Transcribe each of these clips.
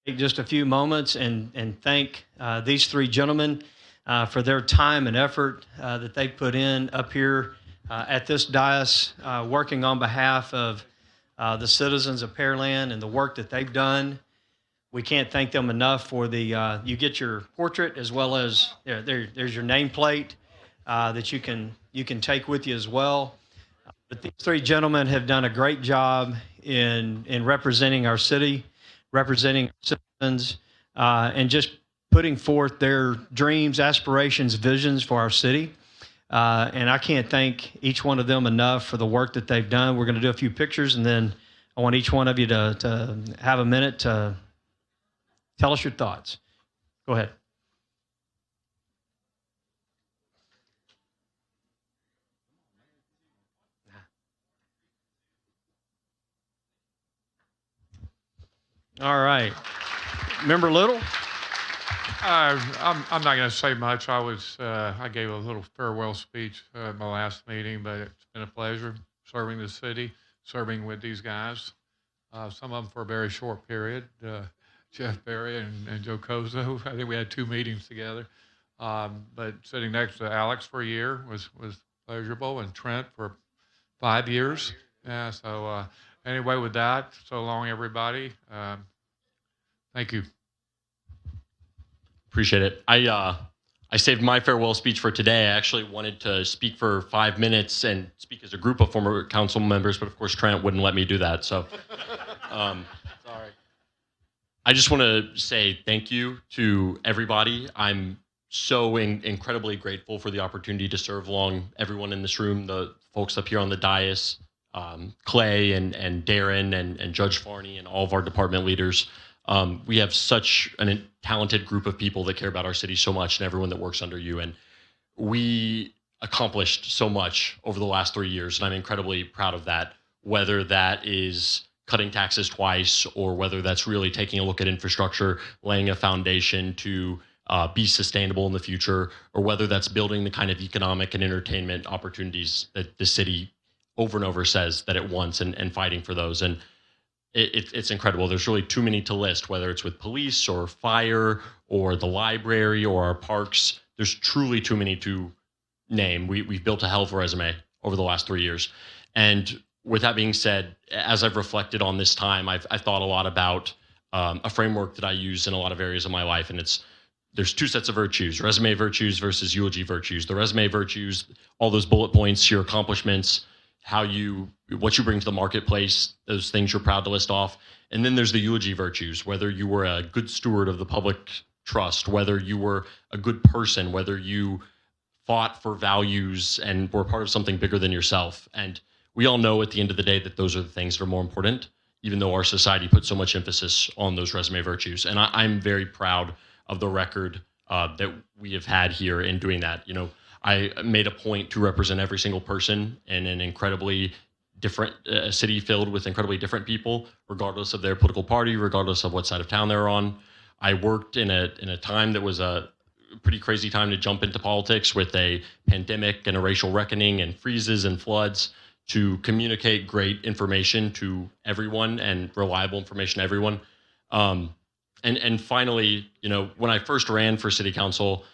take just a few moments and thank these three gentlemen for their time and effort that they put in up here at this dais, working on behalf of the citizens of Pearland and the work that they've done. We can't thank them enough for the, you get your portrait as well as, there's your nameplate that you can take with you as well. But these three gentlemen have done a great job in representing our city, representing our citizens, and just putting forth their dreams, aspirations, visions for our city. And I can't thank each one of them enough for the work that they've done. We're going to do a few pictures, and then I want each one of you to have a minute to tell us your thoughts. Go ahead. All right. Member Little? I'm not going to say much. I gave a little farewell speech at my last meeting, but it's been a pleasure serving the city, serving with these guys. Some of them for a very short period. Jeff Berry and Joe Kozo. I think we had 2 meetings together. But sitting next to Alex for a year was pleasurable, and Trent for 5 years. Yeah. So anyway, with that, so long, everybody. Thank you. Appreciate it. I saved my farewell speech for today. I actually wanted to speak for 5 minutes and speak as a group of former council members, but of course Trent wouldn't let me do that. So, sorry. I just want to say thank you to everybody. I'm so incredibly grateful for the opportunity to serve along everyone in this room, the folks up here on the dais, Clay and Darren and Judge Farney and all of our department leaders. We have such a talented group of people that care about our city so much, and everyone that works under you. And we accomplished so much over the last 3 years, and I'm incredibly proud of that, whether that is cutting taxes twice or whether that's really taking a look at infrastructure, laying a foundation to be sustainable in the future, or whether that's building the kind of economic and entertainment opportunities that the city over and over says that it wants, and fighting for those. And it's incredible. There's really too many to list, whether it's with police or fire or the library or our parks. There's truly too many to name. We've built a hell of a resume over the last 3 years. And with that being said, as I've reflected on this time, I've thought a lot about a framework that I use in a lot of areas of my life. And there's 2 sets of virtues: resume virtues versus eulogy virtues. The resume virtues, all those bullet points, your accomplishments, what you bring to the marketplace, those things you're proud to list off. And then there's the eulogy virtues, whether you were a good steward of the public trust, whether you were a good person, whether you fought for values and were part of something bigger than yourself. And we all know at the end of the day that those are the things that are more important, even though our society puts so much emphasis on those resume virtues. And I'm very proud of the record that we have had here in doing that. You know, I made a point to represent every single person in an incredibly different city filled with incredibly different people, regardless of their political party, regardless of what side of town they're on. I worked in a time that was a pretty crazy time to jump into politics, with a pandemic and a racial reckoning and freezes and floods, to communicate great information to everyone and reliable information to everyone. And finally, you know, when I first ran for city council,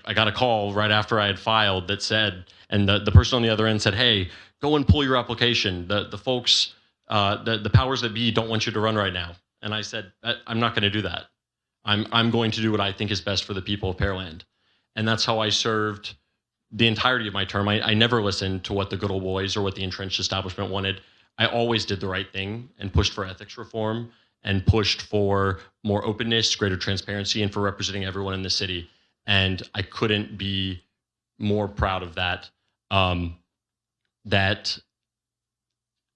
I got a call right after I had filed that said, and the person on the other end said, "Hey, go and pull your application. The folks, the powers that be don't want you to run right now." And I said, "I'm not going to do that. I'm going to do what I think is best for the people of Pearland." And that's how I served the entirety of my term. I never listened to what the good old boys or what the entrenched establishment wanted. I always did the right thing and pushed for ethics reform and pushed for more openness, greater transparency, and for representing everyone in the city. And I couldn't be more proud of that. That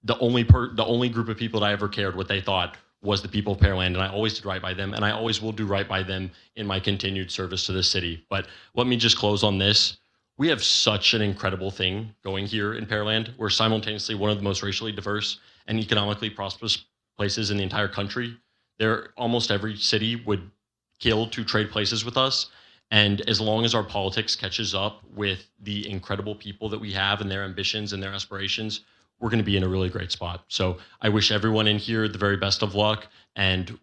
the only group of people that I ever cared what they thought was the people of Pearland, and I always did right by them, and I always will do right by them in my continued service to the city. But let me just close on this. We have such an incredible thing going here in Pearland. We're simultaneously one of the most racially diverse and economically prosperous places in the entire country. Almost every city would kill to trade places with us. And as long as our politics catches up with the incredible people that we have and their ambitions and their aspirations, we're going to be in a really great spot. So I wish everyone in here the very best of luck. And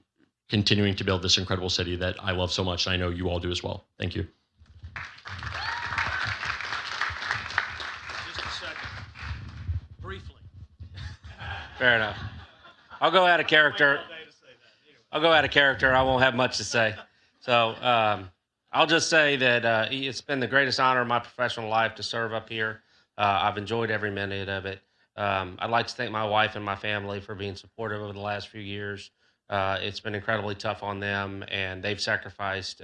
continuing to build this incredible city that I love so much, and I know you all do as well. Thank you. Just a second. Briefly. Fair enough. I'll go out of character. I won't have much to say. So I'll just say that it's been the greatest honor of my professional life to serve up here. I've enjoyed every minute of it. I'd like to thank my wife and my family for being supportive over the last few years. It's been incredibly tough on them, and they've sacrificed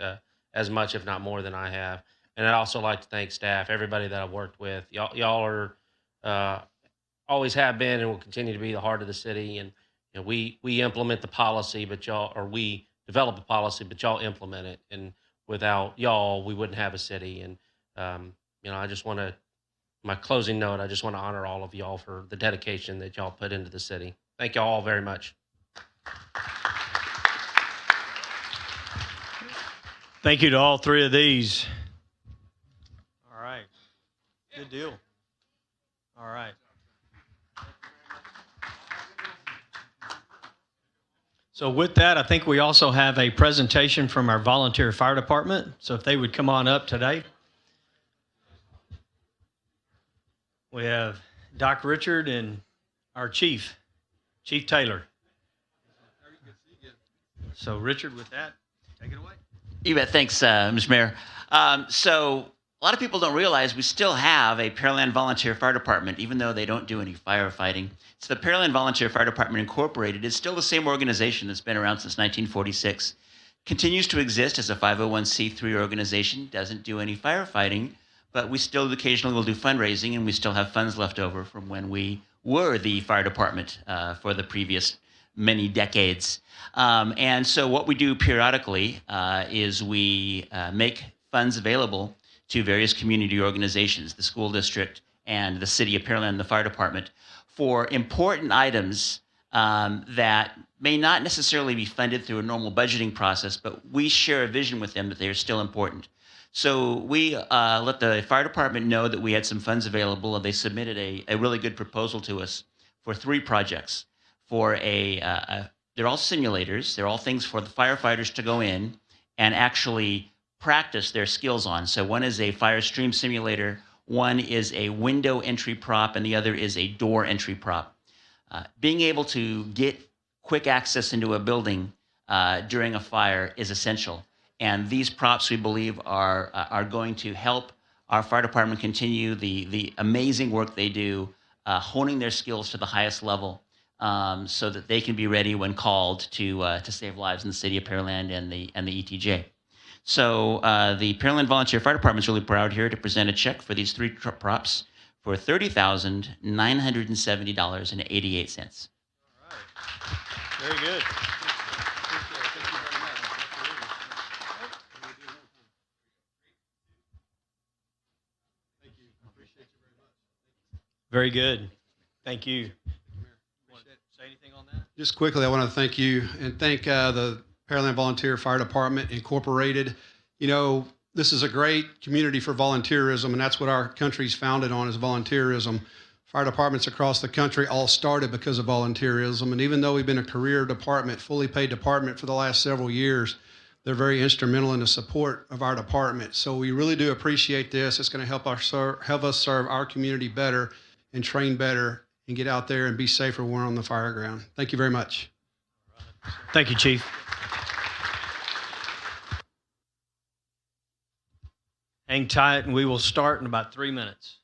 as much, if not more, than I have. And I'd also like to thank staff, everybody that I've worked with. Y'all are always have been and will continue to be the heart of the city. And we implement the policy, we develop the policy, but y'all implement it. And without y'all, we wouldn't have a city. And I just want to, my closing note, I just want to honor all of y'all for the dedication that y'all put into the city. Thank y'all all very much. Thank you to all three of these. All right. Good deal. All right. So with that, I think we also have a presentation from our volunteer fire department. So if they would come on up today. We have Doc Richard and our chief, Chief Taylor. So Richard, with that, take it away. You bet. Thanks, Mr. Mayor. So a lot of people don't realize we still have a Pearland Volunteer Fire Department, even though they don't do any firefighting. It's the Pearland Volunteer Fire Department Incorporated. It's still the same organization that's been around since 1946. Continues to exist as a 501c3 organization, doesn't do any firefighting, but we still occasionally will do fundraising, and we still have funds left over from when we were the fire department for the previous many decades. And so what we do periodically is we make funds available to various community organizations, the school district and the City of Pearland, the fire department, for important items that may not necessarily be funded through a normal budgeting process, but we share a vision with them that they are still important. So we let the fire department know that we had some funds available, and they submitted a really good proposal to us for 3 projects. For they're all simulators. They're all things for the firefighters to go in and actually practice their skills on. So one is a fire stream simulator, one is a window entry prop, and the other is a door entry prop. Being able to get quick access into a building during a fire is essential. And these props, we believe, are going to help our fire department continue the amazing work they do, honing their skills to the highest level, so that they can be ready when called to save lives in the City of Pearland and the ETJ. So the Pearland Volunteer Fire Department is really proud here to present a check for these 3 props for $30,970.88. All right. Very good. Very good. Thank you. Want to say anything on that? Just quickly, I want to thank you and thank the Pearland Volunteer Fire Department Incorporated. You know, this is a great community for volunteerism, and that's what our country's founded on, is volunteerism. Fire departments across the country all started because of volunteerism, and even though we've been a career department, fully paid department for the last several years, they're very instrumental in the support of our department. So we really do appreciate this. It's going to help us serve our community better and train better and get out there and be safer when we're on the fire ground. Thank you very much. Thank you, Chief. Hang tight, and we will start in about 3 minutes.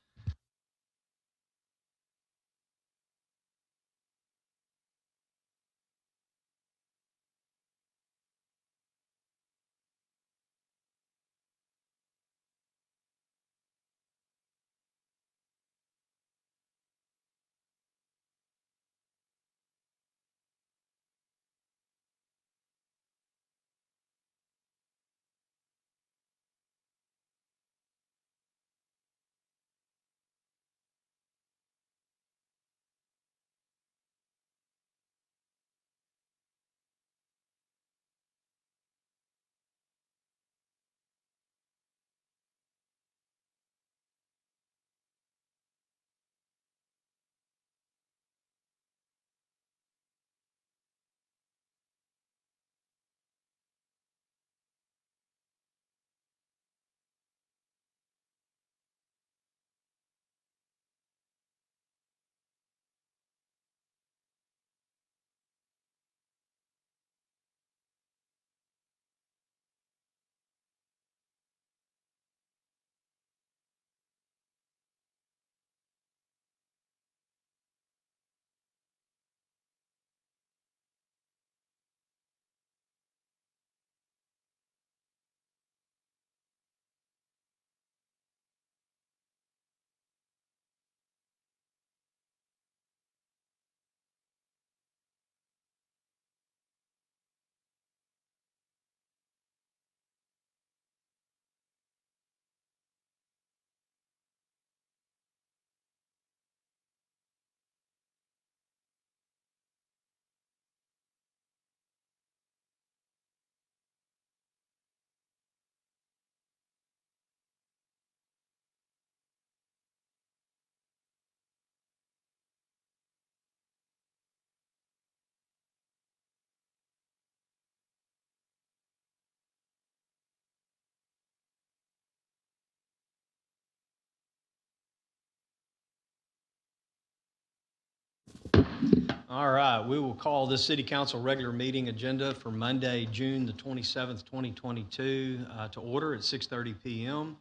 All right, we will call this City Council regular meeting agenda for Monday, June the 27th, 2022 to order at 6:30 p.m.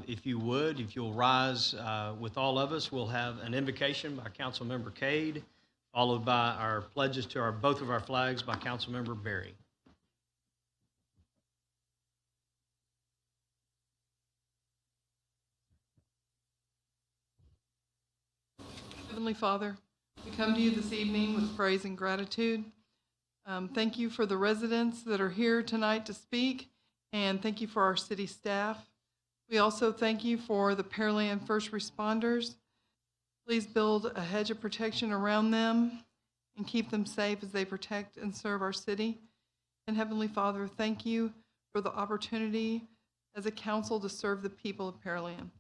If you'll rise with all of us, we'll have an invocation by Councilmember Cade, followed by our pledges to both of our flags by Councilmember Berry. Heavenly Father, we come to you this evening with praise and gratitude. Thank you for the residents that are here tonight to speak, and thank you for our city staff. We also thank you for the Pearland first responders. Please build a hedge of protection around them and keep them safe as they protect and serve our city. And Heavenly Father, thank you for the opportunity as a council to serve the people of Pearland.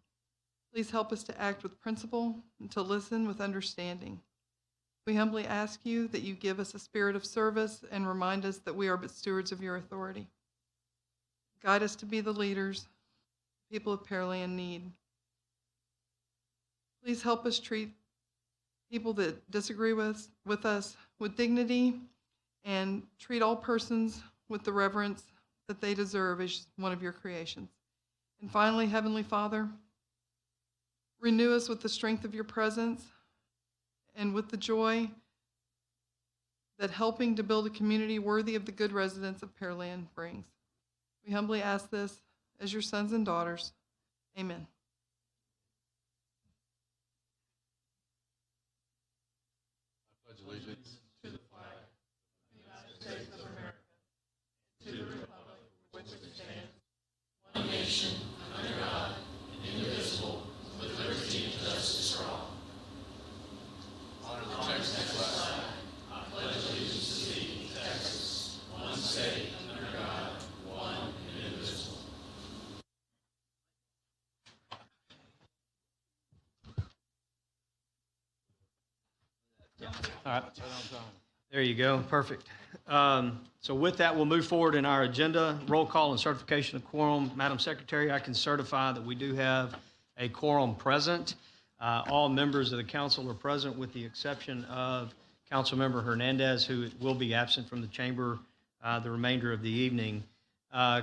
Please help us to act with principle and to listen with understanding. We humbly ask you that you give us a spirit of service and remind us that we are but stewards of your authority. Guide us to be the leaders people of Pearland need. Please help us treat people that disagree with us with dignity and treat all persons with the reverence that they deserve as one of your creations. And finally, Heavenly Father, renew us with the strength of your presence and with the joy that helping to build a community worthy of the good residents of Pearland brings. We humbly ask this as your sons and daughters. Amen. I pledge allegiance to the flag of the United States of America, to the republic for which it stands, one nation, under God, indivisible, with liberty and justice for all. Honor the Texas flag. I pledge allegiance to thee, Texas, one state, under God, one and indivisible. All right. There you go. Perfect. So with that, we'll move forward in our agenda. Roll call and certification of quorum. Madam Secretary, I can certify that we do have a quorum present. All members of the council are present with the exception of Councilmember Hernandez, who will be absent from the chamber the remainder of the evening.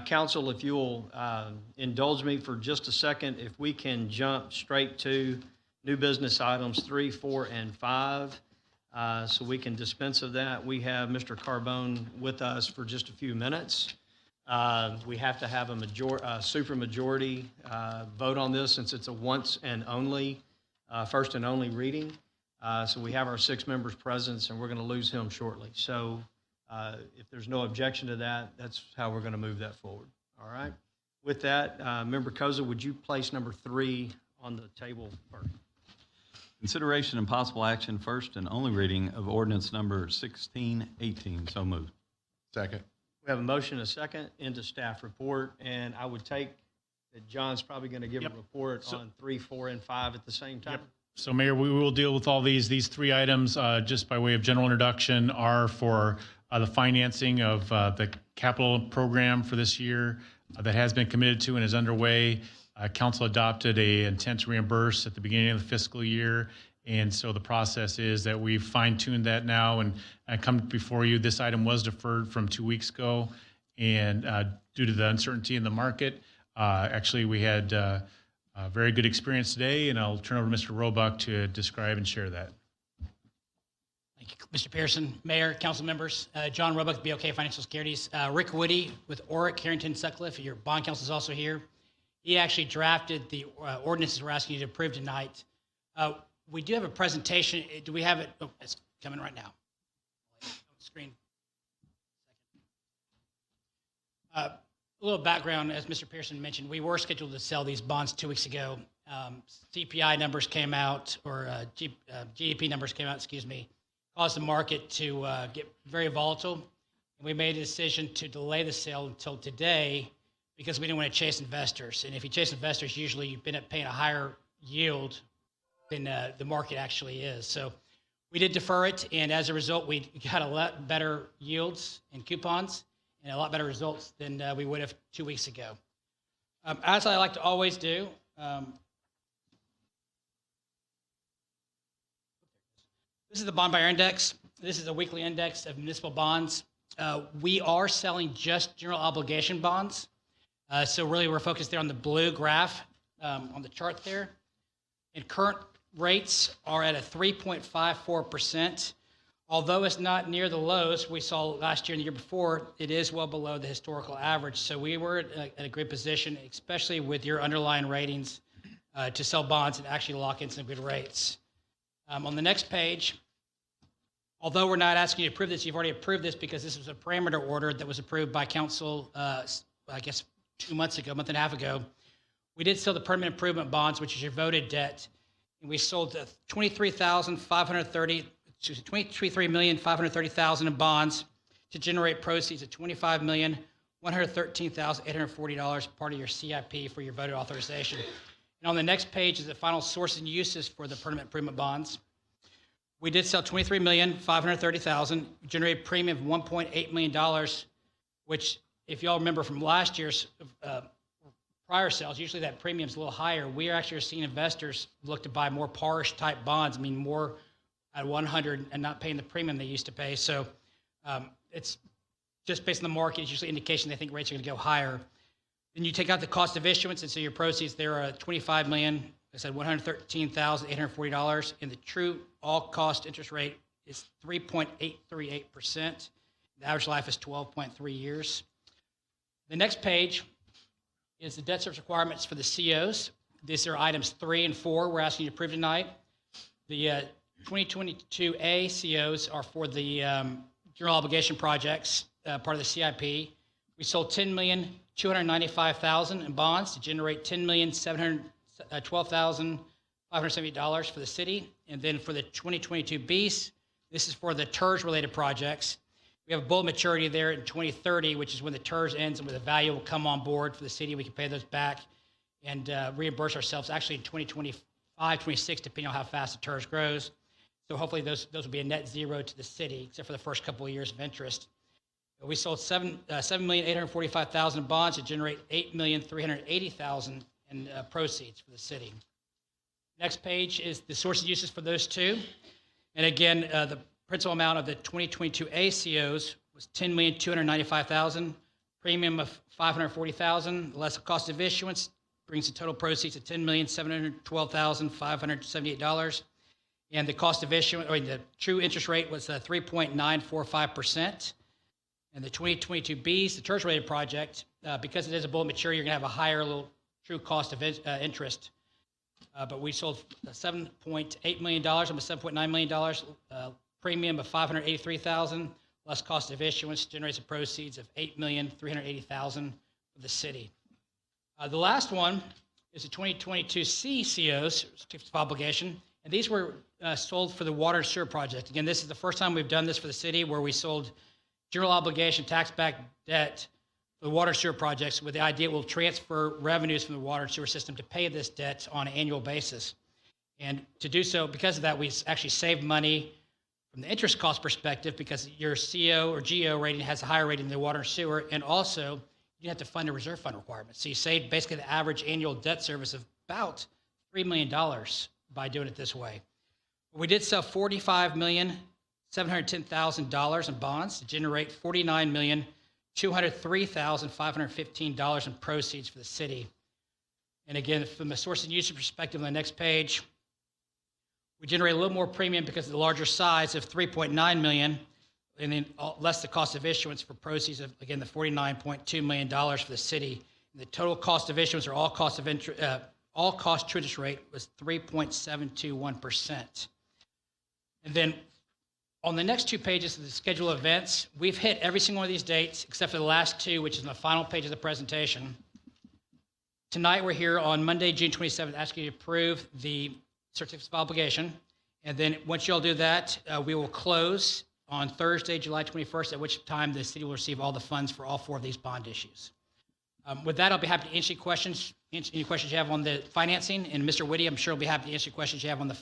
Council, if you'll indulge me for just a second, if we can jump straight to new business items 3, 4, and 5. So we can dispense of that. We have Mr. Carbone with us for just a few minutes. We have to have a supermajority vote on this since it's a once and only, first and only reading. So we have our 6 members present, and we're going to lose him shortly. So if there's no objection to that, that's how we're going to move that forward. All right. With that, Member Koza, would you place number 3 on the table first? Consideration and possible action, first and only reading of ordinance number 1618. So moved. Second. We have a motion and a second into staff report, and I would take that John's probably going to give a report on 3, 4, and 5 at the same time. So, Mayor, we will deal with all these. These 3 items, just by way of general introduction, are for the financing of the capital program for this year that has been committed to and is underway. Council adopted an intent to reimburse at the beginning of the fiscal year. And so the process is that we've fine-tuned that now and come before you. This item was deferred from 2 weeks ago. And due to the uncertainty in the market, actually we had a very good experience today. And I'll turn over to Mr. Roebuck to describe and share that. Thank you, Mr. Pearson, Mayor, council members. John Roebuck, BOK Financial Securities. Rick Woody with Oric, Harrington, Sutcliffe. Your bond counsel is also here. He actually drafted the ordinances we're asking you to approve tonight. We do have a presentation. Do we have it? Oh, it's coming right now. Screen. A little background, as Mr. Pearson mentioned, we were scheduled to sell these bonds 2 weeks ago. CPI numbers came out, or GDP numbers came out, excuse me, caused the market to get very volatile. And we made a decision to delay the sale until today because we didn't want to chase investors. And if you chase investors, usually you end up paying a higher yield than the market actually is. So we did defer it, and as a result, we got a lot better yields and coupons and a lot better results than we would have 2 weeks ago. As I like to always do, This is the bond buyer index. This is a weekly index of municipal bonds. We are selling just general obligation bonds. So really we're focused there on the blue graph on the chart there. And current rates are at a 3.54%. Although it's not near the lows we saw last year and the year before, it is well below the historical average. So we were at a great position, especially with your underlying ratings, to sell bonds and actually lock in some good rates. On the next page, although we're not asking you to approve this, you've already approved this because this was a parameter order that was approved by council, I guess, 2 months ago, a month and a half ago. We did sell the permanent improvement bonds, which is your voted debt, and we sold $23,530,000 in bonds to generate proceeds of $25,113,840, part of your CIP for your voted authorization. And on the next page is the final source and uses for the permanent improvement bonds. We did sell $23,530,000, generated premium of $1.8 million, which, if y'all remember from last year's prior sales, usually that premium's a little higher. We are actually seeing investors look to buy more parish type bonds, I mean more at 100 and not paying the premium they used to pay. So it's just based on the market, it's usually indication they think rates are going to go higher. Then you take out the cost of issuance, and so your proceeds there are $25,113,840, and the true all-cost interest rate is 3.838%. The average life is 12.3 years. The next page is the debt service requirements for the COs. These are items 3 and 4 we're asking you to approve tonight. The 2022A COs are for the general obligation projects, part of the CIP. We sold $10,295,000 in bonds to generate $10,712,578 for the city. And then for the 2022Bs, this is for the TERS-related projects. We have a bullet maturity there in 2030, which is when the TERS ends and when the value will come on board for the city. We can pay those back and reimburse ourselves actually in 2025, 26, depending on how fast the TERS grows. So hopefully those will be a net zero to the city, except for the first couple of years of interest. We sold $7,845,000 in bonds to generate $8,380,000 in proceeds for the city. Next page is the source and uses for those two. And again, the principal amount of the 2022 ACOs was $10,295,000, premium of $540,000, less the cost of issuance brings the total proceeds to $10,712,578. And the cost of issuance, or the true interest rate was 3.945%. And the 2022Bs, the TERS-related project, because it is a bullet maturity, you're going to have a higher little true cost of interest. But we sold $7.8 million, almost $7.9 million, premium of $583,000, less cost of issuance, generates the proceeds of $8,380,000 for the city. The last one is the 2022C COs, certificates of obligation, and these were sold for the water and sewer project. Again, this is the first time we've done this for the city, where we sold general obligation tax-backed debt for the water and sewer projects with the idea we'll transfer revenues from the water and sewer system to pay this debt on an annual basis. And to do so, because of that, we actually saved money from the interest cost perspective because your CO or GO rating has a higher rating than the water and sewer, and also you have to fund a reserve fund requirement. So you saved basically the average annual debt service of about $3 million by doing it this way. We did sell $45,710,000 in bonds to generate $49,203,515 in proceeds for the city. And again, from a source and usage perspective on the next page, we generate a little more premium because of the larger size of $3.9 million, and then less the cost of issuance for proceeds of, again, the $49.2 million for the city. And the total cost of issuance, or all cost true interest rate, was 3.721%. And then on the next 2 pages of the schedule of events, we've hit every single one of these dates except for the last 2, which is on the final page of the presentation. Tonight we're here on Monday, June 27th, asking you to approve the certificates of obligation. And then once you all do that, we will close on Thursday, July 21st, at which time the city will receive all the funds for all 4 of these bond issues. With that, I'll be happy to answer any questions you have on the financing. And Mr. Whitty, I'm sure will be happy to answer questions you have on the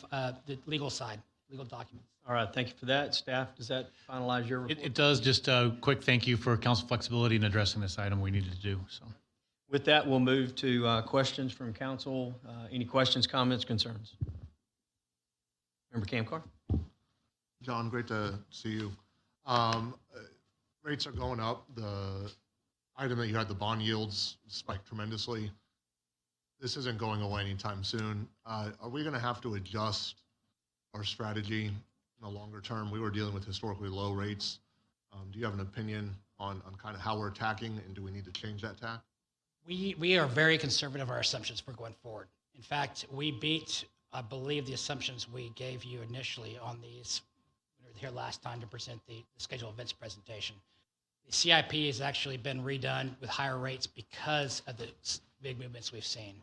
legal side, legal documents. All right, thank you for that. Staff, does that finalize your report? It does. Just a quick thank you for council flexibility in addressing this item we needed to do. So, with that, we'll move to questions from council. Any questions, comments, concerns? Member Kamkar? John, great to see you. Rates are going up. The item that you had, the bond yields spiked tremendously. This isn't going away anytime soon. Are we going to have to adjust our strategy in the longer term? We were dealing with historically low rates. Do you have an opinion on kind of how we're attacking, and do we need to change that tack? We are very conservative of our assumptions for going forward. In fact, we beat, I believe, the assumptions we gave you initially on these. We were here last time to present the scheduled events presentation. The CIP has actually been redone with higher rates because of the big movements we've seen.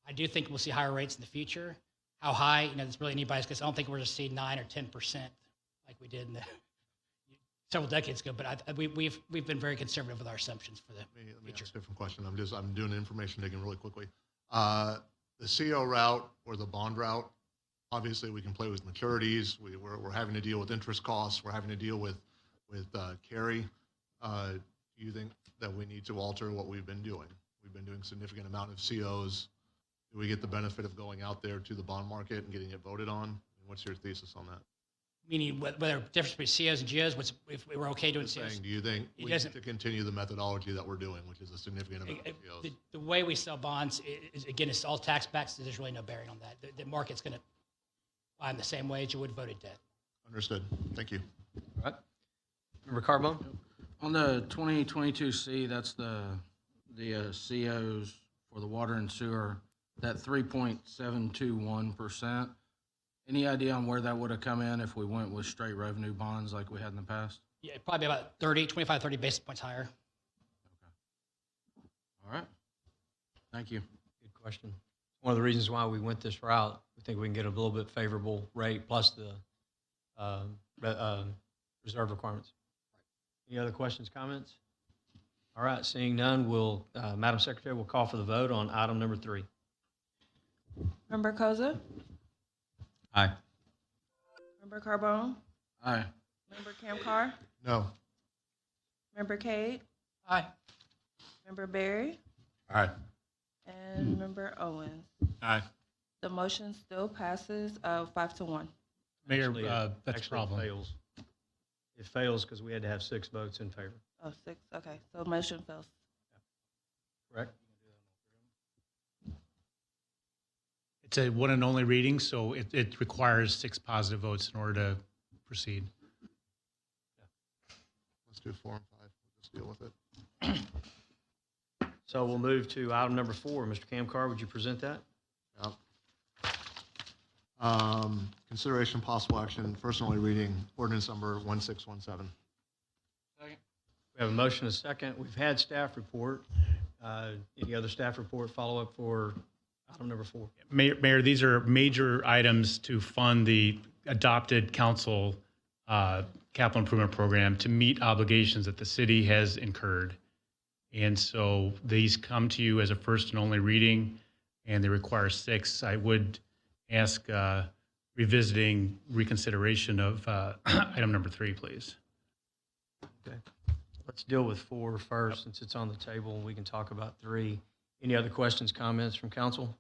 I do think we'll see higher rates in the future. How high, it's really anybody's guess. I don't think we're going to see 9 or 10% like we did in the several decades ago. But we've been very conservative with our assumptions for the future. Let me ask a different question. I'm doing information digging really quickly. The CO route or the bond route, obviously we can play with maturities. We're having to deal with interest costs. We're having to deal with carry. Do you think that we need to alter what we've been doing? We've been doing significant amount of COs. Do we get the benefit of going out there to the bond market and getting it voted on? What's your thesis on that? Meaning whether difference between COs and GOs, if we're okay doing COs? Do you think we need to continue the methodology that we're doing, which is a significant amount of COs? The way we sell bonds, again, it's all tax backed, so there's really no bearing on that. The market's going to buy in the same way as you would voted debt. Understood. Thank you. All right. Member Carbone? On the 2022C, that's the COs for the water and sewer, that 3.721%. Any idea on where that would have come in if we went with straight revenue bonds like we had in the past? Yeah, probably about 25, 30 basis points higher. Okay. All right. Thank you. Good question. One of the reasons why we went this route, we think we can get a little bit favorable rate plus the reserve requirements. Any other questions, comments? All right, seeing none, Madam Secretary will call for the vote on item number 3. Member Koza? Aye. Member Carbone? Aye. Member Kamkar? No. Member Cade? Aye. Member Berry? Aye. And Member Owens? Aye. The motion still passes 5-1. Mayor, Actually, that's a problem. It fails. It fails because we had to have 6 votes in favor. Oh, 6. Okay, so motion fails. Correct? It's a one and only reading, so it requires 6 positive votes in order to proceed. Let's do 4 and 5. We'll just deal with it. So we'll move to item number 4. Mr. Kamkar, would you present that? Yep. Consideration possible action, first and only reading, ordinance number 1617. Second. We have a motion and a second. We've had staff report. Any other staff report follow-up for item number 4? Mayor, these are major items to fund the adopted council capital improvement program to meet obligations that the city has incurred. And so these come to you as a first and only reading, and they require 6. I would ask revisiting reconsideration of item number 3, please. Okay. Let's deal with 4 first, since it's on the table, and we can talk about 3. Any other questions, comments from council?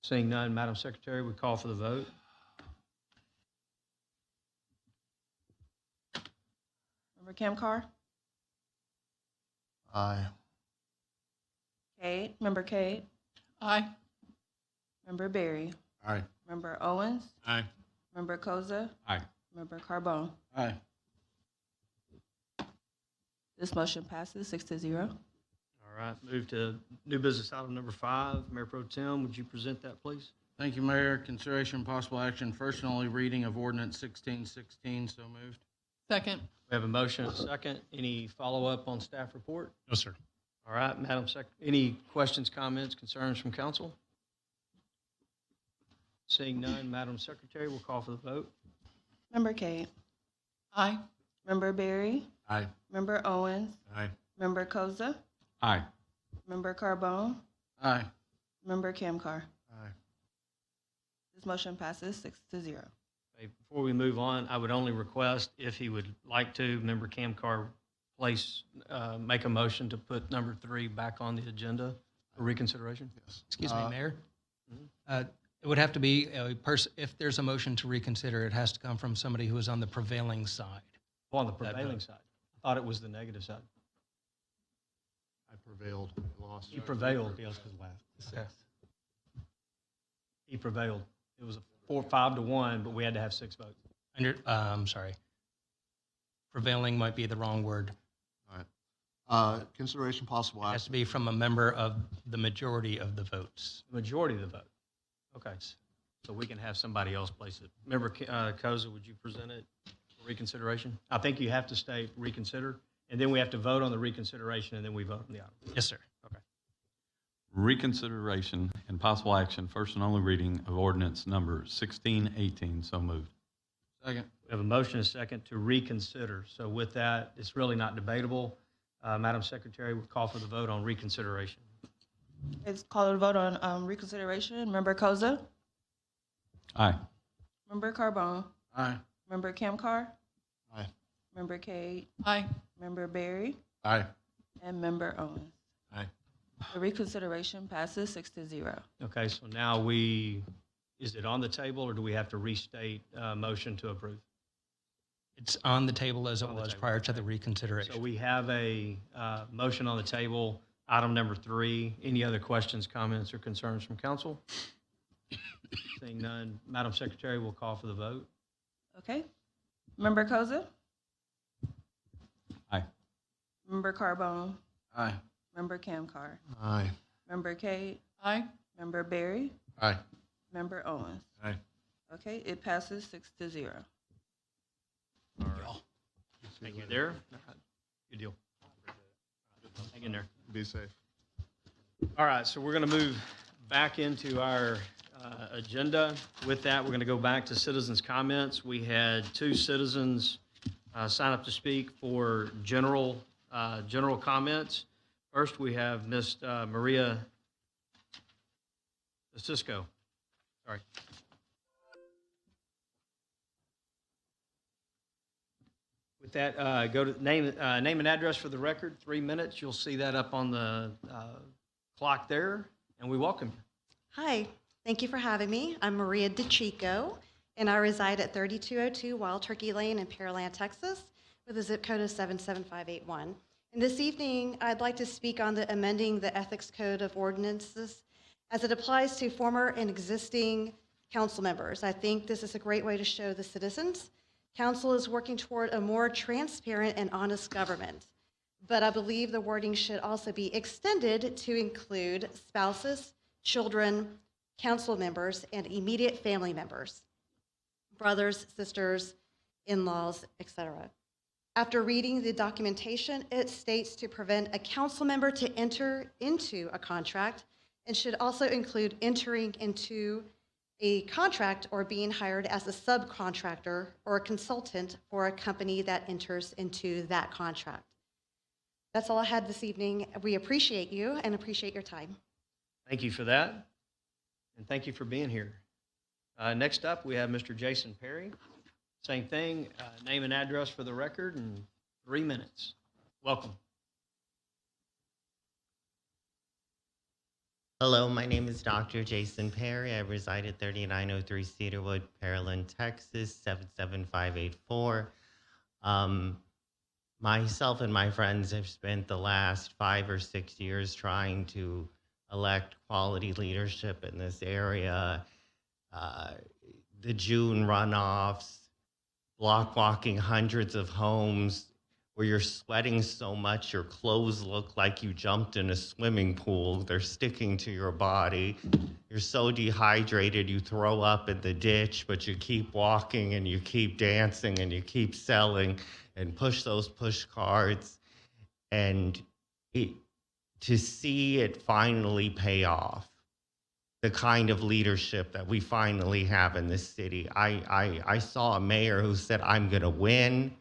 Seeing none, Madam Secretary, we call for the vote. Member Kamkar? Aye. Cade? Member Cade? Aye. Member Berry? Aye. Member Owens? Aye. Member Koza? Aye. Member Carbone? Aye. This motion passes 6-0. All right, move to new business item number 5. Mayor Pro Tem, would you present that, please? Thank you, Mayor. Consideration and possible action, first and only reading of ordinance 1616. So moved. Second. We have a motion and a second. Any follow-up on staff report? No, sir. All right, Madam Secretary, any questions, comments, concerns from council? Seeing none, Madam Secretary, we'll call for the vote. Member Cade? Aye. Member Berry? Aye. Member Owens? Aye. Member Koza? Aye. Member Carbone? Aye. Member Kamkar? Aye. This motion passes 6-0. Okay, before we move on, I would only request, if he would like to, Member Kamkar make a motion to put number 3 back on the agenda for reconsideration. Yes. Excuse me, Mayor. It would have to be a person, if there's a motion to reconsider, it has to come from somebody who is on the prevailing side. Oh, on the prevailing side. I thought it was the negative side. I prevailed, lost. He prevailed. He prevailed. It was a 5-1, but we had to have 6 votes. I'm sorry. Prevailing might be the wrong word. All right. Consideration possible It has to be from a member of the majority of the votes. Majority of the vote. Okay. So we can have somebody else place it. Member Koza, would you present it for reconsideration? I think you have to state reconsider, and then we have to vote on the reconsideration, and then we vote on the item. Yes, sir. Okay. Reconsideration and possible action, first and only reading of ordinance number 1618. So moved. Second. We have a motion and a second to reconsider. So with that, it's really not debatable. Madam Secretary, we call for the vote on reconsideration. It's called a vote on reconsideration. Member Koza? Aye. Member Carbone? Aye. Member Camcar? Aye. Member Cade? Aye. Member Berry? Aye. And Member Owens. Aye. The reconsideration passes 6-0. Okay, so now is it on the table, or do we have to restate motion to approve? It's on the table as it On the was table. prior to the reconsideration. So we have a motion on the table, item number 3. Any other questions, comments, or concerns from council? Seeing none, Madam Secretary will call for the vote. Okay. Member Koza? Aye. Member Carbone? Aye. Member Camcar? Aye. Member Cade? Aye. Member Berry? Aye. Member Owens. Aye. Okay, it passes 6-0. All right. Thank you there. Good deal. Hang in there. Be safe. All right, so we're going to move back into our agenda. With that, we're going to go back to citizens' comments. We had 2 citizens sign up to speak for general comments. First, we have Ms. Maria Cisco. Sorry. With that, go to name and address for the record, 3 minutes. You'll see that up on the clock there, and we welcome you. Hi, thank you for having me. I'm Maria DeChico, and I reside at 3202 Wild Turkey Lane in Pearland, Texas, with a zip code of 77581. And this evening, I'd like to speak on the amending the Ethics Code of Ordinances as it applies to former and existing council members. I think this is a great way to show the citizens council is working toward a more transparent and honest government. But I believe the wording should also be extended to include spouses, children, council members, and immediate family members, brothers, sisters, in-laws, etc. After reading the documentation, it states to prevent a council member to enter into a contract and should also include entering into a contract or being hired as a subcontractor or a consultant for a company that enters into that contract. That's all I had this evening. We appreciate you and appreciate your time. Thank you for that, and thank you for being here. Next up, we have Mr. Jason Perry. Same thing, name and address for the record, and 3 minutes. Welcome. Hello, my name is Dr. Jason Perry. I reside at 3903 Cedarwood, Pearland, Texas, 77584. Myself and my friends have spent the last 5 or 6 years trying to elect quality leadership in this area. The June runoffs, block walking hundreds of homes where you're sweating so much your clothes look like you jumped in a swimming pool. They're sticking to your body. You're so dehydrated you throw up in the ditch, but you keep walking and you keep dancing and you keep selling and push those push cards. And to see it finally pay off, the kind of leadership that we finally have in this city. I saw a mayor who said, I'm going to win,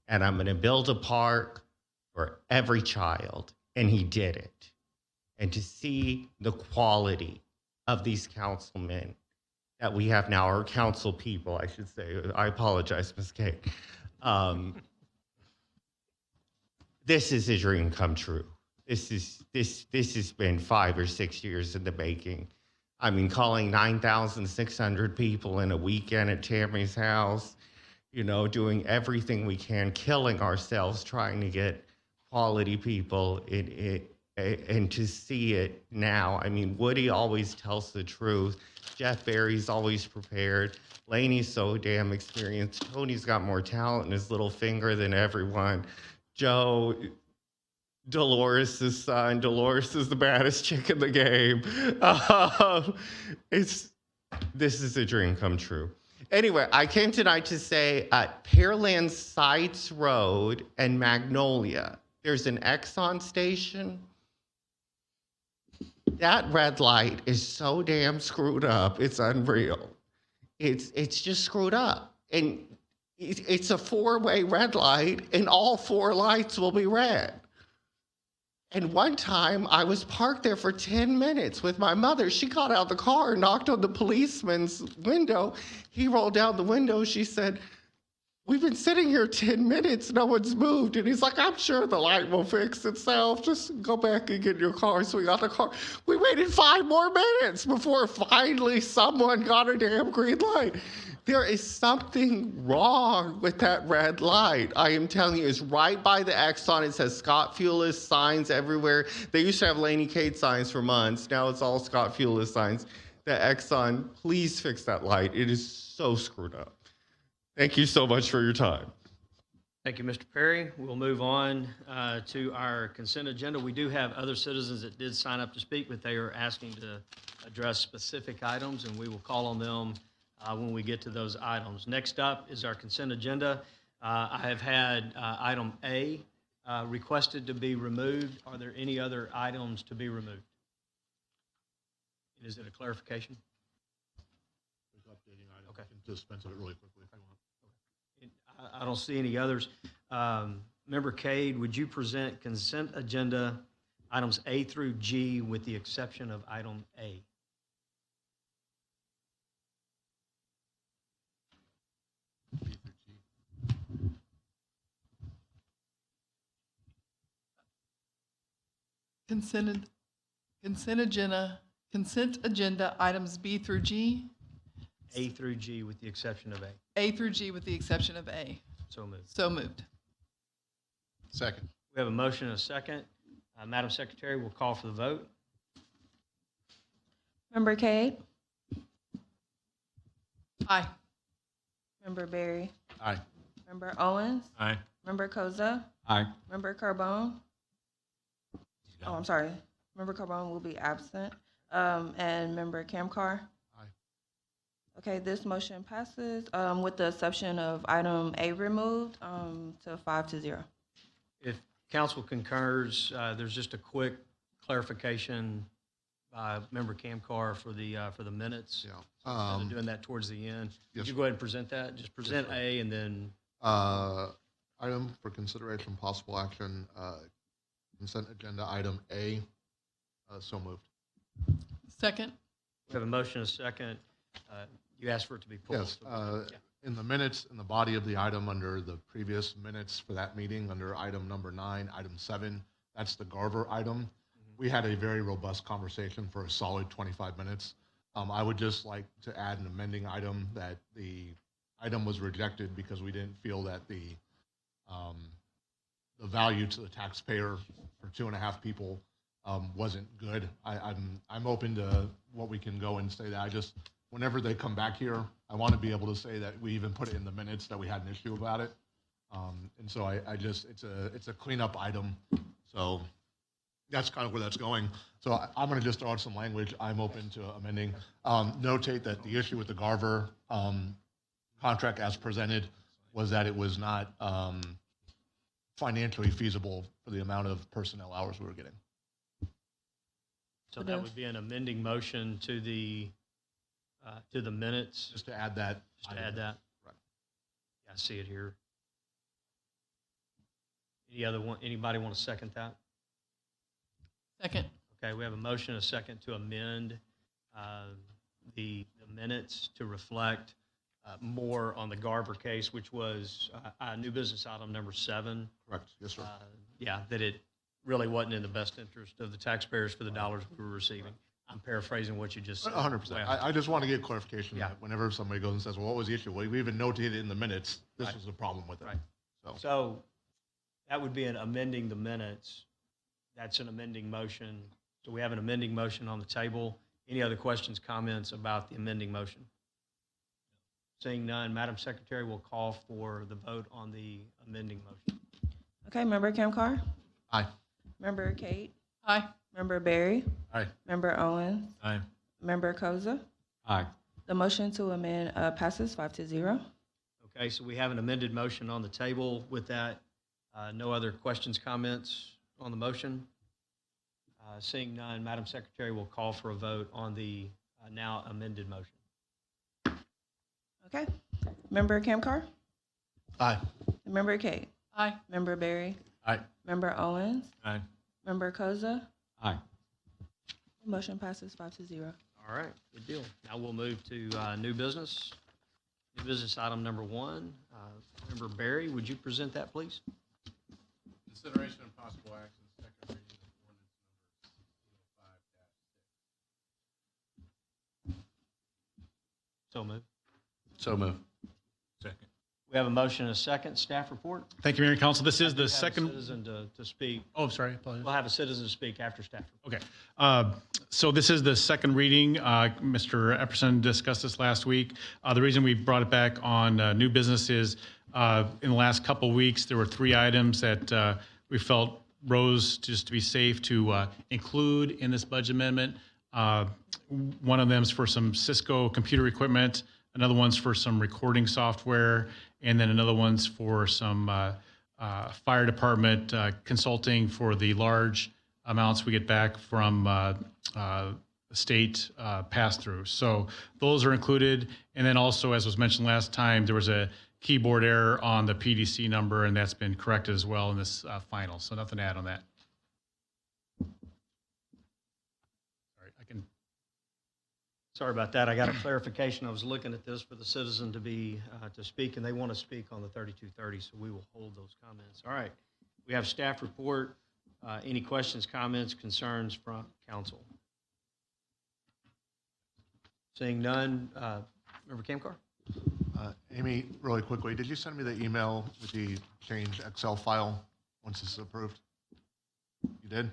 and I'm going to build a park for every child, and he did it. And to see the quality of these councilmen that we have now, or council people, I should say. I apologize, Ms. Kay. This is a dream come true. This has been 5 or 6 years in the making. I mean, calling 9,600 people in a weekend at Tammy's house, you know, doing everything we can, killing ourselves trying to get quality people and to see it now. I mean, Woody always tells the truth. Jeff Barry's always prepared. Laney's so damn experienced. Tony's got more talent in his little finger than everyone. Joe, Dolores' son. Dolores is the baddest chick in the game. This is a dream come true. Anyway, I came tonight to say at Pearland Sites Road and Magnolia, there's an Exxon station. That red light is so damn screwed up, it's unreal. It's just screwed up. And it's a four-way red light, and all four lights will be red. And one time, I was parked there for 10 minutes with my mother. She got out of the car, knocked on the policeman's window. He rolled down the window. She said, "We've been sitting here 10 minutes. No one's moved." And he's like, "I'm sure the light will fix itself. Just go back and get in your car." So we got the car. We waited 5 more minutes before finally someone got a damn green light. There is something wrong with that red light. I am telling you, it's right by the Exxon. It says Scott Fuelis signs everywhere. They used to have Laney Cade signs for months. Now it's all Scott Fuelis signs. The Exxon, please fix that light. It is so screwed up. Thank you so much for your time. Thank you, Mr. Perry. We'll move on to our consent agenda. We do have other citizens that did sign up to speak, but they are asking to address specific items, and we will call on them when we get to those items. Next up is our consent agenda. I have had item A requested to be removed. Are there any other items to be removed? Is it a clarification? Okay. I can dispense with it really quickly if you want. I don't see any others. Member Cade, would you present consent agenda items A through G with the exception of item A? Consent agenda items B through G. A through G with the exception of A. A through G with the exception of A. So moved. So moved. Second. We have a motion and a second. Madam Secretary, we'll call for the vote. Member Cade? Aye. Member Berry? Aye. Member Owens? Aye. Member Koza? Aye. Member Carbone? Oh, I'm sorry. Member Carbone will be absent. And Member Kamkar? Aye. Okay, this motion passes with the exception of item A removed to 5-0. If council concurs, there's just a quick clarification by Member Kamkar for the minutes. Yeah. Instead of doing that towards the end. Yes, Would you go ahead and present that? Just present Yes, A and then. Item for consideration, possible action, consent agenda item A. So moved. Second. We have a motion and a second. You asked for it to be pulled. Yes. So, yeah. In the minutes, in the body of the item under the previous minutes for that meeting, under item number 9, item 7, that's the Garver item. We had a very robust conversation for a solid 25 minutes. I would just like to add an amending item that the item was rejected because we didn't feel that the value to the taxpayer for 2.5 people wasn't good. I'm open to what we can go and say that. I just, whenever they come back here, I want to be able to say that we even put it in the minutes that we had an issue about it. And so I just, it's a cleanup item. So that's kind of where that's going. So I'm going to just throw out some language. I'm open to amending. Notate that the issue with the Garver contract as presented was that it was not financially feasible for the amount of personnel hours we were getting. So that would be an amending motion to the minutes. Just to add that. Just to add that. Right. Yeah, I see it here. Anybody want to second that? Second. Okay, we have a motion and a second to amend the minutes to reflect more on the Garver case, which was new business item number 7. Correct. Yes, sir. Yeah, that it really wasn't in the best interest of the taxpayers for the dollars we were receiving. I'm paraphrasing what you just said. 100%. Well, I just want to get clarification Yeah. that whenever somebody goes and says, well, what was the issue? Well, we even notated it in the minutes. This Right. was the problem with it. Right. So that would be an amending the minutes. That's an amending motion. So we have an amending motion on the table. Any other questions, comments about the amending motion? Seeing none, Madam Secretary will call for the vote on the amending motion. Okay, Member Camcar? Aye. Member Kate? Aye. Member Barry? Aye. Member Owens? Aye. Member Koza? Aye. The motion to amend passes 5-0. Okay, so we have an amended motion on the table. With that, no other questions, comments on the motion? Seeing none, Madam Secretary will call for a vote on the now amended motion. Okay. Member Camcar? Aye. Member Kate? Aye. Member Barry? Aye. Member Owens? Aye. Member Koza? Aye. Motion passes 5-0. All right, good deal. Now we'll move to new business. New business item number 1. Member Barry, would you present that, please? Consideration and possible action, second reading of ordinance number 5-6. So moved. So move. Second. We have a motion and a second. Staff report. Thank you, Mayor and Council. This is the Have a second. citizen to speak. Oh, sorry. Apologies. We'll have a citizen to speak after staff report. Okay. So this is the second reading. Mr. Epperson discussed this last week. The reason we brought it back on new business is in the last couple of weeks, there were 3 items that we felt rose just to be safe to include in this budget amendment. One of them is for some Cisco computer equipment. Another one's for some recording software. And then another one's for some fire department consulting for the large amounts we get back from state pass-through. So those are included. And then also, as was mentioned last time, there was a keyboard error on the PDC number, and that's been corrected as well in this final. So nothing to add on that. Sorry, Sorry about that. I got a clarification. I was looking at this for the citizen to be to speak, and they want to speak on the 3230, so we will hold those comments. All right. We have staff report. Any questions, comments, concerns from council? Seeing none, Member Camcar? Amy, really quickly, did you send me the email with the change Excel file once this is approved? You did?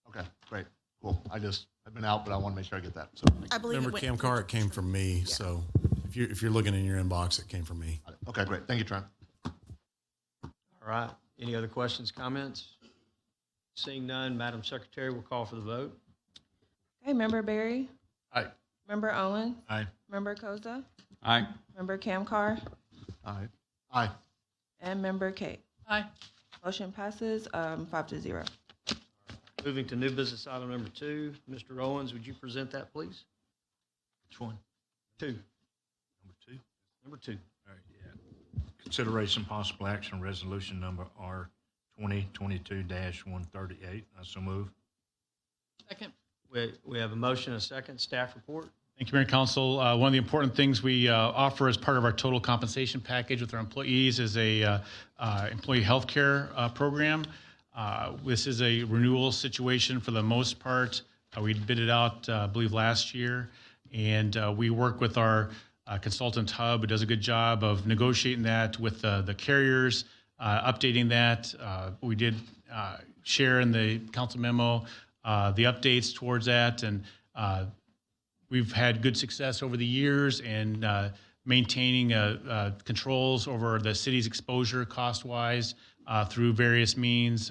Okay, great, cool. I've been out, but I want to make sure I get that. So I believe Remember, Camcar, it came from me. Yeah. So if you're looking in your inbox, it came from me. Okay, great. Thank you, Trent. All right. Any other questions, comments? Seeing none, Madam Secretary will call for the vote. Okay, Member Barry? Aye. Member Owens? Aye. Member Koza? Aye. Member Camcar? Aye. Aye. And Member Kate? Aye. Motion passes 5-0. Moving to new business item number 2. Mr. Owens, would you present that, please? Which one? 2. Number 2? Number 2. All right, yeah. Consideration possible action resolution number R 2022-138. I so move. Second. We have a motion and a second. Staff report. Thank you, Mayor and Council. One of the important things we offer as part of our total compensation package with our employees is a employee health care program. This is a renewal situation for the most part. We bid it out, I believe, last year, and we work with our consultant hub, who does a good job of negotiating that with the carriers, updating that. We did share in the council memo the updates towards that, and we've had good success over the years in maintaining controls over the city's exposure cost-wise through various means,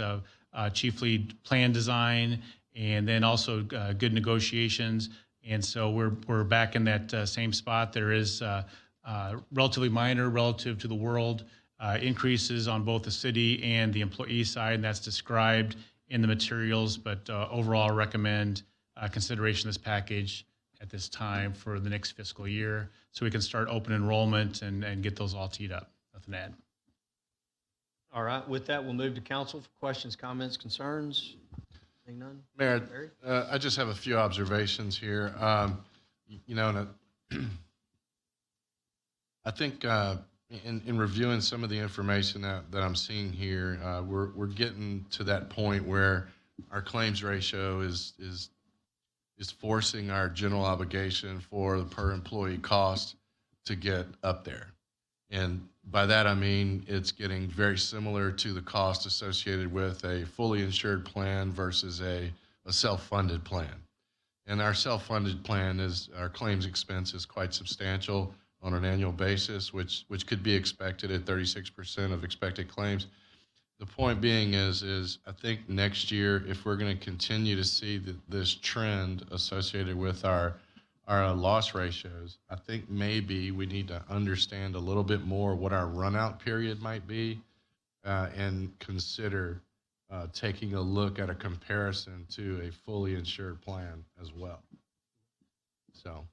chiefly plan design, and then also good negotiations. And so we're back in that same spot. There is relatively minor relative to the world increases on both the city and the employee side, and that's described in the materials. But overall, I recommend consideration of this package at this time for the next fiscal year, so we can start open enrollment and get those all teed up. Nothing to add. All right. With that, we'll move to council for questions, comments, concerns. Seeing none. Mayor, Barry? I just have a few observations here. You know, I think in reviewing some of the information that I'm seeing here, we're getting to that point where our claims ratio is forcing our general obligation for the per employee cost to get up there. And by that, I mean it's getting very similar to the cost associated with a fully insured plan versus a self-funded plan. And our self-funded plan is, our claims expense is quite substantial on an annual basis, which could be expected at 36% of expected claims. The point being is I think next year, if we're going to continue to see this trend associated with our loss ratios, I think maybe we need to understand a little bit more what our run-out period might be and consider taking a look at a comparison to a fully insured plan as well. So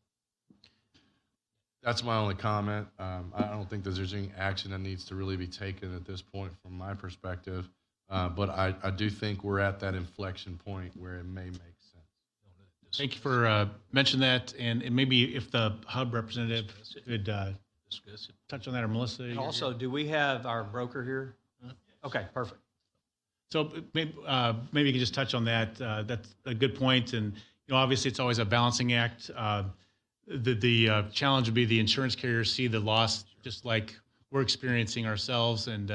that's my only comment. I don't think that there's any action that needs to really be taken at this point from my perspective, but I do think we're at that inflection point where it may make sense. Thank you for mentioning that, and maybe if the HUB representative could touch on that, or Melissa. And also, do we have our broker here? Okay, perfect. So maybe you can just touch on that. That's a good point, and obviously it's always a balancing act. The challenge would be the insurance carriers see the loss just like we're experiencing ourselves, and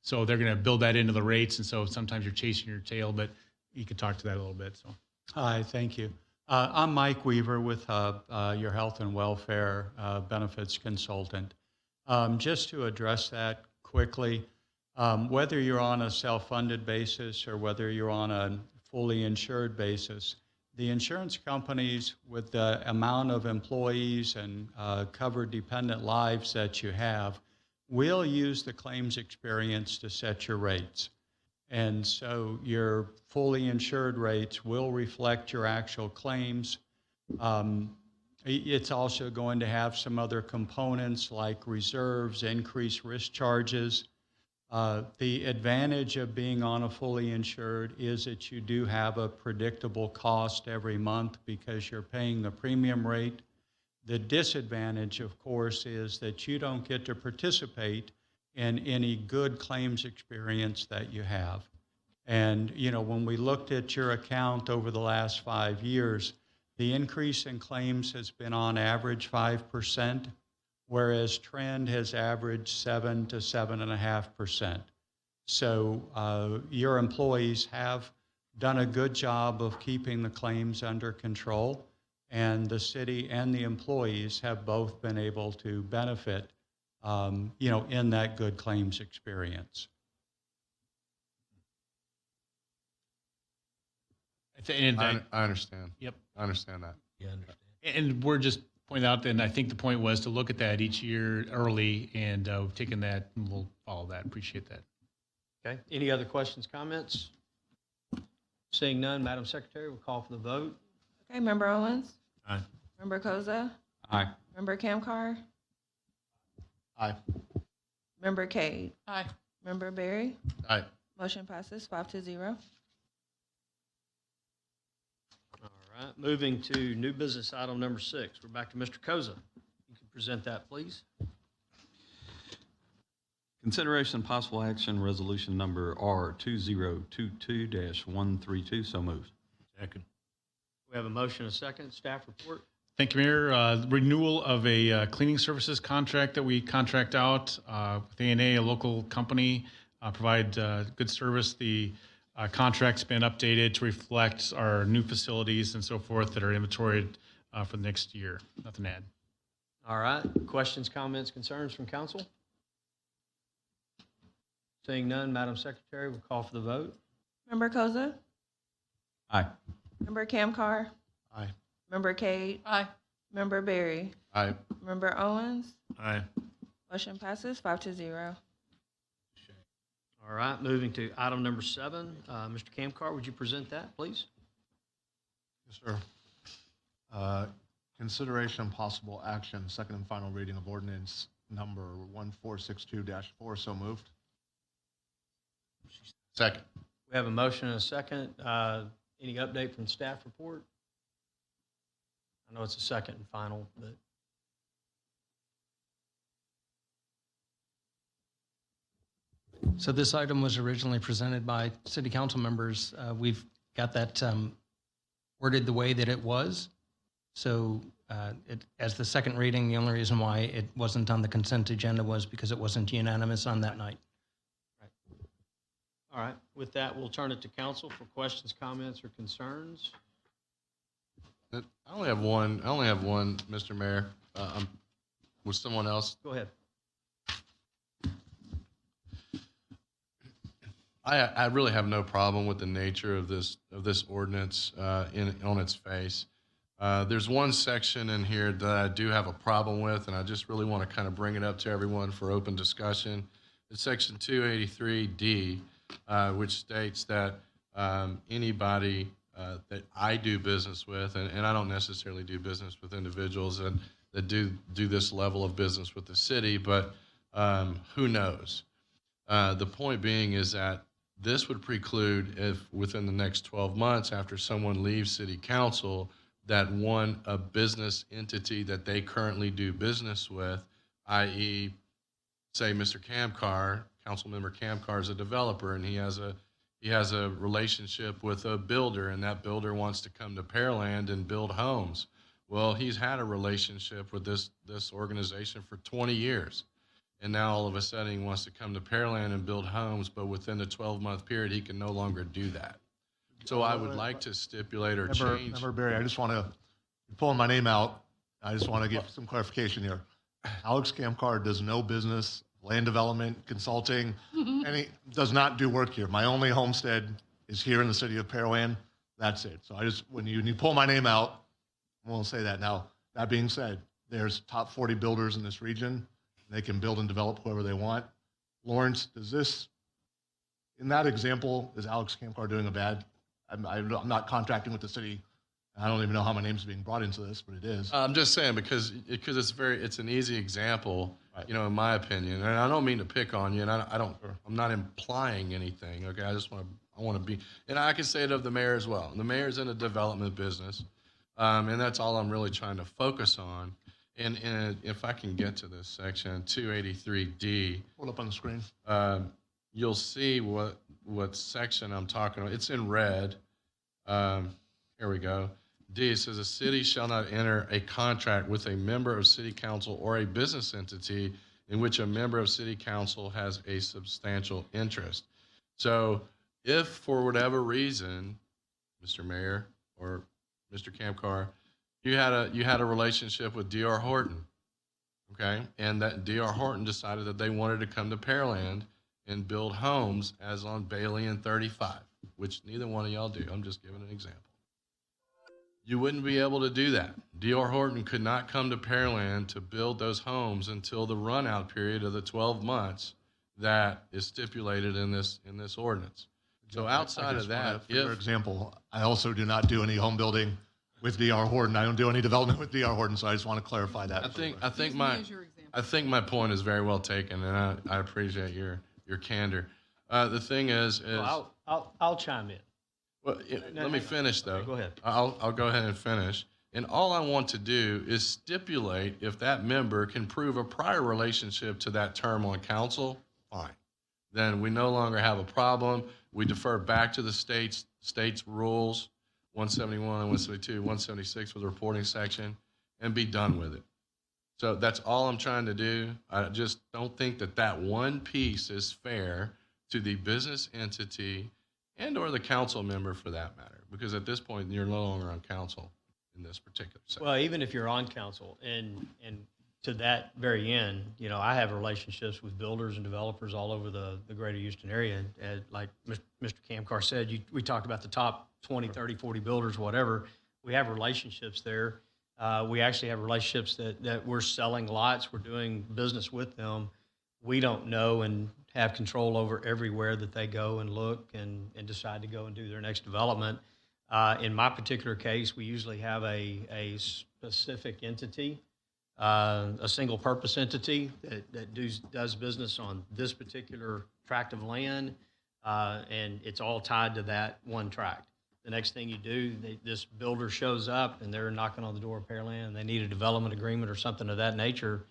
so they're going to build that into the rates, and so sometimes you're chasing your tail, but you could talk to that a little bit. So, hi, thank you. I'm Mike Weaver with HUB, your health and welfare benefits consultant. Just to address that quickly, whether you're on a self-funded basis or whether you're on a fully insured basis, the insurance companies, with the amount of employees and covered dependent lives that you have, will use the claims experience to set your rates. And so your fully insured rates will reflect your actual claims. It's also going to have some other components like reserves, increased risk charges. The advantage of being on a fully insured is that you do have a predictable cost every month because you're paying the premium rate. The disadvantage, of course, is that you don't get to participate in any good claims experience that you have. And, when we looked at your account over the last 5 years, the increase in claims has been on average 5%. Whereas trend has averaged 7 to 7.5%. So your employees have done a good job of keeping the claims under control, and the city and the employees have both been able to benefit, in that good claims experience. I understand. Yep. I understand that. Yeah, and we're just point out, and I think the point was to look at that each year early, and we've taken that, and we'll follow that. Appreciate that. Okay. Any other questions, comments? Seeing none, Madam Secretary, we'll call for the vote. Okay, Member Owens? Aye. Member Koza? Aye. Member Kamkar? Aye. Member Cade? Aye. Member Berry? Aye. Motion passes 5-0. All right, moving to new business item number 6. We're back to Mr. Koza. You can present that, please. Consideration and possible action, resolution number R2022-132. So moved. Second. We have a motion and a second. Staff report. Thank you, Mayor. Renewal of a cleaning services contract that we contract out with A&A, a local company, provide good service. The contract's been updated to reflect our new facilities and so forth that are inventoried for the next year. Nothing to add. All right. Questions, comments, concerns from council? Seeing none, Madam Secretary, we'll call for the vote. Member Koza? Aye. Member Kamkar? Aye. Member Cade? Aye. Member Berry? Aye. Member Owens? Aye. Motion passes 5-0. All right. Moving to item number 7. Mr. Kamkar, would you present that, please? Yes, sir. Consideration and possible action, second and final reading of ordinance number 1462-4. So moved. Second. We have a motion and a second. Any update from staff report? I know it's a second and final, but. So this item was originally presented by city council members. We've got that worded the way that it was. So as the second reading, the only reason why it wasn't on the consent agenda was because it wasn't unanimous on that night. All right. With that, we'll turn it to council for questions, comments, or concerns. I only have one, Mr. Mayor. With someone else? Go ahead. I really have no problem with the nature of this ordinance on its face. There's one section in here that I do have a problem with, and I just really want to kind of bring it up to everyone for open discussion. It's section 283D, which states that anybody that I do business with, and I don't necessarily do business with individuals that do this level of business with the city, but who knows? The point being is that this would preclude, if within the next 12 months after someone leaves city council, that a business entity that they currently do business with, i.e., say Mr. Camcar, Councilmember Camcar is a developer, and he has a relationship with a builder, and that builder wants to come to Pearland and build homes. Well, he's had a relationship with this organization for 20 years. And now all of a sudden he wants to come to Pearland and build homes, but within the 12-month period, he can no longer do that. So I would like to stipulate or change. Member Barry, I just want to, pulling my name out, I just want to give some clarification here. Alex Camcar does no business, land development, consulting, does not do work here. My only homestead is here in the city of Pearland. That's it. So when you pull my name out, I won't say that. Now, that being said, there's top 40 builders in this region. They can build and develop whoever they want. Lawrence, in that example, is Alex Camcar doing a bad? I'm not contracting with the city. I don't even know how my name's being brought into this, but it is. I'm just saying because it's an easy example, right, in my opinion. And I don't mean to pick on you, and I'm not implying anything. Okay, I want to be, and I can say it of the mayor as well. The mayor's in a development business, and that's all I'm really trying to focus on. And if I can get to this section 283D, hold up on the screen. You'll see what section I'm talking about. It's in red. Here we go. D, it says a city shall not enter a contract with a member of city council or a business entity in which a member of city council has a substantial interest. So if for whatever reason, Mr. Mayor or Mr. Camcar, you had a relationship with D.R. Horton, okay? And that D.R. Horton decided that they wanted to come to Pearland and build homes as on Bailey and 35, which neither one of y'all do. I'm just giving an example. You wouldn't be able to do that. D.R. Horton could not come to Pearland to build those homes until the run-out period of the 12 months that is stipulated in this ordinance. So outside of that, for example, I also do not do any home building with D.R. Horton. I don't do any development with D.R. Horton, so I just want to clarify that. I think my point is very well taken, and I appreciate your candor. The thing is well, I'll chime in. Well, let me finish though. Okay, go ahead. I'll go ahead and finish. And all I want to do is stipulate if that member can prove a prior relationship to that term on council, fine. Then we no longer have a problem. We defer back to the state's rules, 171, 172, 176 with the reporting section, and be done with it. So that's all I'm trying to do. I just don't think that one piece is fair to the business entity and or the council member for that matter, because at this point, you're no longer on council in this particular section. Well, even if you're on council, and to that very end, I have relationships with builders and developers all over the greater Houston area. And like Mr. Camcar said, we talked about the top 20, 30, 40 builders, whatever. We have relationships there. We actually have relationships that we're selling lots. We're doing business with them. We don't know and have control over everywhere that they go and look and decide to go and do their next development. In my particular case, we usually have a specific entity, a single purpose entity that does business on this particular tract of land, and it's all tied to that one tract. The next thing you do, this builder shows up and they're knocking on the door of Pearland and they need a development agreement or something of that nature.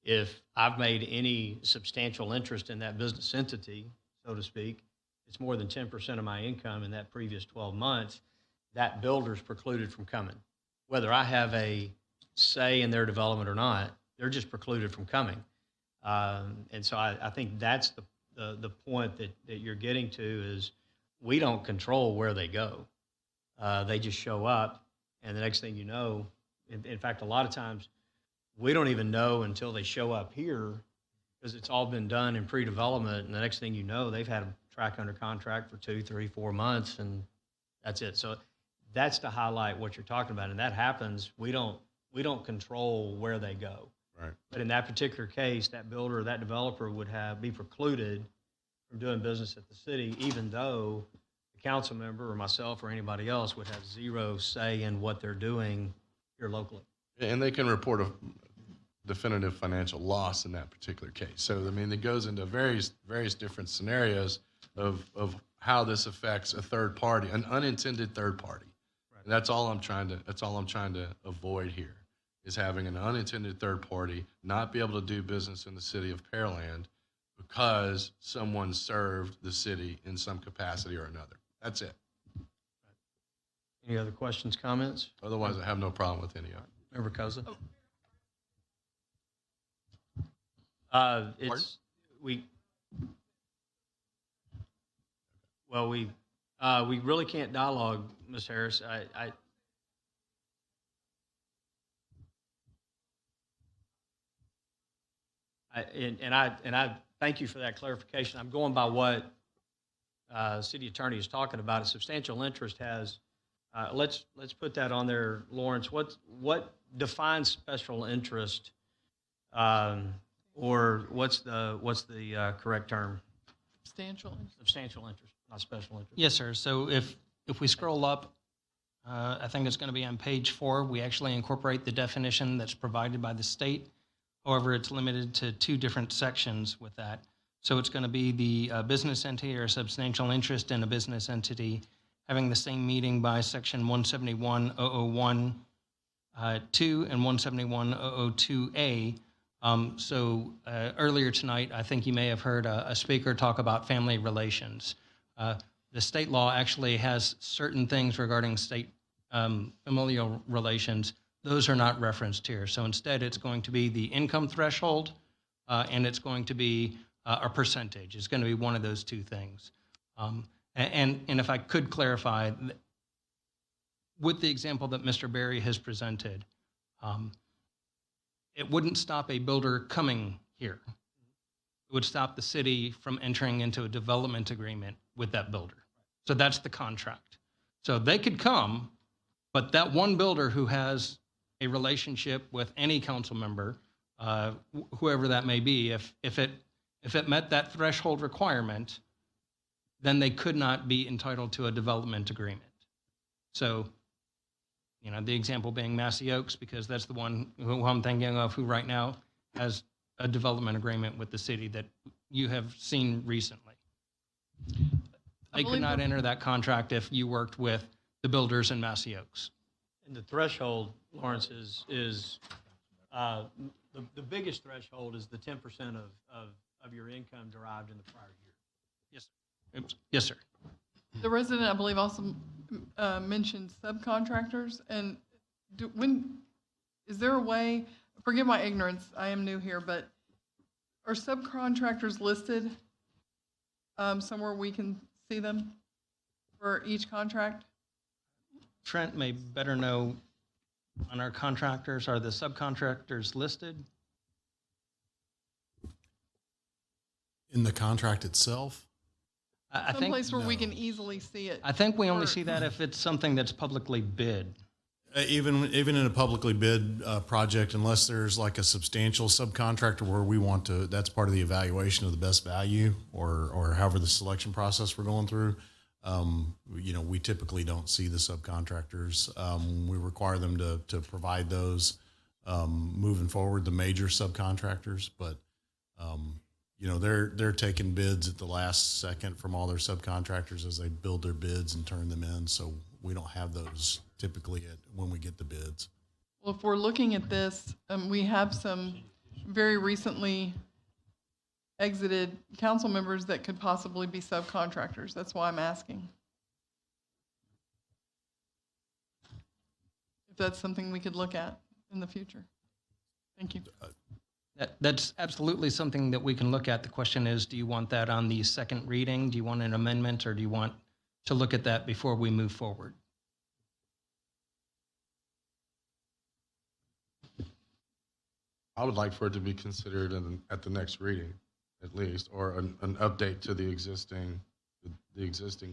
If I've made any substantial interest in that business entity, so to speak, it's more than 10% of my income in that previous 12 months, that builder's precluded from coming. Whether I have a say in their development or not, they're just precluded from coming. And so I think that's the point that you're getting to is we don't control where they go. They just show up, and the next thing you know, in fact, a lot of times we don't even know until they show up here because it's all been done in pre-development, and the next thing you know, they've had a track under contract for 2, 3, 4 months, and that's it. So that's to highlight what you're talking about, and that happens. We don't control where they go. Right. But in that particular case, that builder or that developer would be precluded from doing business at the city, even though the council member or myself or anybody else would have zero say in what they're doing here locally. And they can report a definitive financial loss in that particular case. So, I mean, it goes into various different scenarios of how this affects a third party, an unintended third party. Right. And that's all I'm trying to avoid here, is having an unintended third party not be able to do business in the city of Pearland because someone served the city in some capacity or another. That's it. Any other questions, comments? Otherwise, I have no problem with any of it. Member Koza? We really can't dialogue, Ms. Harris. I thank you for that clarification. I'm going by what city attorney is talking about. A substantial interest has. Let's put that on there, Lawrence. What defines special interest, or what's the correct term? Substantial interest. Substantial interest, not special interest. Yes, sir. So if we scroll up, I think it's going to be on page 4. We actually incorporate the definition that's provided by the state. However, it's limited to 2 different sections with that. So it's going to be the business entity or substantial interest in a business entity having the same meaning by section 171.001 2 and 171.002A. Earlier tonight, I think you may have heard a speaker talk about family relations. The state law actually has certain things regarding state familial relations. Those are not referenced here. So instead, it's going to be the income threshold, and it's going to be a percentage. It's going to be one of those 2 things. And if I could clarify, with the example that Mr. Berry has presented, it wouldn't stop a builder coming here. It would stop the city from entering into a development agreement with that builder. So that's the contract. So they could come, but that one builder who has a relationship with any council member, whoever that may be, if it met that threshold requirement, then they could not be entitled to a development agreement. So, the example being Massey Oaks, because that's the one who I'm thinking of who right now has a development agreement with the city that you have seen recently. They could not enter that contract if you worked with the builders in Massey Oaks. And the threshold, Lawrence, is the biggest threshold is the 10% of your income derived in the prior year. Yes, sir. Yes, sir. The resident, I believe, also mentioned subcontractors. And is there a way, forgive my ignorance, I am new here, but are subcontractors listed somewhere we can see them for each contract? Trent may better know on our contractors. Are the subcontractors listed? In the contract itself? I think someplace where we can easily see it. I think we only see that if it's something that's publicly bid. Even in a publicly bid project, unless there's like a substantial subcontractor where we want to, that's part of the evaluation of the best value or however the selection process we're going through. We typically don't see the subcontractors. We require them to provide those moving forward, the major subcontractors, but they're taking bids at the last second from all their subcontractors as they build their bids and turn them in. So we don't have those typically when we get the bids. Well, if we're looking at this, we have some very recently exited council members that could possibly be subcontractors. That's why I'm asking. If that's something we could look at in the future. Thank you. That's absolutely something that we can look at. The question is, do you want that on the second reading? Do you want an amendment, or do you want to look at that before we move forward? I would like for it to be considered at the next reading, at least, or an update to the existing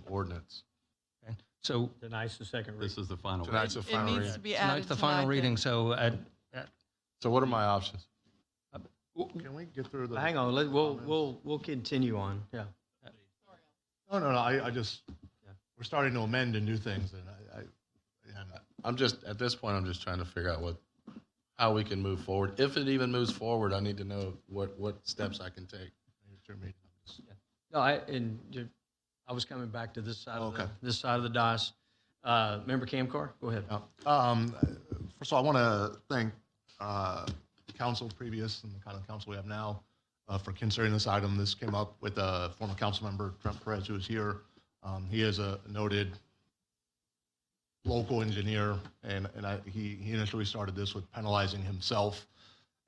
ordinance. Okay. So Tonight's the second reading. This is the final. Tonight's the It final needs reading. to be added tonight's the final tonight reading. then. So So what are my options? Can we get through the? Hang on, we'll continue on, yeah. No. I just, we're starting to amend and do things, and I'm just, at this point, I'm just trying to figure out how we can move forward. If it even moves forward, I need to know what steps I can take. No, I was coming back to this side this side of the dais. Member Camcar, go ahead. First of all, I want to thank council previous and the kind of council we have now for considering this item. This came up with a former council member, Trent Perez, who is here. He is a noted local engineer, and he initially started this with penalizing himself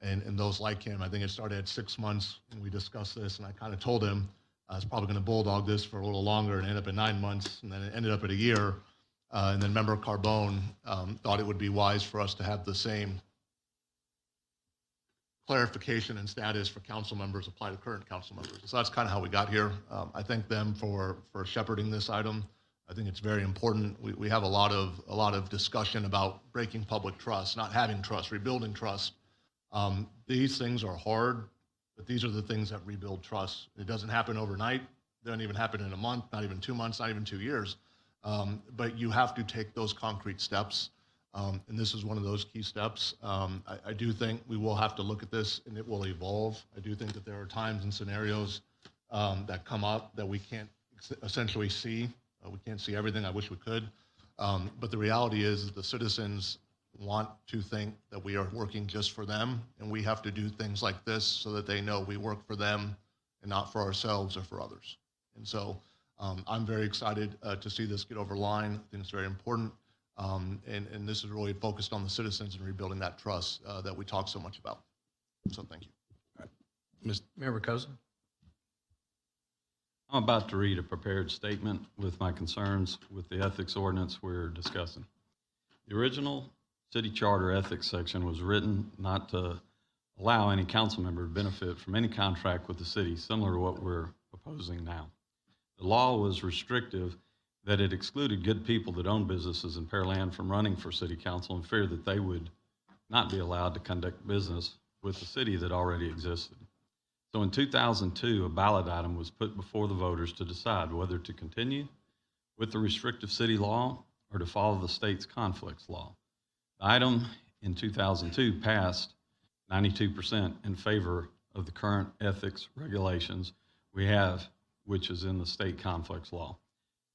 and those like him. I think it started at 6 months, and we discussed this, and I kind of told him I was probably going to bulldog this for a little longer and end up at 9 months, and then it ended up at a year. And then Member Carbone thought it would be wise for us to have the same clarification and status for council members apply to current council members. So that's kind of how we got here. I thank them for shepherding this item. I think it's very important. We have a lot of discussion about breaking public trust, not having trust, rebuilding trust. These things are hard, but these are the things that rebuild trust. It doesn't happen overnight. It doesn't even happen in a month, not even 2 months, not even 2 years. But you have to take those concrete steps. And this is one of those key steps. I do think we will have to look at this, and it will evolve. I do think that there are times and scenarios that come up that we can't essentially see. We can't see everything. I wish we could. But the reality is the citizens want to think that we are working just for them, and we have to do things like this so that they know we work for them and not for ourselves or for others. And so I'm very excited to see this get over the line. I think it's very important. And this is really focused on the citizens and rebuilding that trust that we talk so much about. So thank you. All right. Member Koza. I'm about to read a prepared statement with my concerns with the ethics ordinance we're discussing. The original city charter ethics section was written not to allow any council member to benefit from any contract with the city, similar to what we're proposing now. The law was restrictive that it excluded good people that own businesses in Pearland from running for city council in fear that they would not be allowed to conduct business with the city that already existed. So in 2002, a ballot item was put before the voters to decide whether to continue with the restrictive city law or to follow the state's conflicts law. The item in 2002 passed 92% in favor of the current ethics regulations we have, which is in the state conflicts law.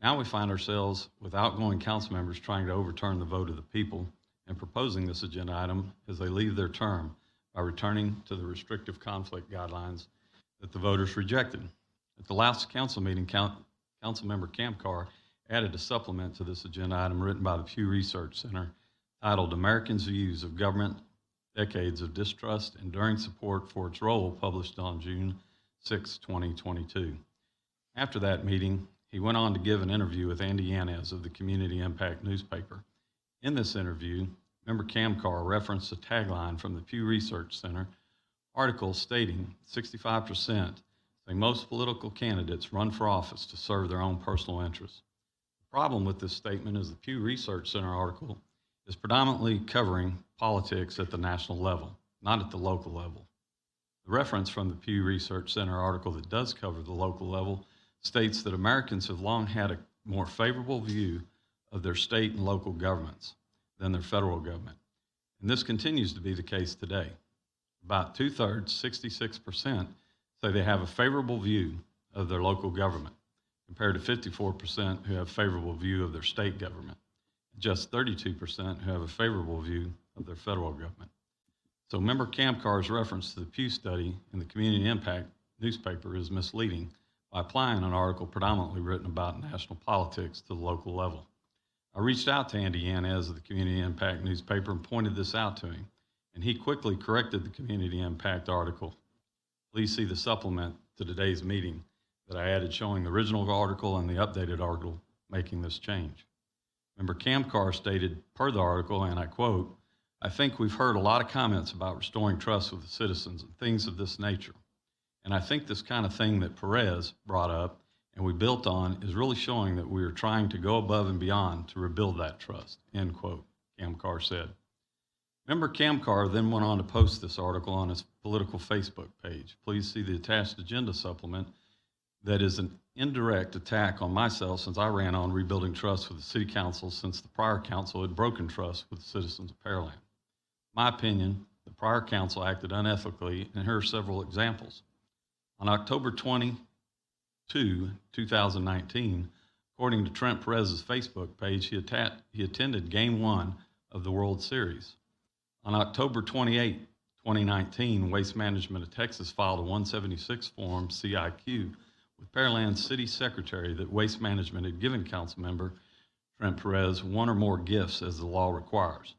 Now we find ourselves with outgoing council members trying to overturn the vote of the people and proposing this agenda item as they leave their term by returning to the restrictive conflict guidelines that the voters rejected. At the last council meeting, Councilmember Camcar added a supplement to this agenda item written by the Pew Research Center titled Americans' Views of Government, Decades of Distrust, Enduring Support for Its Role, published on June 6, 2022. After that meeting, he went on to give an interview with Andy Yanez of the Community Impact newspaper. In this interview, Member Camcar referenced a tagline from the Pew Research Center article stating 65% say most political candidates run for office to serve their own personal interests. The problem with this statement is the Pew Research Center article is predominantly covering politics at the national level, not at the local level. The reference from the Pew Research Center article that does cover the local level states that Americans have long had a more favorable view of their state and local governments than their federal government. And this continues to be the case today. About 2/3, 66%, say they have a favorable view of their local government, compared to 54% who have a favorable view of their state government, just 32% who have a favorable view of their federal government. So Member Camcar's reference to the Pew study in the Community Impact newspaper is misleading by applying an article predominantly written about national politics to the local level. I reached out to Andy Yanez of the Community Impact newspaper and pointed this out to him, and he quickly corrected the Community Impact article. Please see the supplement to today's meeting that I added showing the original article and the updated article making this change. Member Kamkar stated per the article, and I quote, "I think we've heard a lot of comments about restoring trust with the citizens and things of this nature. And I think this kind of thing that Perez brought up and we built on is really showing that we are trying to go above and beyond to rebuild that trust," end quote, Kamkar said. Member Kamkar then went on to post this article on his political Facebook page. Please see the attached agenda supplement that is an indirect attack on myself since I ran on rebuilding trust with the City Council since the prior council had broken trust with the citizens of Pearland. My opinion, the prior council acted unethically, and here are several examples. On October 22, 2019, according to Trent Perez's Facebook page, he attended Game 1 of the World Series. On October 28, 2019, Waste Management of Texas filed a 176 form CIQ with Pearland's city secretary that Waste Management had given Councilmember Trent Perez one or more gifts as the law requires.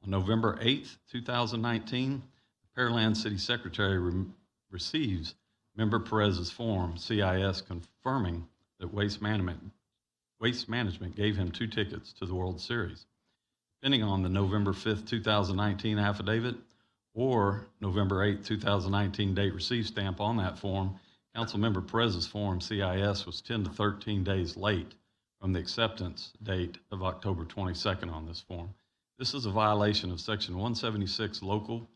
On November 8, 2019, the Pearland City Secretary receives Member Perez's form CIS confirming that Waste Management gave him 2 tickets to the World Series. Depending on the November 5th, 2019 affidavit or November 8th, 2019 date received stamp on that form, Councilmember Perez's form CIS was 10 to 13 days late from the acceptance date of October 22nd on this form. This is a violation of Section 176 Local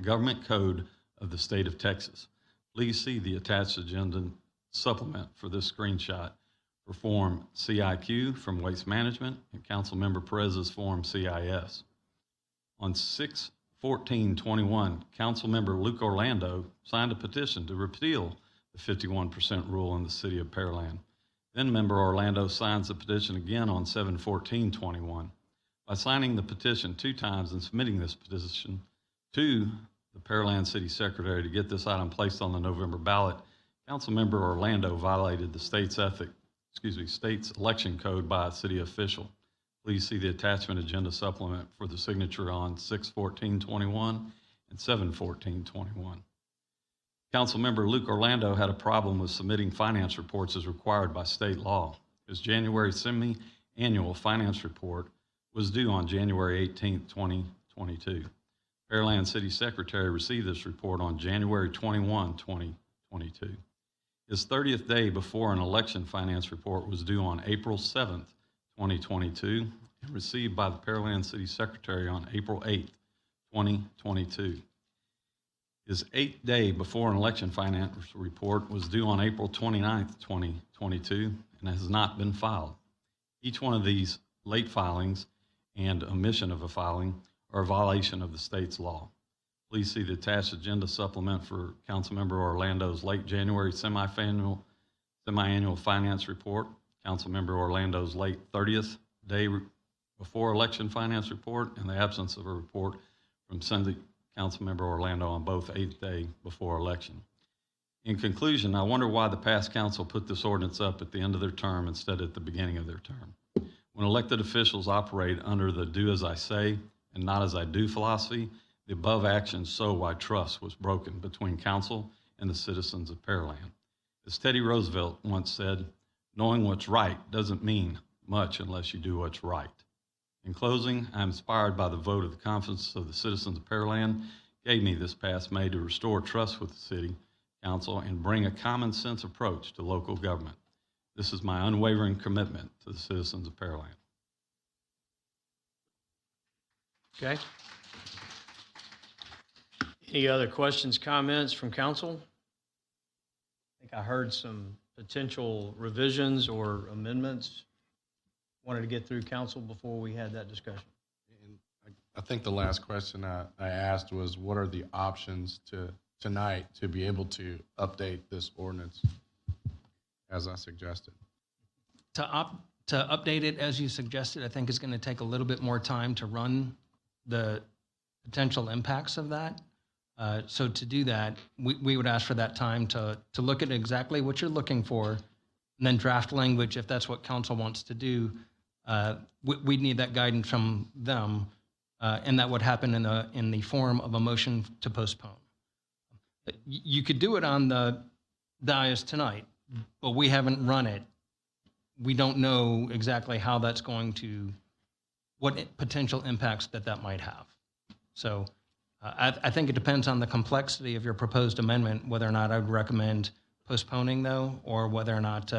Government Code of the State of Texas. Please see the attached agenda supplement for this screenshot for Form CIQ from Waste Management and Councilmember Perez's Form CIS. On 6/14/21, Councilmember Luke Orlando signed a petition to repeal the 51% rule in the City of Pearland. Then Member Orlando signs the petition again on 7/14/21. By signing the petition 2 times and submitting this petition to the Pearland City Secretary to get this item placed on the November ballot, Councilmember Orlando violated the state's election code by a city official. Please see the attachment agenda supplement for the signature on 6/14/21 and 7/14/21. Councilmember Luke Orlando had a problem with submitting finance reports as required by state law. His January semi-annual finance report was due on January 18, 2022. Pearland City Secretary received this report on January 21, 2022. His 30th day before an election finance report was due on April 7th, 2022, and received by the Pearland City Secretary on April 8th, 2022. His 8th day before an election finance report was due on April 29th, 2022, and has not been filed. Each one of these late filings and omission of a filing are a violation of the state's law. Please see the attached agenda supplement for Councilmember Orlando's late January semi-annual finance report, Councilmember Orlando's late 30th day before election finance report, and the absence of a report from Sunday Councilmember Orlando on both 8th day before election. In conclusion, I wonder why the past council put this ordinance up at the end of their term instead of at the beginning of their term. When elected officials operate under the do as I say and not as I do philosophy, the above actions show why trust was broken between council and the citizens of Pearland. As Teddy Roosevelt once said, knowing what's right doesn't mean much unless you do what's right. In closing, I'm inspired by the vote of the confidence of the citizens of Pearland gave me this past May to restore trust with the city council and bring a common sense approach to local government. This is my unwavering commitment to the citizens of Pearland. Okay. Any other questions, comments from council? I think I heard some potential revisions or amendments. Wanted to get through council before we had that discussion. I think the last question I asked was, what are the options tonight to be able to update this ordinance as I suggested? To update it as you suggested, I think is going to take a little bit more time to run the potential impacts of that. So to do that, we would ask for that time to look at exactly what you're looking for, and then draft language if that's what council wants to do. We'd need that guidance from them, and that would happen in the form of a motion to postpone. You could do it on the dais tonight, but we haven't run it. We don't know exactly how that's going to, what potential impacts that might have. So I think it depends on the complexity of your proposed amendment, whether or not I would recommend postponing though, or whether or not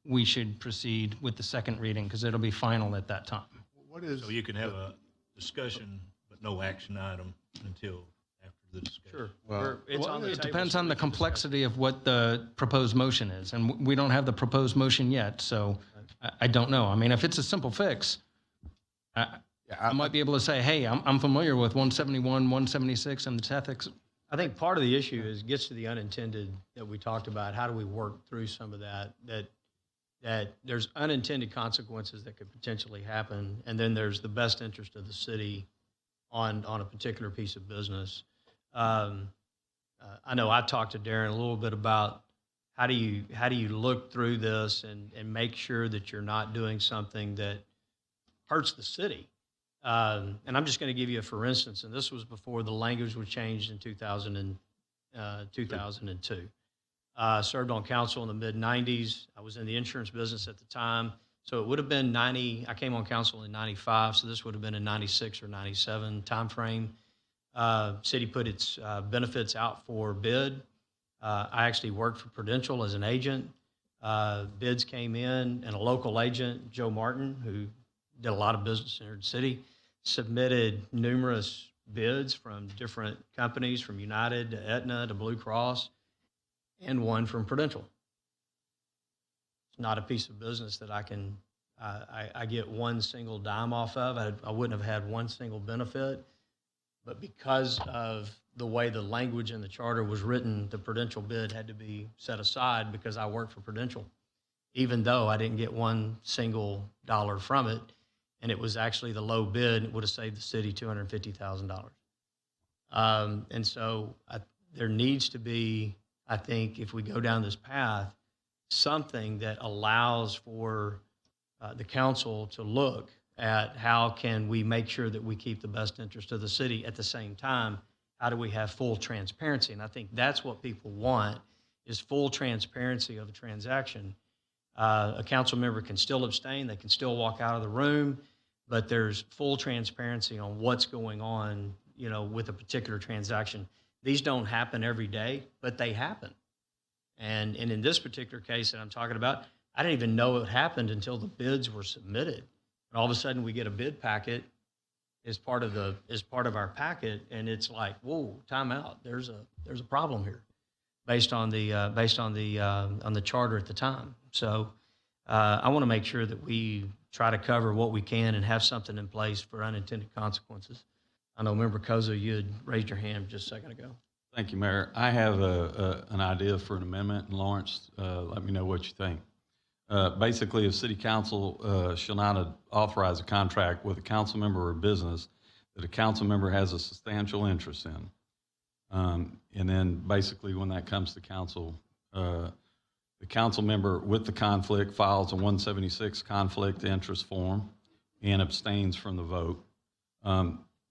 we should proceed with the second reading, because it'll be final at that time. What is? So you can have a discussion, but no action item until after the discussion. Sure. Well, It depends on the complexity of what the proposed motion is, and we don't have the proposed motion yet, so I don't know. I mean, if it's a simple fix, I might be able to say, hey, I'm familiar with 171, 176, and the ethics. I think part of the issue gets to the unintended that we talked about. How do we work through some of that there's unintended consequences that could potentially happen, and then there's the best interest of the city on a particular piece of business. I know I talked to Darren a little bit about how do you look through this and make sure that you're not doing something that hurts the city. And I'm just going to give you a for instance, and this was before the language was changed in 2002. Served on council in the mid-90s. I was in the insurance business at the time. So it would have been I came on council in 95, so this would have been in 96 or 97 timeframe. City put its benefits out for bid. I actually worked for Prudential as an agent. Bids came in, and a local agent, Joe Martin, who did a lot of business in the city, submitted numerous bids from different companies, from United to Aetna to Blue Cross, and one from Prudential. It's not a piece of business that I can, I get one single dime off of. I wouldn't have had one single benefit, but because of the way the language in the charter was written, the Prudential bid had to be set aside because I worked for Prudential, even though I didn't get one single dollar from it. And it was actually the low bid. It would have saved the city $250,000. And so there needs to be, I think, if we go down this path, something that allows for the council to look at how can we make sure that we keep the best interest of the city. At the same time, how do we have full transparency? And I think that's what people want, is full transparency of a transaction. A council member can still abstain. They can still walk out of the room, but there's full transparency on what's going on, with a particular transaction. These don't happen every day, but they happen. And in this particular case that I'm talking about, I didn't even know it happened until the bids were submitted. And all of a sudden we get a bid packet as part of our packet, and it's like, whoa, time out. There's a problem here based on the charter at the time. So I want to make sure that we try to cover what we can and have something in place for unintended consequences. I know, Member Koza, you had raised your hand just a second ago. Thank you, Mayor. I have an idea for an amendment, and Lawrence, let me know what you think. Basically, if City Council shall not authorize a contract with a council member or business that a council member has a substantial interest in. And then basically when that comes to council, the council member with the conflict files a 176 conflict interest form and abstains from the vote.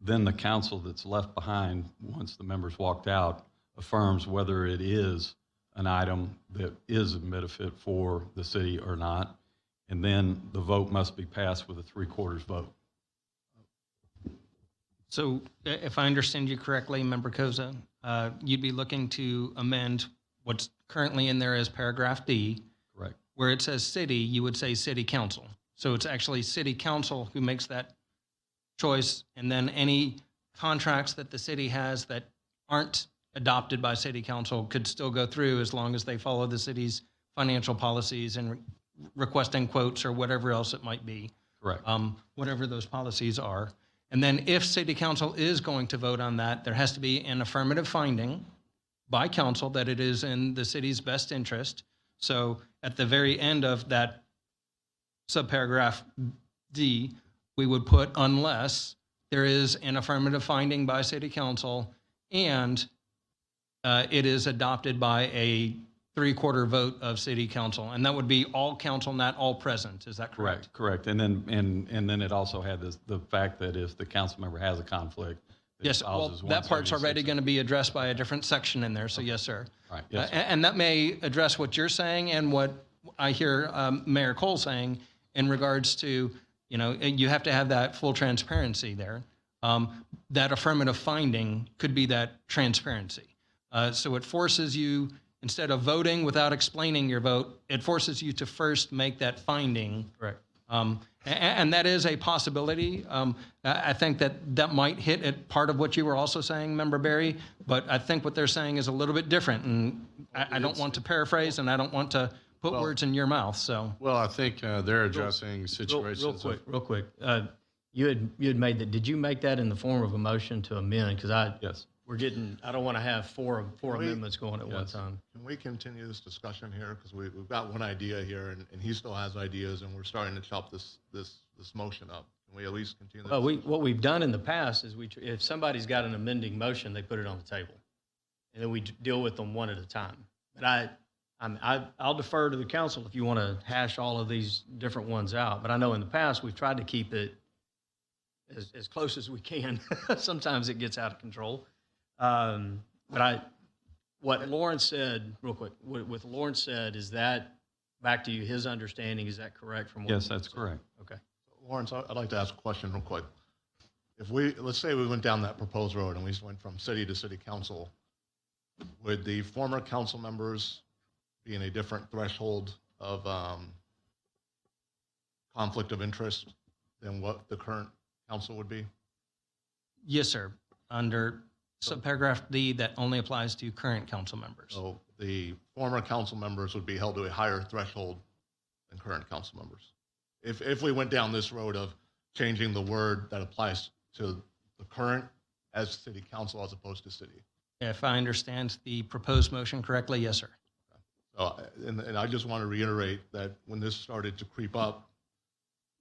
Then the council that's left behind, once the members walked out, affirms whether it is an item that is a benefit for the city or not. And then the vote must be passed with a 3/4 vote. So if I understand you correctly, Member Koza, you'd be looking to amend what's currently in there as paragraph D. Correct. Where it says city, you would say city council. So it's actually city council who makes that choice, and then any contracts that the city has that aren't adopted by city council could still go through as long as they follow the city's financial policies and requesting quotes or whatever else it might be. Correct. Whatever those policies are. And then if city council is going to vote on that, there has to be an affirmative finding by council that it is in the city's best interest. So at the very end of that subparagraph D, we would put unless there is an affirmative finding by City Council, and it is adopted by a 3/4 vote of City Council, and that would be all council, not all present. Is that correct? Correct. And then it also had the fact that if the council member has a conflict, Yes, well, that part's already going to be addressed by a different section in there, so yes, sir. Right. Yes, sir. And that may address what you're saying and what I hear Mayor Cole saying in regards to, you have to have that full transparency there. That affirmative finding could be that transparency. So it forces you, instead of voting without explaining your vote, it forces you to first make that finding. Correct. And that is a possibility. I think that might hit at part of what you were also saying, Member Berry, but I think what they're saying is a little bit different, and I don't want to paraphrase, and I don't want to put words in your mouth, so. Well, I think they're addressing situations. Real quick. You had made that, did you make that in the form of a motion to amend? Because yes. I don't want to have four amendments going at one time. Can we continue this discussion here? Because we've got one idea here, and he still has ideas, and we're starting to chop this motion up. Can we at least continue this? Well, what we've done in the past is if somebody's got an amending motion, they put it on the table, and then we deal with them one at a time. But I'll defer to the council if you want to hash all of these different ones out. But I know in the past we've tried to keep it as close as we can. Sometimes it gets out of control. But what Lawrence said, real quick, what Lawrence said, is that, back to you, his understanding, is that correct from what? Yes, that's correct. Okay. Lawrence, I'd like to ask a question real quick. Let's say we went down that proposed road and we went from city to city council, would the former council members be in a different threshold of conflict of interest than what the current council would be? Yes, sir. Under subparagraph D, that only applies to current council members. So the former council members would be held to a higher threshold than current council members. If we went down this road of changing the word that applies to the current as city council as opposed to city. If I understand the proposed motion correctly, yes, sir. So, and I just want to reiterate that when this started to creep up,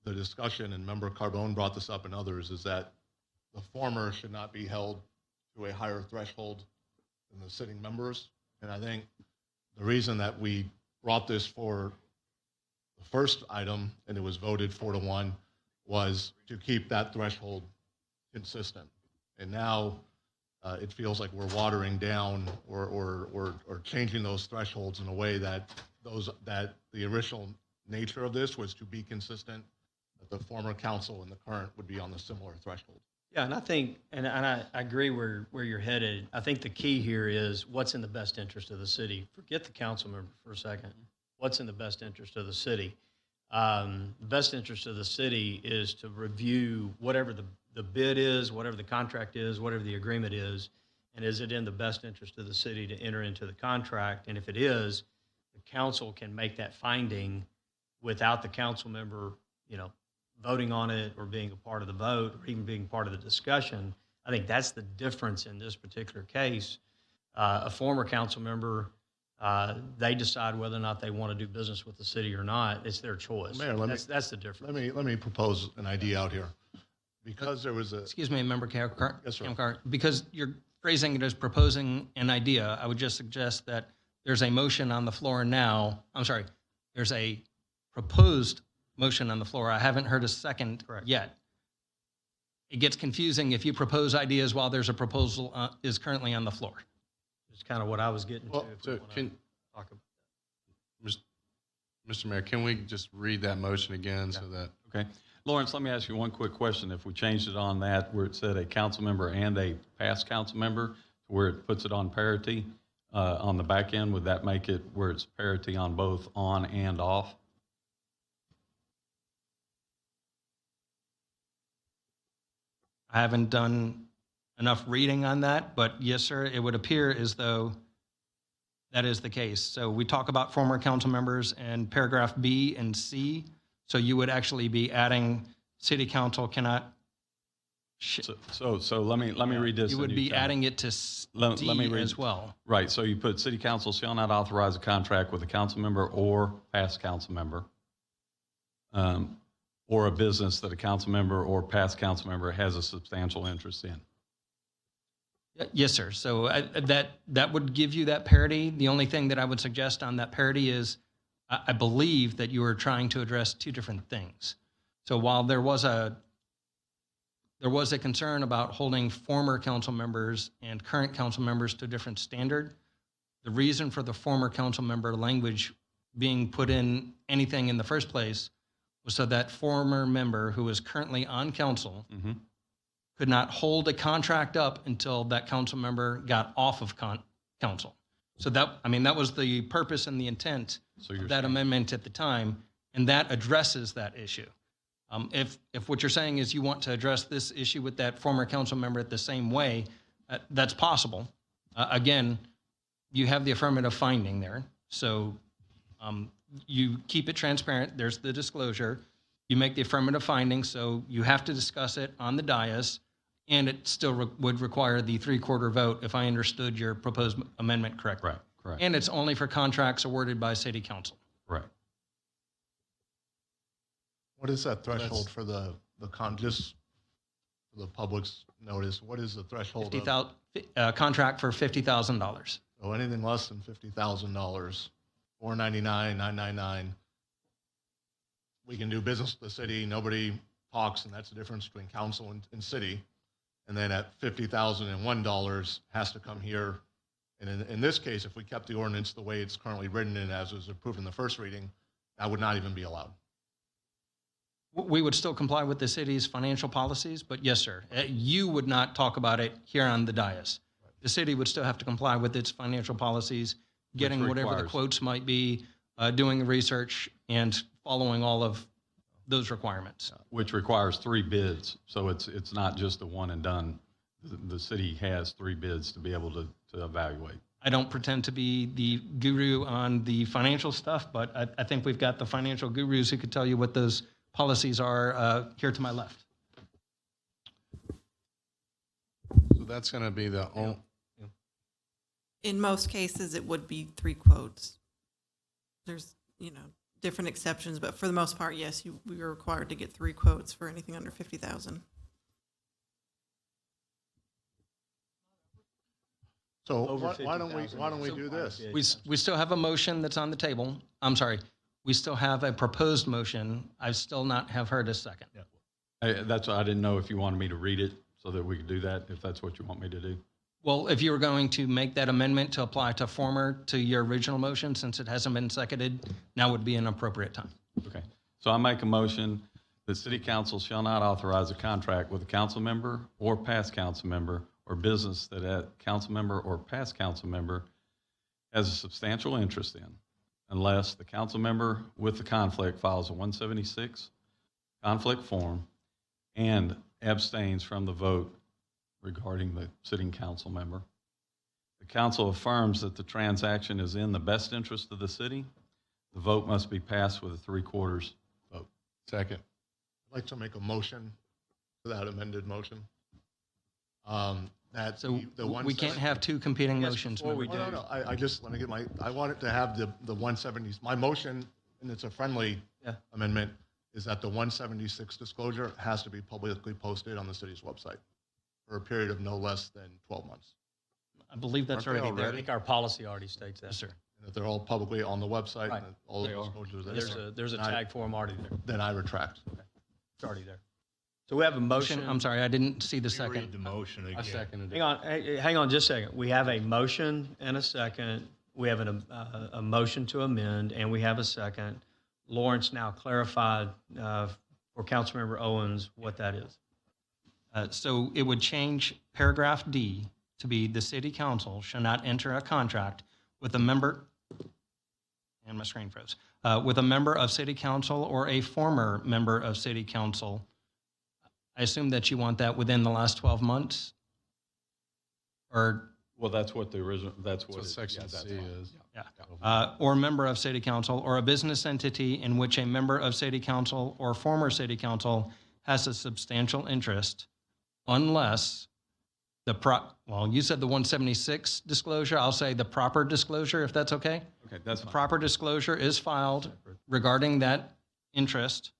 the discussion, and Member Carbone brought this up and others, is that the former should not be held to a higher threshold than the sitting members. And I think the reason that we brought this for the first item, and it was voted 4-1, was to keep that threshold consistent. And now it feels like we're watering down or changing those thresholds in a way that the original nature of this was to be consistent, that the former council and the current would be on the similar threshold. Yeah, and I think, and I agree where you're headed. I think the key here is what's in the best interest of the city. Forget the council member for a second. What's in the best interest of the city? The best interest of the city is to review whatever the bid is, whatever the contract is, whatever the agreement is, and is it in the best interest of the city to enter into the contract? And if it is, the council can make that finding without the council member, voting on it or being a part of the vote or even being part of the discussion. I think that's the difference in this particular case. A former council member, they decide whether or not they want to do business with the city or not. It's their choice. Mayor, that's the difference. Let me propose an idea out here. Because there was a... Excuse me, Member Camcar. Yes, sir. Camcar, because you're phrasing it as proposing an idea, I would just suggest that there's a motion on the floor now. I'm sorry, there's a proposed motion on the floor. I haven't heard a second yet. It gets confusing if you propose ideas while there's a proposal is currently on the floor. It's kind of what I was getting to. So talk about. Mr. Mayor, can we just read that motion again so that? Okay. Lawrence, let me ask you one quick question. If we changed it on that where it said a council member and a past council member, to where it puts it on parity on the back end, would that make it where it's parity on both on and off? I haven't done enough reading on that, but yes, sir, it would appear as though that is the case. So we talk about former council members in paragraph B and C. So you would actually be adding city council cannot. So let me read this. You would be adding it to D as well. Right. So you put city council shall not authorize a contract with a council member or past council member, or a business that a council member or past council member has a substantial interest in. Yes, sir. So that would give you that parity. The only thing that I would suggest on that parity is I believe that you are trying to address two different things. So while there was a concern about holding former council members and current council members to a different standard, the reason for the former council member language being put in anything in the first place was so that former member who is currently on council could not hold a contract up until that council member got off of council. So that was the purpose and the intent of that amendment at the time, and that addresses that issue. If what you're saying is you want to address this issue with that former council member the same way, that's possible. Again, you have the affirmative finding there, so you keep it transparent. There's the disclosure. You make the affirmative finding, so you have to discuss it on the dais, and it still would require the 3/4 vote, if I understood your proposed amendment correctly. Right, correct. And it's only for contracts awarded by city council. Right. What is that threshold for just for the public's notice? What is the threshold? Contract for $50,000. So anything less than $50,000, $499, $999. We can do business with the city. Nobody talks, and that's the difference between council and city. And then at $50,001 has to come here. And in this case, if we kept the ordinance the way it's currently written and as was approved in the first reading, that would not even be allowed. We would still comply with the city's financial policies, but yes, sir, you would not talk about it here on the dais. The city would still have to comply with its financial policies, getting whatever the quotes might be, doing the research, and following all of those requirements. Which requires 3 bids, so it's not just a one and done. The city has 3 bids to be able to evaluate. I don't pretend to be the guru on the financial stuff, but I think we've got the financial gurus who could tell you what those policies are here to my left. So that's going to be the only. In most cases, it would be 3 quotes. There's, different exceptions, but for the most part, yes, we are required to get 3 quotes for anything under 50,000. So why don't we do this? We still have a motion that's on the table. I'm sorry. We still have a proposed motion. I still not have heard a second. I didn't know if you wanted me to read it so that we could do that, if that's what you want me to do. Well, if you were going to make that amendment to apply to your original motion, since it hasn't been seconded, now would be an appropriate time. Okay. So I make a motion that city council shall not authorize a contract with a council member or past council member or business that a council member or past council member has a substantial interest in, unless the council member with the conflict files a 176 conflict form and abstains from the vote regarding the sitting council member. The council affirms that the transaction is in the best interest of the city. The vote must be passed with a 3/4 vote. Second. I'd like to make a motion for that amended motion. We can't have 2 competing motions. No. I just let me get I wanted to have the 170s. My motion, and it's a friendly amendment, is that the 176 disclosure has to be publicly posted on the city's website for a period of no less than 12 months. I believe that's already there. I think our policy already states that. Yes, sir. And that they're all publicly on the website. Right. And all the disclosures are there. There's a tag form already there. Then I retract. Okay. It's already there. So we have a motion. I'm sorry, I didn't see the second. Read the motion again. I seconded it. Hang on just a second. We have a motion and a second. We have a motion to amend, and we have a second. Lawrence now clarified for Councilmember Owens what that is. So it would change paragraph D to be the city council shall not enter a contract with a member, and my screen froze, with a member of city council or a former member of city council. I assume that you want that within the last 12 months? Or? Well, that's what the original, that's what section C is. Yeah. Or member of city council or a business entity in which a member of city council or former city council has a substantial interest, unless you said the 176 disclosure. I'll say the proper disclosure, if that's okay. Okay, that's fine. Proper disclosure is filed regarding that interest.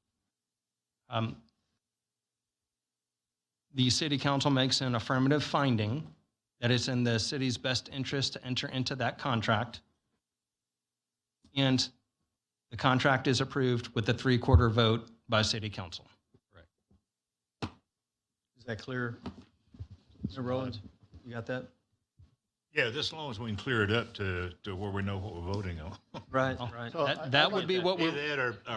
The city council makes an affirmative finding that it's in the city's best interest to enter into that contract. And the contract is approved with a 3/4 vote by city council. Is that clear? Mr. Owens, you got that? Yeah, just as long as we can clear it up to where we know what we're voting on. Right, right. That would be what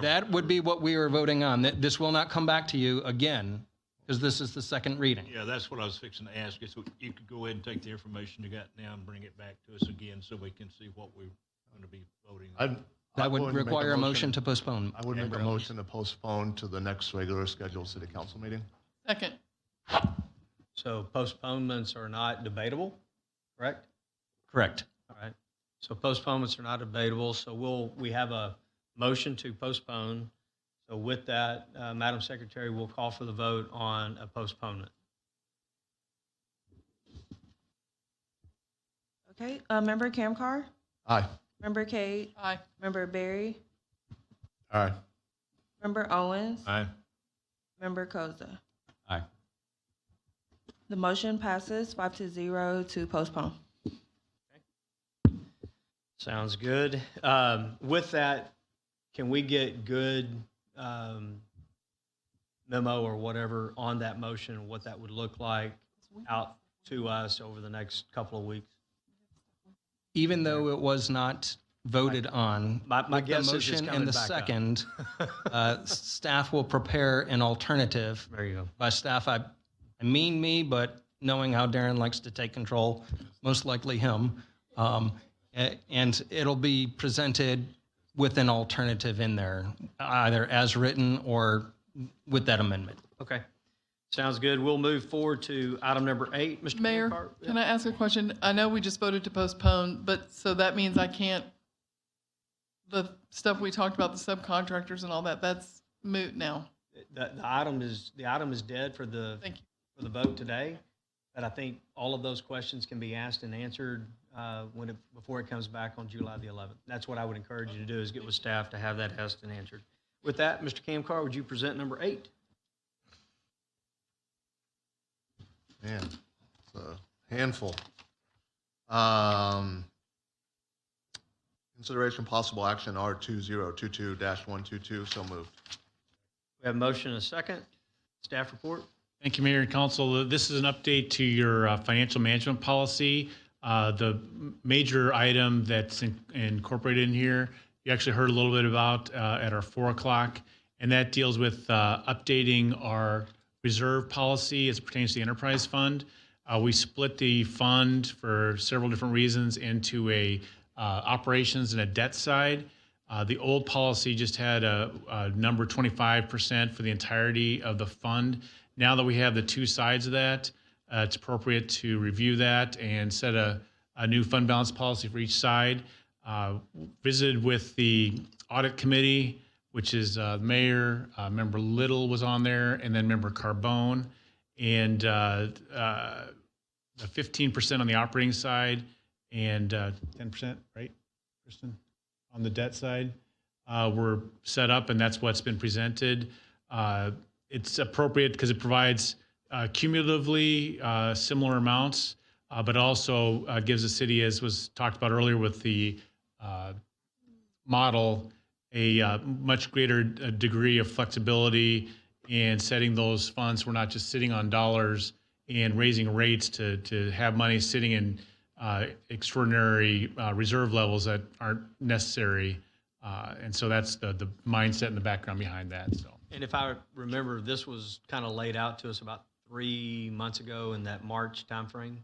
that would be what we are voting on. This will not come back to you again, because this is the second reading. Yeah, that's what I was fixing to ask you. So you could go ahead and take the information you got now and bring it back to us again so we can see what we're going to be voting on. That would require a motion to postpone. I would make a motion to postpone to the next regular scheduled city council meeting. Second. So postponements are not debatable, correct? Correct. All right. So postponements are not debatable. So we have a motion to postpone. So with that, Madam Secretary, we'll call for the vote on a postponement. Okay, Member Camcar? Aye. Member Kate? Aye. Member Berry? Aye. Member Owens? Aye. Member Koza? Aye. The motion passes 5-0 to postpone. Sounds good. With that, can we get good memo or whatever on that motion and what that would look like out to us over the next couple of weeks? Even though it was not voted on, my with guess the is it's motion coming and the back up. second, staff will prepare an alternative. There you go. By staff, I mean me, but knowing how Darren likes to take control, most likely him. And it'll be presented with an alternative in there, either as written or with that amendment. Okay. Sounds good. We'll move forward to item number 8. Mr. Mayor, Campbell. can I ask a question? I know we just voted to postpone, but so that means I can't, the stuff we talked about, the subcontractors and all that, that's moot now. The item is dead for the vote today, but I think all of those questions can be asked and answered before it comes back on July the 11th. That's what I would encourage you to do, is get with staff to have that asked and answered. With that, Mr. Camcar, would you present number 8? Man, it's a handful. Consideration possible action R2022-122. So moved. We have a motion and a second. Staff report. Thank you, Mayor and Council. This is an update to your financial management policy. The major item that's incorporated in here, you actually heard a little bit about at our 4 o'clock, and that deals with updating our reserve policy as it pertains to the enterprise fund. We split the fund for several different reasons into a operations and a debt side. The old policy just had a number 25% for the entirety of the fund. Now that we have the two sides of that, it's appropriate to review that and set a new fund balance policy for each side. Visited with the audit committee, which is Mayor, Member Little was on there, and then Member Carbone, and the 15% on the operating side and 10%, right, Kristen, on the debt side were set up, and that's what's been presented. It's appropriate because it provides cumulatively similar amounts, but also gives the city, as was talked about earlier with the model, a much greater degree of flexibility in setting those funds. We're not just sitting on dollars and raising rates to have money sitting in extraordinary reserve levels that aren't necessary. And so that's the mindset and the background behind that. So. And if I remember, this was kind of laid out to us about 3 months ago in that March timeframe.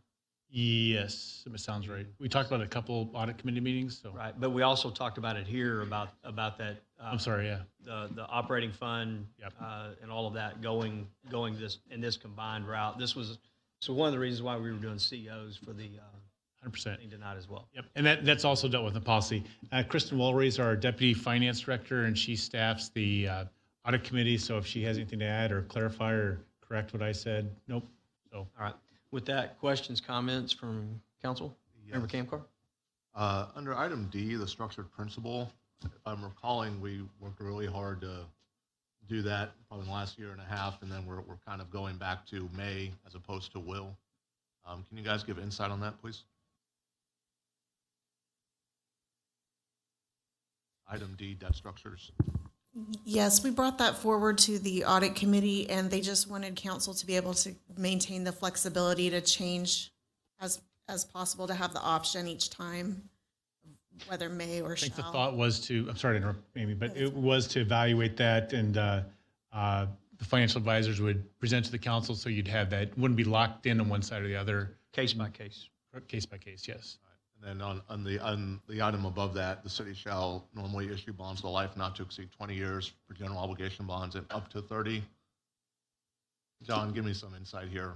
Yes, it sounds right. We talked about it a couple audit committee meetings. So. Right, but we also talked about it here about that. I'm sorry, yeah. The operating fund and all of that going this combined route. This was one of the reasons why we were doing CEOs for the 100% thing tonight as well. Yep, and that's also dealt with in the policy. Kristen Walry is our deputy finance director, and she staffs the audit committee. So if she has anything to add or clarify or correct what I said, nope. So all right. With that, questions, comments from council? Yes. Member Camcar? Under item D, the structured principle, if I'm recalling, we worked really hard to do that probably in the last year and a half, and then we're kind of going back to may as opposed to will. Can you guys give insight on that, please? Item D, debt structures. Yes, we brought that forward to the audit committee, and they just wanted council to be able to maintain the flexibility to change as possible, to have the option each time, whether may or I think the shall. thought was to, I'm sorry to interrupt, Amy, but it was to evaluate that, and the financial advisors would present to the council, so you'd have that, wouldn't be locked in on one side or the other. Case by case. Case by case, yes. And then on the item above that, the city shall normally issue bonds for life not to exceed 20 years for general obligation bonds and up to 30. John, give me some insight here.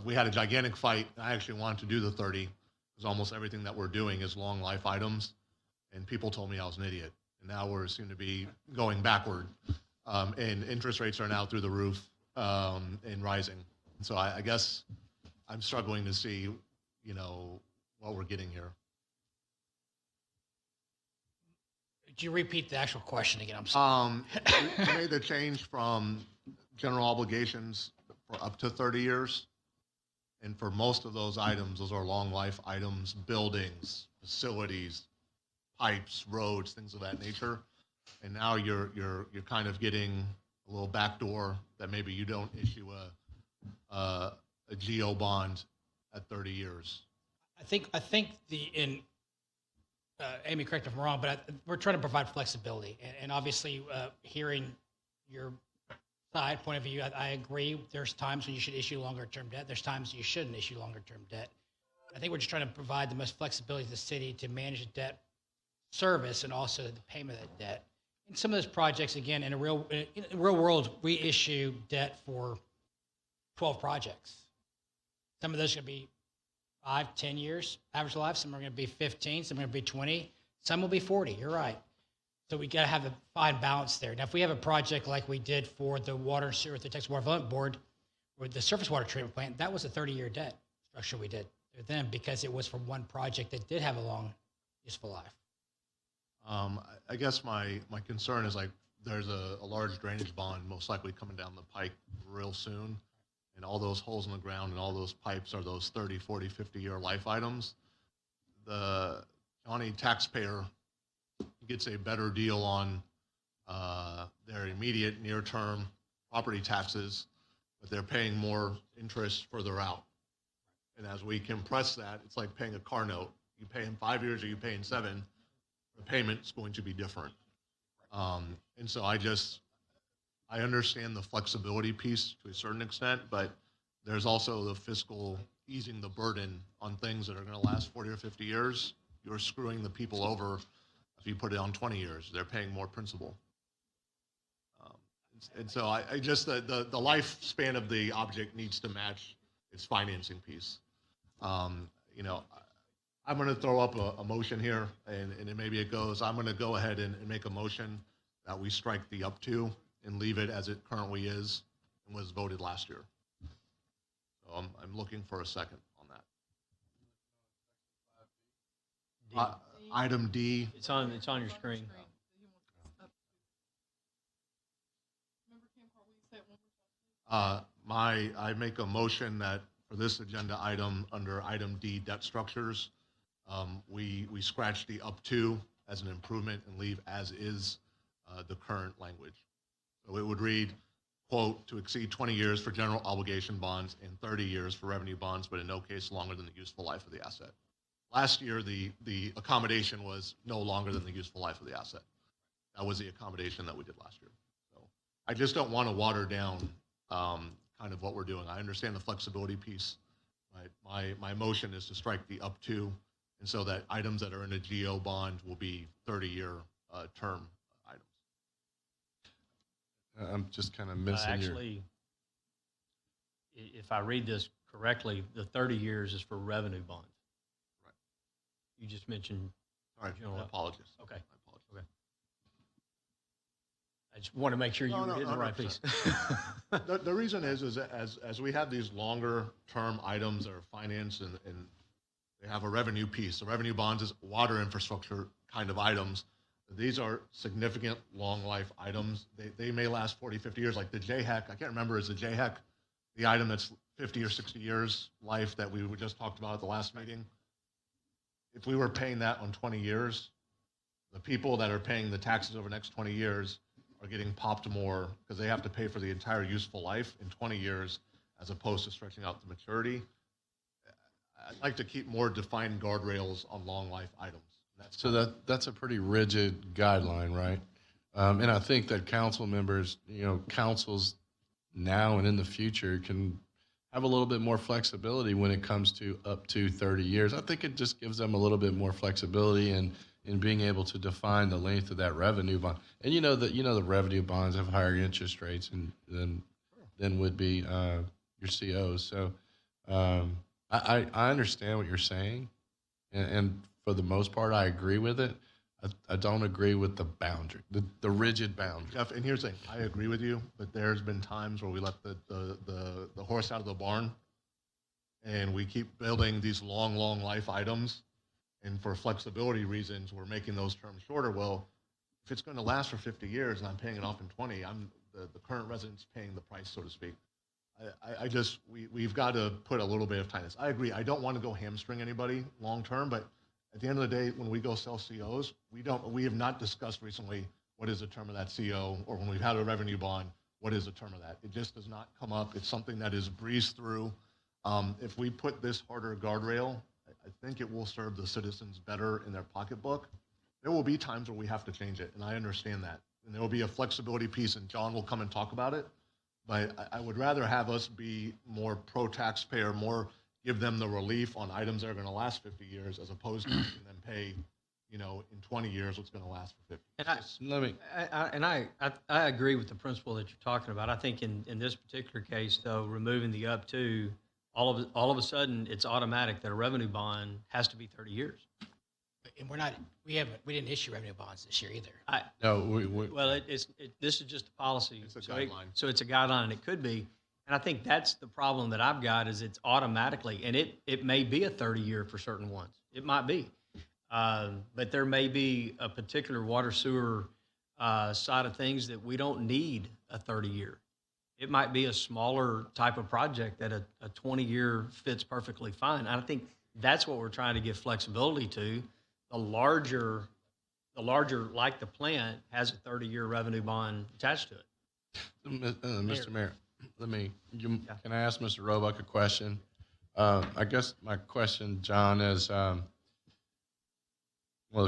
We had a gigantic fight. I actually wanted to do the 30 because almost everything that we're doing is long life items, and people told me I was an idiot. And now we seem to be going backward, and interest rates are now through the roof and rising. And so I guess I'm struggling to see, what we're getting here. Could you repeat the actual question again? I'm sorry. We made the change from general obligations for up to 30 years. And for most of those items, those are long life items, buildings, facilities, pipes, roads, things of that nature. And now you're kind of getting a little backdoor that maybe you don't issue a GO bond at 30 years. I think Amy, correct me if I'm wrong, but we're trying to provide flexibility. And obviously, hearing your side point of view, I agree. There's times when you should issue longer-term debt. There's times you shouldn't issue longer-term debt. I think we're just trying to provide the most flexibility to the city to manage the debt service and also the payment of that debt. In some of those projects, again, in the real world, we issue debt for 12 projects. Some of those are going to be 5, 10 years average life. Some are going to be 15. Some are going to be 20. Some will be 40. You're right. So we got to have a fine balance there. Now, if we have a project like we did for the water and sewer, the Texas Water Development Board, or the surface water treatment plant, that was a 30-year debt structure we did with them because it was for one project that did have a long, useful life. I guess my concern is there's a large drainage bond most likely coming down the pike real soon. And all those holes in the ground and all those pipes are those 30, 40, 50-year life items. The county taxpayer gets a better deal on their immediate near-term property taxes, but they're paying more interest further out. And as we compress that, it's like paying a car note. You pay in 5 years or you pay in 7, the payment's going to be different. And so I understand the flexibility piece to a certain extent, but there's also the fiscal easing the burden on things that are going to last 40 or 50 years. You're screwing the people over if you put it on 20 years. They're paying more principal. And so I just, the lifespan of the object needs to match its financing piece. I'm going to throw up a motion here, and maybe it goes, I'm going to go ahead and make a motion that we strike the up to and leave it as it currently is and was voted last year. So I'm looking for a second on that. Item D. It's on your screen. I make a motion that for this agenda item under item D, debt structures, we scratch the up to as an improvement and leave as is the current language. So it would read, quote, to exceed 20 years for general obligation bonds and 30 years for revenue bonds, but in no case longer than the useful life of the asset. Last year, the accommodation was no longer than the useful life of the asset. That was the accommodation that we did last year. So I just don't want to water down kind of what we're doing. I understand the flexibility piece. My motion is to strike the up to, and so that items that are in a GO bond will be 30-year term items. I'm just kind of missing Actually, if I read this correctly, the 30 years is for revenue bonds. Right. You just mentioned. All right, general. I apologize. Okay. Okay. I just want to make sure you were hitting the right piece. The reason is as we have these longer term items that are financed and they have a revenue piece. The revenue bonds is water infrastructure kind of items. These are significant long life items. They may last 40, 50 years, like the JHEC. I can't remember, is the JHEC the item that's 50 or 60 years life that we just talked about at the last meeting? If we were paying that on 20 years, the people that are paying the taxes over the next 20 years are getting popped more because they have to pay for the entire useful life in 20 years as opposed to stretching out the maturity. I'd like to keep more defined guardrails on long life items. So that's a pretty rigid guideline, right? And I think that council members, councils now and in the future can have a little bit more flexibility when it comes to up to 30 years. I think it just gives them a little bit more flexibility in being able to define the length of that revenue bond. And the revenue bonds have higher interest rates than would be your COs. So I understand what you're saying, and for the most part, I agree with it. I don't agree with the boundary, the rigid boundary. Jeff, and here's the thing, I agree with you, but there's been times where we let the horse out of the barn, and we keep building these long life items, and for flexibility reasons, we're making those terms shorter. Well, if it's going to last for 50 years and I'm paying it off in 20, the current resident's paying the price, so to speak. We've got to put a little bit of tightness. I agree. I don't want to go hamstring anybody long term, but at the end of the day, when we go sell COs, we have not discussed recently what is the term of that CO, or when we've had a revenue bond, what is the term of that? It just does not come up. It's something that is breezed through. If we put this harder guardrail, I think it will serve the citizens better in their pocketbook. There will be times where we have to change it, and I understand that. And there will be a flexibility piece, and John will come and talk about it. But I would rather have us be more pro-taxpayer, more give them the relief on items that are going to last 50 years as opposed to making them pay, in 20 years what's going to last for 50. And I agree with the principle that you're talking about. I think in this particular case, though, removing the up to, all of a sudden, it's automatic that a revenue bond has to be 30 years. And we didn't issue revenue bonds this year either. Well, this is just a policy. It's a guideline. So it's a guideline, and it could be. And I think that's the problem that I've got is it's automatically, and it may be a 30-year for certain ones. It might be. But there may be a particular water sewer side of things that we don't need a 30-year. It might be a smaller type of project that a 20-year fits perfectly fine. And I think that's what we're trying to give flexibility to. The larger, like the plant, has a 30-year revenue bond attached to it. Mr. Mayor, can I ask Mr. Roebuck a question? I guess my question, John, is, a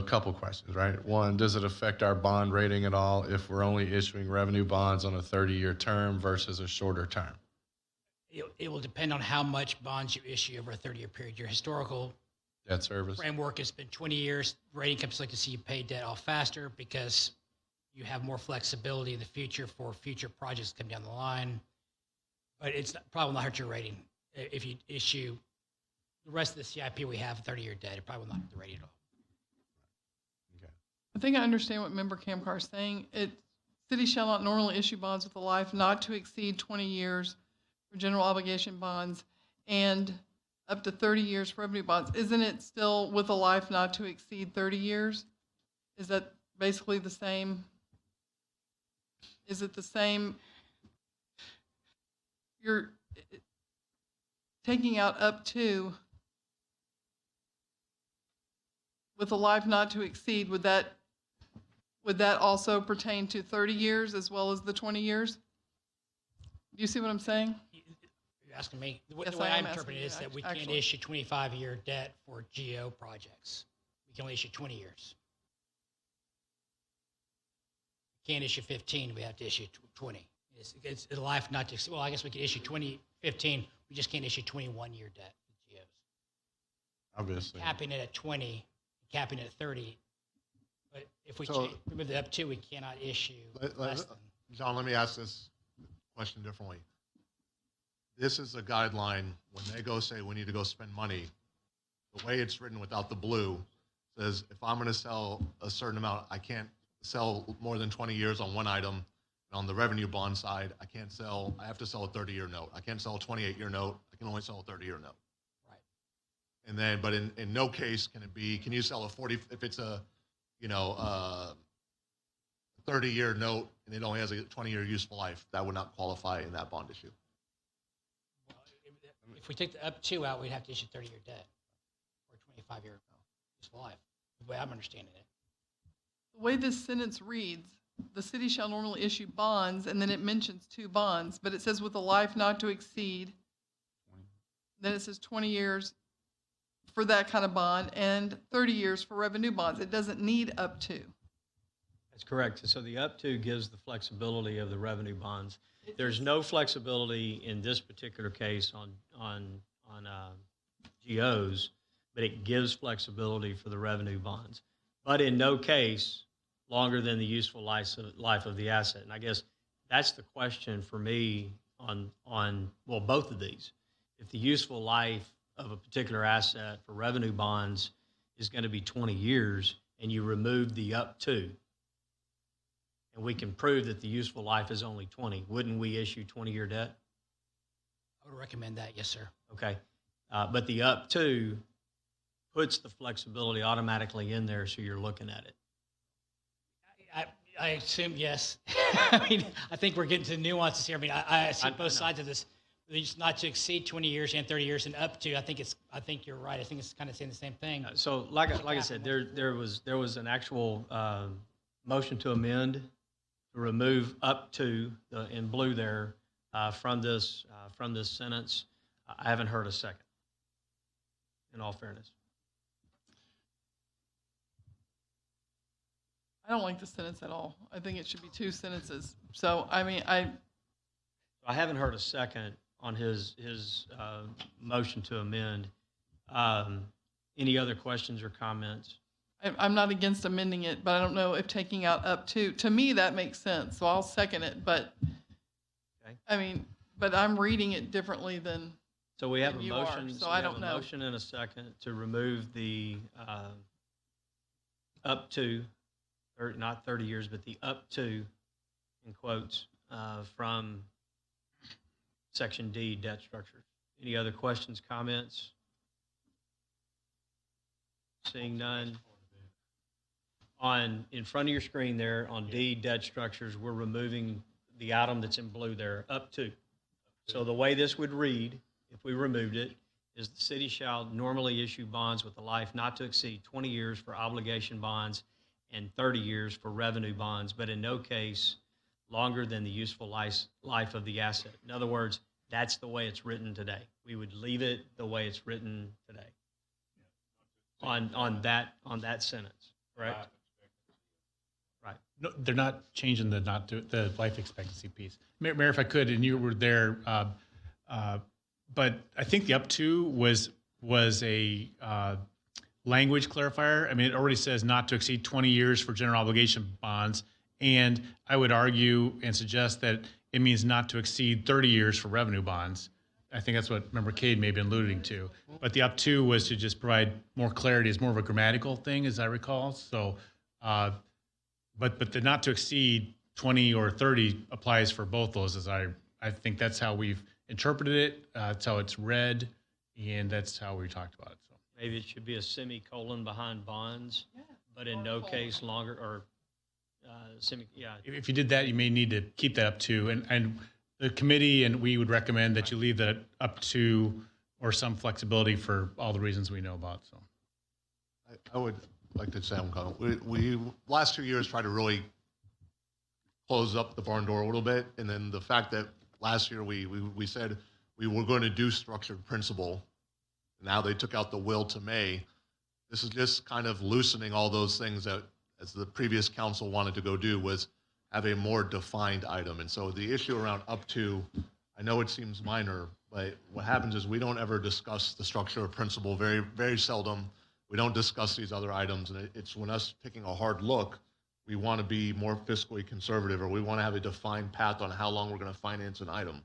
couple questions, right? One, does it affect our bond rating at all if we're only issuing revenue bonds on a 30-year term versus a shorter term? It will depend on how much bonds you issue over a 30-year period. Your historical debt service framework has been 20 years. Rating companies like to see you pay debt off faster because you have more flexibility in the future for future projects to come down the line. But it's probably will not hurt your rating. If you issue the rest of the CIP we have, 30-year debt, it probably will not hurt the rating at all. I think I understand what Member Kamkar is saying. City shall not normally issue bonds with a life not to exceed 20 years for general obligation bonds and up to 30 years for revenue bonds. Isn't it still with a life not to exceed 30 years? Is that basically the same? Is it the same? You're taking out up to with a life not to exceed. Would that also pertain to 30 years as well as the 20 years? Do you see what I'm saying? You're asking me. The Yes, way I I'm am interpreting it is asking that we you, can't actually. issue 25-year debt for GO projects. We can only issue 20 years. We can't issue 15. We have to issue 20. It's a life not to exceed. Well, I guess we could issue 15. We just can't issue 21-year debt with GOs. Obviously. Capping it at 20, capping it at 30. But if we remove the up to, we cannot issue less than. John, let me ask this question differently. This is a guideline. When they go say we need to go spend money, the way it's written without the blue says if I'm going to sell a certain amount, I can't sell more than 20 years on one item. And on the revenue bond side, I have to sell a 30-year note. I can't sell a 28-year note. I can only sell a 30-year note. Right. And then, but in no case can you sell a 40, if it's a, 30-year note and it only has a 20-year useful life, that would not qualify in that bond issue. If we take the up to out, we'd have to issue 30-year debt or 25-year useful life, the way I'm understanding it. The way this sentence reads, the city shall normally issue bonds, and then it mentions 2 bonds, but it says with a life not to exceed, then it says 20 years for that kind of bond and 30 years for revenue bonds. It doesn't need up to. That's correct. So the up to gives the flexibility of the revenue bonds. There's no flexibility in this particular case on GOs, but it gives flexibility for the revenue bonds. But in no case longer than the useful life of the asset. And I guess that's the question for me on well, both of these. If the useful life of a particular asset for revenue bonds is going to be 20 years and you remove the up to, and we can prove that the useful life is only 20, wouldn't we issue 20-year debt? I would recommend that, yes, sir. Okay. But the up to puts the flexibility automatically in there, so you're looking at it. I assume yes. I mean, I think we're getting to the nuances here. I mean, I see both sides of this. It's not to exceed 20 years and 30 years and up to. I think you're right. I think it's kind of saying the same thing. So, like I said, there was an actual motion to amend to remove up to in blue there from this sentence. I haven't heard a second. In all fairness. I don't like the sentence at all. I think it should be 2 sentences. So, I mean, I haven't heard a second on his motion to amend. Any other questions or comments? I'm not against amending it, but I don't know if taking out up to me, that makes sense. So I'll second it. But, okay. I mean, but I'm reading it differently than So we have a you motion. are, so I don't know. Motion and a second to remove the up to, or not 30 years, but the up to, in quotes, from Section D, debt structure. Any other questions, comments? Seeing none. In front of your screen there, on D, debt structures, we're removing the item that's in blue there, up to. So the way this would read, if we removed it, is the city shall normally issue bonds with a life not to exceed 20 years for obligation bonds and 30 years for revenue bonds, but in no case longer than the useful life of the asset. In other words, that's the way it's written today. We would leave it the way it's written today on that sentence, correct? Right. No, they're not changing the life expectancy piece. Mayor, if I could, and you were there, but I think the up to was a language clarifier. I mean, it already says not to exceed 20 years for general obligation bonds, and I would argue and suggest that it means not to exceed 30 years for revenue bonds. I think that's what Member Cade may have been alluding to. But the up to was to just provide more clarity. It's more of a grammatical thing, as I recall. So, but the not to exceed 20 or 30 applies for both those. As I think that's how we've interpreted it. That's how it's read, and that's how we talked about it. So maybe it should be a semicolon behind bonds, but in no case longer, or If you did that, you may need to keep that up to, and the committee and we would recommend that you leave that up to or some flexibility for all the reasons we know about. So, I would like to say, we last 2 years tried to really close up the barn door a little bit, and then the fact that last year we said we were going to do structured principle, now they took out the will to may. This is just kind of loosening all those things that, as the previous council wanted to go do, was have a more defined item. And so the issue around up to, I know it seems minor, but what happens is we don't ever discuss the structure of principle, very, very seldom. We don't discuss these other items, and it's when us taking a hard look, we want to be more fiscally conservative, or we want to have a defined path on how long we're going to finance an item.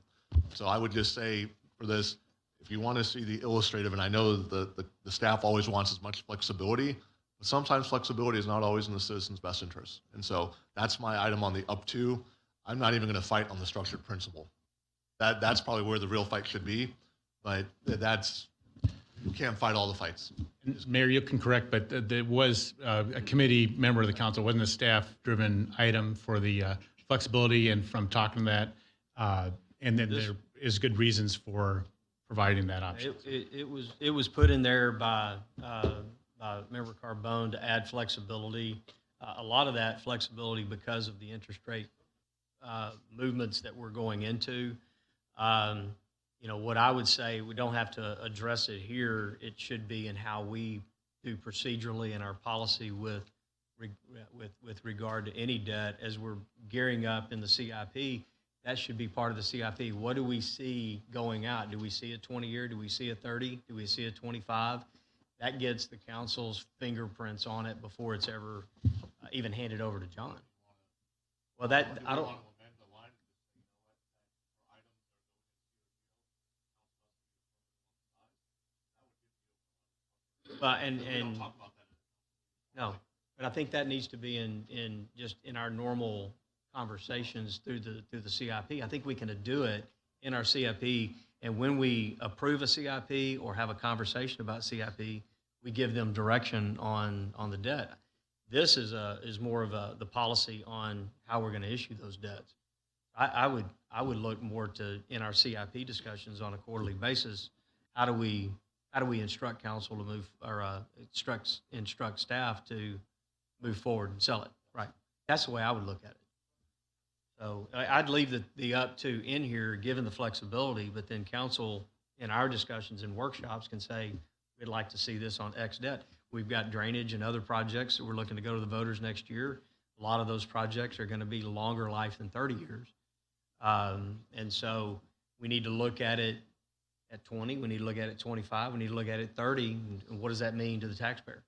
So I would just say for this, if you want to see the illustrative, and I know the staff always wants as much flexibility, but sometimes flexibility is not always in the citizen's best interest. And so that's my item on the up to. I'm not even going to fight on the structured principle. That's probably where the real fight should be, but that's can't fight all the fights. And Mayor, you can correct, but there was a committee member of the council, wasn't a staff-driven item for the flexibility, and from talking to that, and then there is good reasons for providing that option. It was put in there by Member Carbone to add flexibility. A lot of that flexibility because of the interest rate movements that we're going into. You know, what I would say, we don't have to address it here. It should be in how we do procedurally in our policy with regard to any debt as we're gearing up in the CIP. That should be part of the CIP. What do we see going out? Do we see a 20-year? Do we see a 30? Do we see a 25? That gets the council's fingerprints on it before it's ever even handed over to John. Well, that, I don't. No, but I think that needs to be in just in our normal conversations through the CIP. I think we can do it in our CIP, and when we approve a CIP or have a conversation about CIP, we give them direction on the debt. This is more of the policy on how we're going to issue those debts. I would look more to in our CIP discussions on a quarterly basis. How do we instruct council to move, or instruct staff to move forward and sell it? Right. That's the way I would look at it. So I'd leave the up to in here, given the flexibility, but then council in our discussions and workshops can say, we'd like to see this on X debt. We've got drainage and other projects that we're looking to go to the voters next year. A lot of those projects are going to be longer life than 30 years. And so we need to look at it at 20, we need to look at it at 25, we need to look at it at 30, and what does that mean to the taxpayer?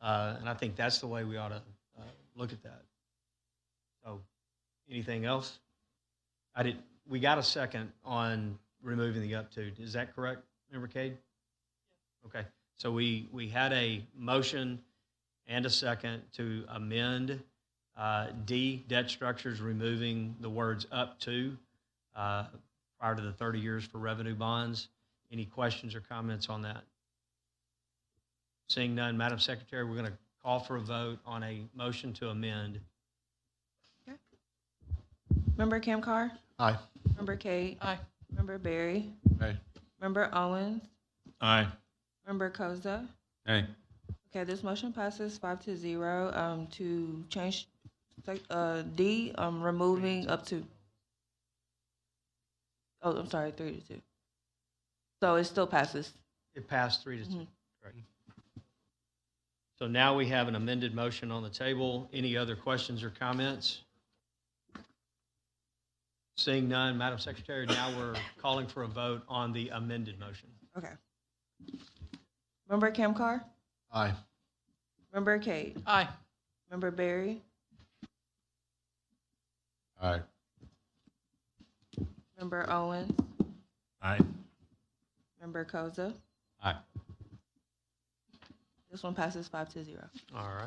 And I think that's the way we ought to look at that. So anything else? We got a second on removing the up to. Is that correct, Member Cade? Okay. So we had a motion and a second to amend D, debt structures, removing the words up to prior to the 30 years for revenue bonds. Any questions or comments on that? Seeing none, Madam Secretary, we're going to call for a vote on a motion to amend. Okay. Member Camcar? Aye. Member Cade? Aye. Member Berry? Aye. Member Owens? Aye. Member Koza? Hey, Okay, this motion passes 5-0 to change D, removing up to. Oh, I'm sorry, 3-2. So it still passes. It passed 3-2. Correct. So now we have an amended motion on the table. Any other questions or comments? Seeing none, Madam Secretary, now we're calling for a vote on the amended motion. Okay. Member Camcar? Aye. Member Cade? Aye. Member Berry? Aye. Member Owens? Aye. Member Koza? aye. This one passes 5-0. All right.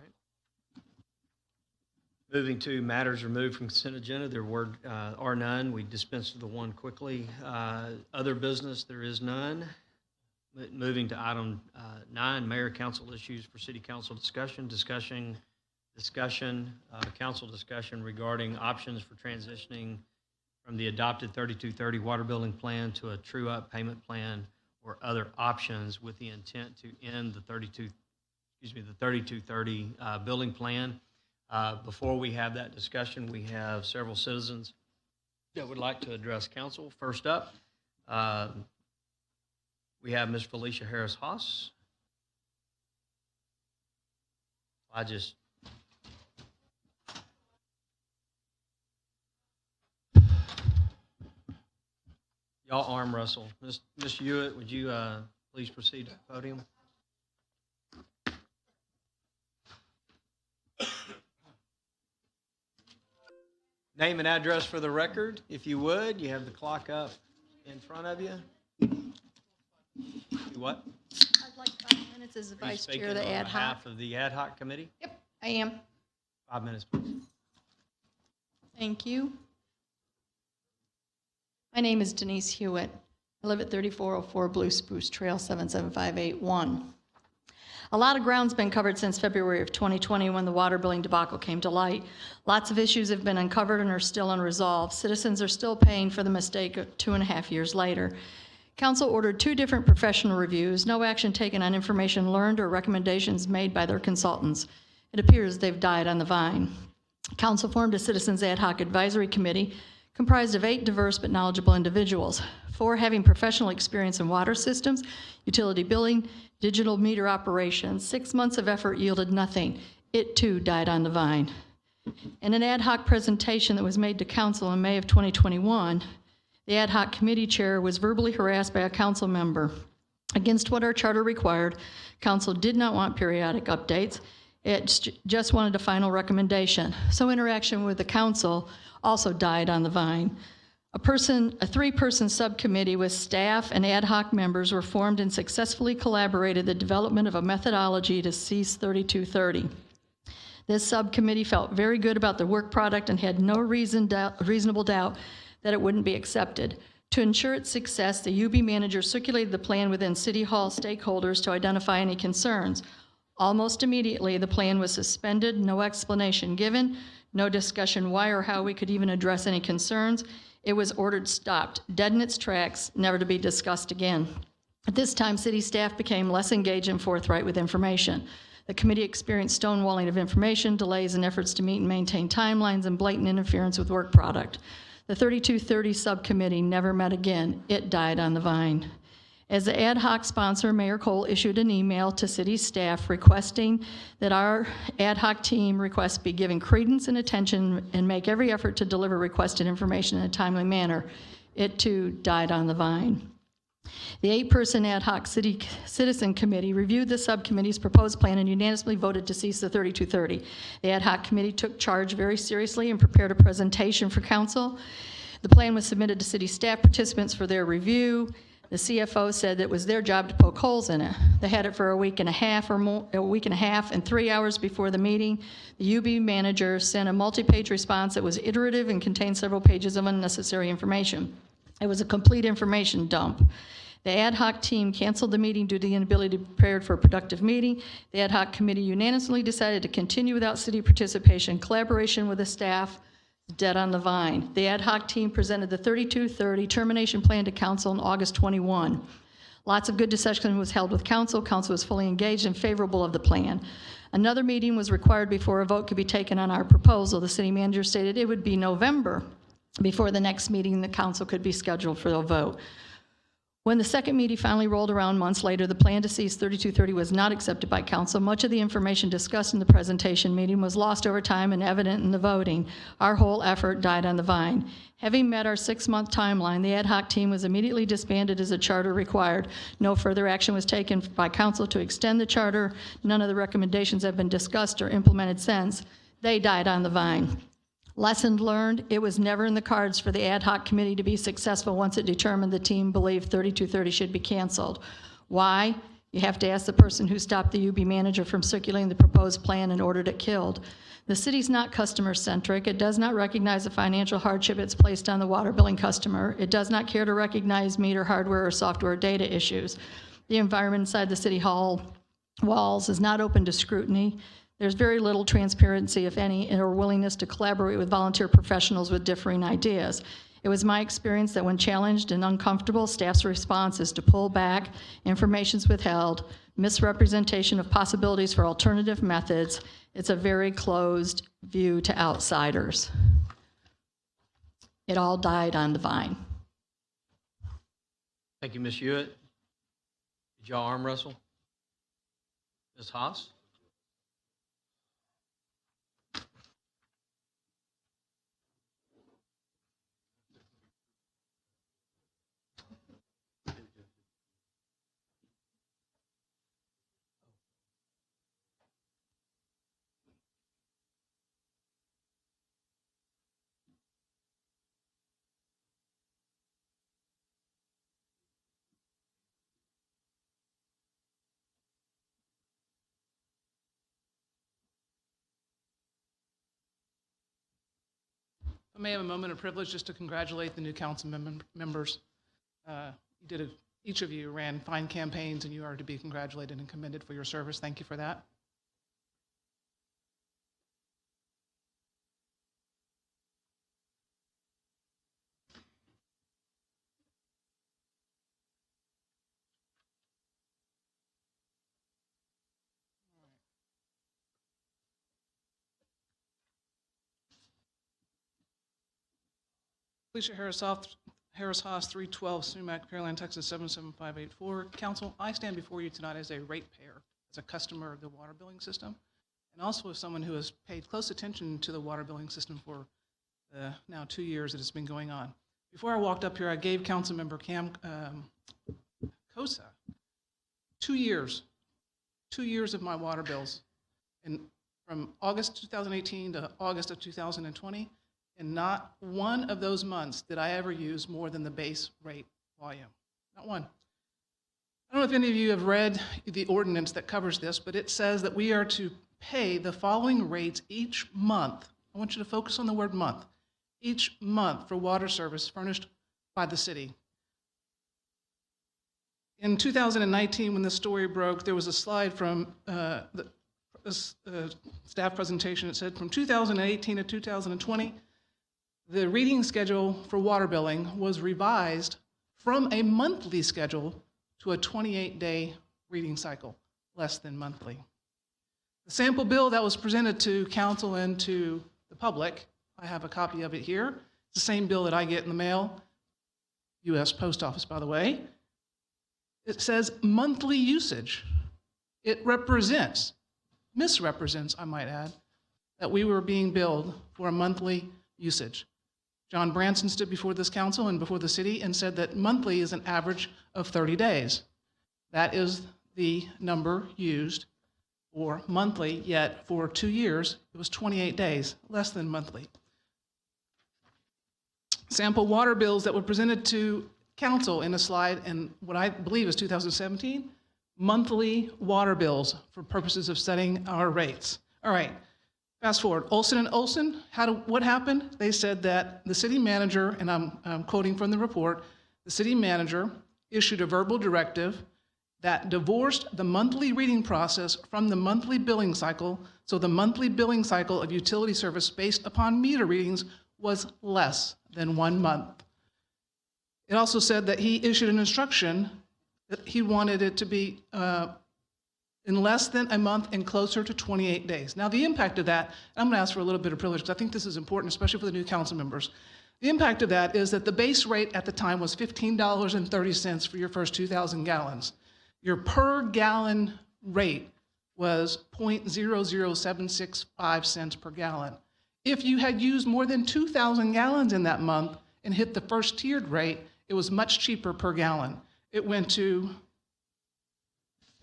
Moving to matters removed from consent agenda, there are none. We dispense with the one quickly. Other business, there is none. Moving to item 9, mayor council issues for city council discussion, council discussion regarding options for transitioning from the adopted 3230 water billing plan to a true-up payment plan or other options with the intent to end the 3230 billing plan. Before we have that discussion, we have several citizens that would like to address council. First up, we have Ms. Felicia Harris Haas. Y'all arm wrestle. Ms. Hewitt, would you please proceed to the podium? Name and address for the record, if you would. You have the clock up in front of you. You what? I'd like 5 minutes as the Are you vice chair speaking of the on ad hoc. behalf of the ad hoc committee? Yep, I am. 5 minutes, please. Thank you. My name is Denise Hewitt. I live at 3404 Blue Spruce Trail, 77581. A lot of ground's been covered since February of 2020 when the water billing debacle came to light. Lots of issues have been uncovered and are still unresolved. Citizens are still paying for the mistake 2.5 years later. Council ordered 2 different professional reviews, no action taken on information learned or recommendations made by their consultants. It appears they've died on the vine. Council formed a Citizens Ad Hoc Advisory Committee comprised of 8 diverse but knowledgeable individuals, 4 having professional experience in water systems, utility billing, digital meter operations. 6 months of effort yielded nothing. It too died on the vine. In an ad hoc presentation that was made to council in May of 2021, the ad hoc committee chair was verbally harassed by a council member. Against what our charter required, council did not want periodic updates. It just wanted a final recommendation. So interaction with the council also died on the vine. A 3-person subcommittee with staff and ad hoc members were formed and successfully collaborated the development of a methodology to cease 3230. This subcommittee felt very good about the work product and had no reasonable doubt that it wouldn't be accepted. To ensure its success, the UB manager circulated the plan within City Hall stakeholders to identify any concerns. Almost immediately, the plan was suspended, no explanation given, no discussion why or how we could even address any concerns. It was ordered stopped, dead in its tracks, never to be discussed again. At this time, city staff became less engaged and forthright with information. The committee experienced stonewalling of information, delays in efforts to meet and maintain timelines, and blatant interference with work product. The 3230 subcommittee never met again. It died on the vine. As the ad hoc sponsor, Mayor Cole issued an email to city staff requesting that our ad hoc team requests be given credence and attention and make every effort to deliver requested information in a timely manner. It too died on the vine. The 8-person ad hoc citizen committee reviewed the subcommittee's proposed plan and unanimously voted to cease the 3230. The ad hoc committee took charge very seriously and prepared a presentation for council. The plan was submitted to city staff participants for their review. The CFO said that it was their job to poke holes in it. They had it for a week and a half, and 3 hours before the meeting, the UB manager sent a multi-page response that was iterative and contained several pages of unnecessary information. It was a complete information dump. The ad hoc team canceled the meeting due to the inability to be prepared for a productive meeting. The ad hoc committee unanimously decided to continue without city participation. Collaboration with the staff, dead on the vine. The ad hoc team presented the 3230 termination plan to council on August 21. Lots of good discussion was held with council. Council was fully engaged and favorable of the plan. Another meeting was required before a vote could be taken on our proposal. The city manager stated it would be November before the next meeting the council could be scheduled for a vote. When the second meeting finally rolled around months later, the plan to cease 3230 was not accepted by council. Much of the information discussed in the presentation meeting was lost over time and evident in the voting. Our whole effort died on the vine. Having met our 6-month timeline, the ad hoc team was immediately disbanded as the charter required. No further action was taken by council to extend the charter. None of the recommendations have been discussed or implemented since. They died on the vine. Lesson learned, it was never in the cards for the ad hoc committee to be successful once it determined the team believed 3230 should be canceled. Why? You have to ask the person who stopped the UB manager from circulating the proposed plan and ordered it killed. The city's not customer-centric. It does not recognize the financial hardship it's placed on the water billing customer. It does not care to recognize meter hardware or software data issues. The environment inside the city hall walls is not open to scrutiny. There's very little transparency, if any, or willingness to collaborate with volunteer professionals with differing ideas. It was my experience that when challenged and uncomfortable, staff's response is to pull back, information's withheld, misrepresentation of possibilities for alternative methods. It's a very closed view to outsiders. It all died on the vine. Thank you, Ms. Hewitt. Did y'all arm wrestle? Ms. Houst? I may have a moment of privilege just to congratulate the new council members. each of you ran fine campaigns, and you are to be congratulated and commended for your service. Thank you for that. Alicia Harris Haas, 312 Sumac, Pearland, Texas 77584. Council, I stand before you tonight as a ratepayer, as a customer of the water billing system, and also as someone who has paid close attention to the water billing system for now 2 years that it's been going on. Before I walked up here, I gave Councilmember Cam Cosa 2 years of my water bills, and from August 2018 to August of 2020. And not one of those months did I ever use more than the base rate volume. Not one. I don't know if any of you have read the ordinance that covers this, but it says that we are to pay the following rates each month. I want you to focus on the word month. Each month for water service furnished by the city. In 2019, when the story broke, there was a slide from the staff presentation. It said from 2018 to 2020, the reading schedule for water billing was revised from a monthly schedule to a 28-day reading cycle, less than monthly. The sample bill that was presented to council and to the public, I have a copy of it here. It's the same bill that I get in the mail, U.S. Post Office, by the way. It says monthly usage. It misrepresents, I might add, that we were being billed for a monthly usage. John Branson stood before this council and before the city and said that monthly is an average of 30 days. That is the number used for monthly, yet for 2 years, it was 28 days, less than monthly. Sample water bills that were presented to council in a slide in what I believe is 2017, monthly water bills for purposes of setting our rates. All right. Fast forward, Olson and Olson, what happened? They said that the city manager, and I'm quoting from the report, the city manager issued a verbal directive that divorced the monthly reading process from the monthly billing cycle, so the monthly billing cycle of utility service based upon meter readings was less than 1 month. It also said that he issued an instruction that he wanted it to be in less than a month and closer to 28 days. Now, the impact of that, I'm gonna ask for a little bit of privilege because I think this is important, especially for the new council members. The impact of that is that the base rate at the time was $15.30 for your first 2,000 gallons. Your per gallon rate was 0.00765 cents per gallon. If you had used more than 2,000 gallons in that month and hit the first tiered rate, it was much cheaper per gallon. It went to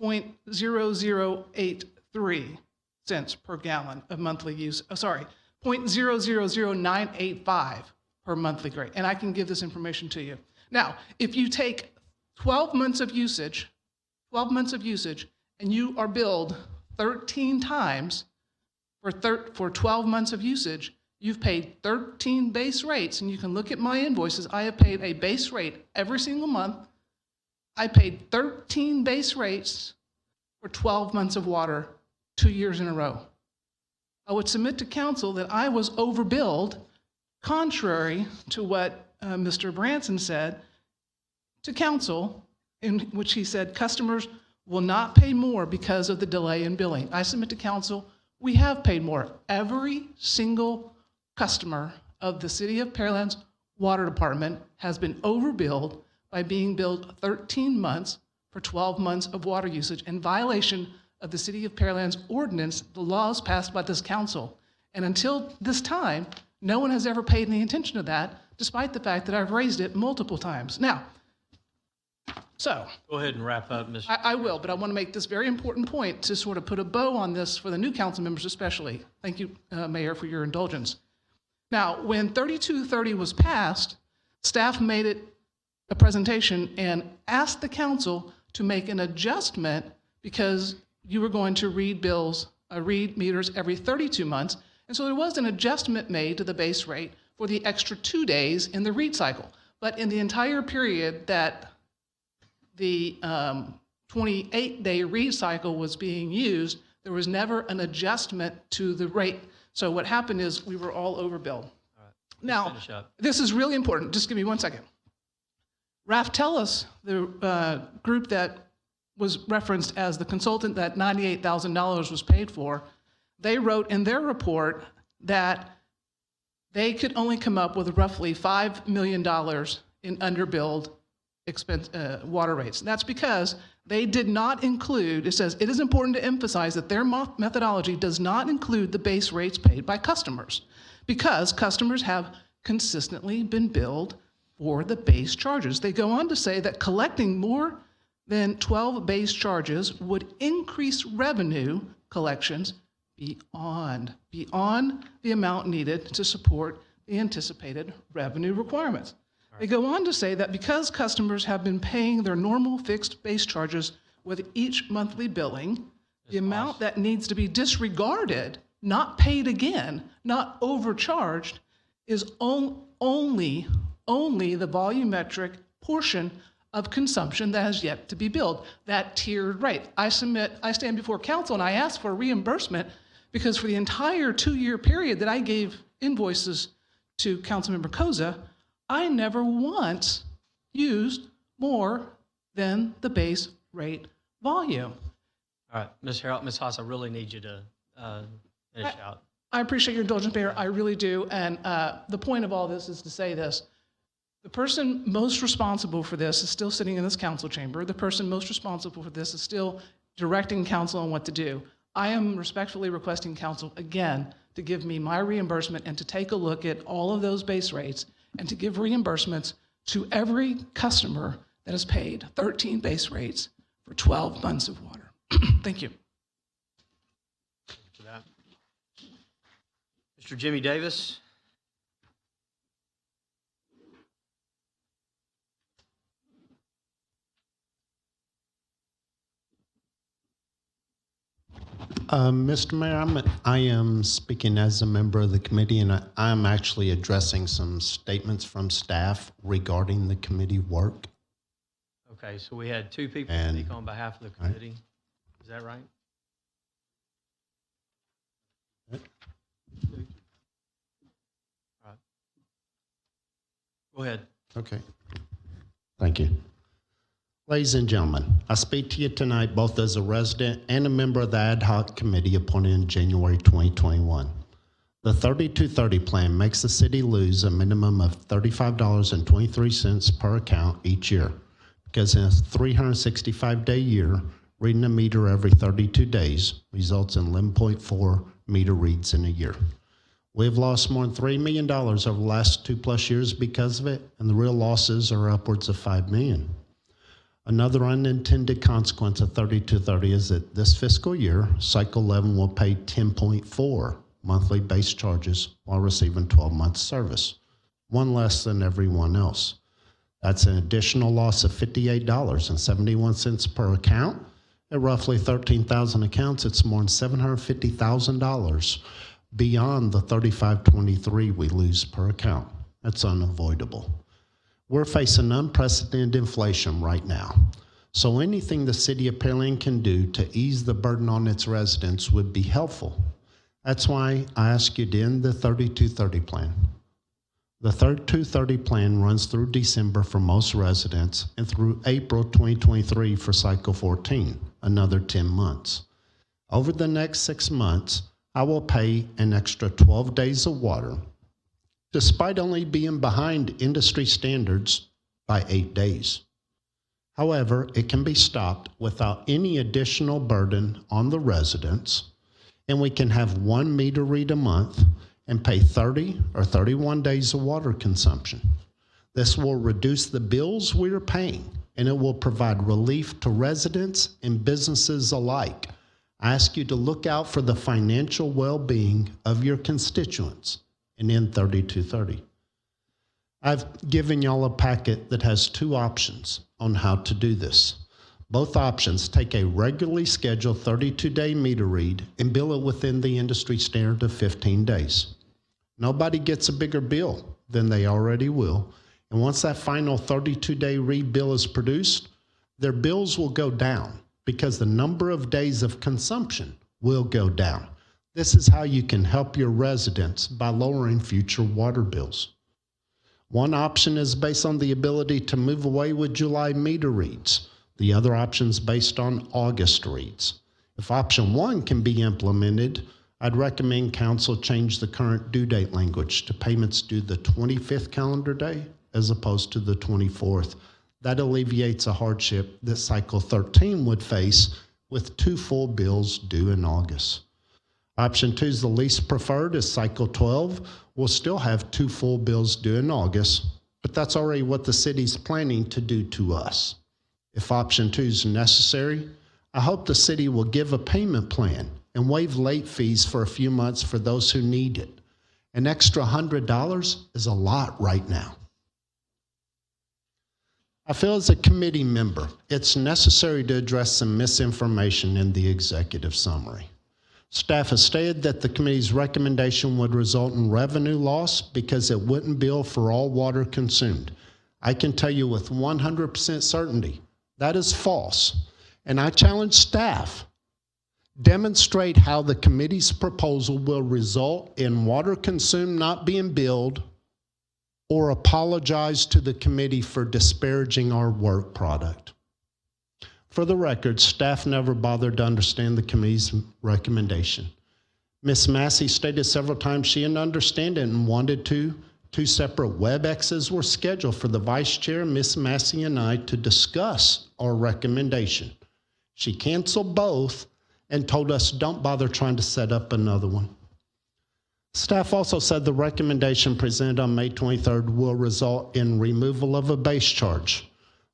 0.0083 cents per gallon of monthly use, 0.000985 per monthly rate. And I can give this information to you. Now, if you take 12 months of usage, and you are billed 13 times for 12 months of usage, you've paid 13 base rates, and you can look at my invoices. I have paid a base rate every single month. I paid 13 base rates for 12 months of water, 2 years in a row. I would submit to council that I was overbilled, contrary to what Mr. Branson said to council, in which he said customers will not pay more because of the delay in billing. I submit to council, we have paid more. Every single customer of the City of Pearland's water department has been overbilled by being billed 13 months for 12 months of water usage in violation of the City of Pearland's ordinance, the laws passed by this council. And until this time, no one has ever paid any attention to that, despite the fact that I've raised it multiple times. Now, so. Go ahead and wrap up, Mr. I will, but I want to make this very important point to sort of put a bow on this for the new council members especially. Thank you, Mayor, for your indulgence. Now, when 3230 was passed, staff made it a presentation and asked the council to make an adjustment because you were going to read meters every 32 months. And so there was an adjustment made to the base rate for the extra 2 days in the read cycle. But in the entire period that the 28-day read cycle was being used, there was never an adjustment to the rate. So what happened is we were all overbilled. Now, finish up. this is really important. Just give me 1 second. Raftellus, the group that was referenced as the consultant that $98,000 was paid for, they wrote in their report that they could only come up with roughly $5 million in underbilled expense, water rates. And that's because they did not include, it says, it is important to emphasize that their methodology does not include the base rates paid by customers, because customers have consistently been billed for the base charges. They go on to say that collecting more than 12 base charges would increase revenue collections beyond the amount needed to support the anticipated revenue requirements. They go on to say that because customers have been paying their normal fixed base charges with each monthly billing, the amount that needs to be disregarded, not paid again, not overcharged, is only the volumetric portion of consumption that has yet to be billed, that tiered rate. I stand before council and I ask for reimbursement because for the entire 2-year period that I gave invoices to Councilmember Koza, I never once used more than the base rate volume. All right, Ms. Haas, I really need you to finish out. I appreciate your indulgence, Mayor. I really do. And the point of all this is to say this. The person most responsible for this is still sitting in this council chamber. The person most responsible for this is still directing council on what to do. I am respectfully requesting council again to give me my reimbursement and to take a look at all of those base rates and to give reimbursements to every customer that has paid 13 base rates for 12 months of water. Thank you. For that. Mr. Jimmy Davis. Mr. Mayor, I am speaking as a member of the committee, and I'm actually addressing some statements from staff regarding the committee work. Okay, so we had 2 people speak on behalf of the committee. Is that right? All right. Go ahead. Okay. Thank you. Ladies and gentlemen, I speak to you tonight both as a resident and a member of the ad hoc committee appointed in January 2021. The 3230 plan makes the city lose a minimum of $35.23 per account each year, because in a 365-day year, reading a meter every 32 days results in 11.4 meter reads in a year. We've lost more than $3 million over the last 2+ years because of it, and the real losses are upwards of $5 million. Another unintended consequence of 3230 is that this fiscal year, Cycle 11 will pay 10.4 monthly base charges while receiving 12 months service, one less than everyone else. That's an additional loss of $58.71 per account. At roughly 13,000 accounts, it's more than $750,000 beyond the $35.23 we lose per account. That's unavoidable. We're facing unprecedented inflation right now. So anything the City of Pearland can do to ease the burden on its residents would be helpful. That's why I ask you to end the 3230 plan. The 3230 plan runs through December for most residents and through April 2023 for Cycle 14, another 10 months. Over the next 6 months, I will pay an extra 12 days of water, despite only being behind industry standards by 8 days. However, it can be stopped without any additional burden on the residents, and we can have 1 meter read a month and pay 30 or 31 days of water consumption. This will reduce the bills we are paying, and it will provide relief to residents and businesses alike. I ask you to look out for the financial well-being of your constituents and end 3230. I've given y'all a packet that has 2 options on how to do this. Both options take a regularly scheduled 32-day meter read and bill it within the industry standard of 15 days. Nobody gets a bigger bill than they already will, and once that final 32-day read bill is produced, their bills will go down because the number of days of consumption will go down. This is how you can help your residents by lowering future water bills. One option is based on the ability to move away with July meter reads. The other option is based on August reads. If option one can be implemented, I'd recommend council change the current due date language to payments due the 25th calendar day as opposed to the 24th. That alleviates a hardship that cycle 13 would face with 2 full bills due in August. Option 2 is the least preferred, as cycle 12 will still have 2 full bills due in August, but that's already what the city's planning to do to us. If option 2 is necessary, I hope the city will give a payment plan and waive late fees for a few months for those who need it. An extra $100 is a lot right now. I feel as a committee member, it's necessary to address some misinformation in the executive summary. Staff has stated that the committee's recommendation would result in revenue loss because it wouldn't bill for all water consumed. I can tell you with 100% certainty that is false, and I challenge staff. Demonstrate how the committee's proposal will result in water consumed not being billed, or apologize to the committee for disparaging our work product. For the record, staff never bothered to understand the committee's recommendation. Ms. Massey stated several times she didn't understand it and wanted to. 2 separate WebExes were scheduled for the vice chair, Ms. Massey, and I to discuss our recommendation. She canceled both and told us don't bother trying to set up another one. Staff also said the recommendation presented on May 23rd will result in removal of a base charge.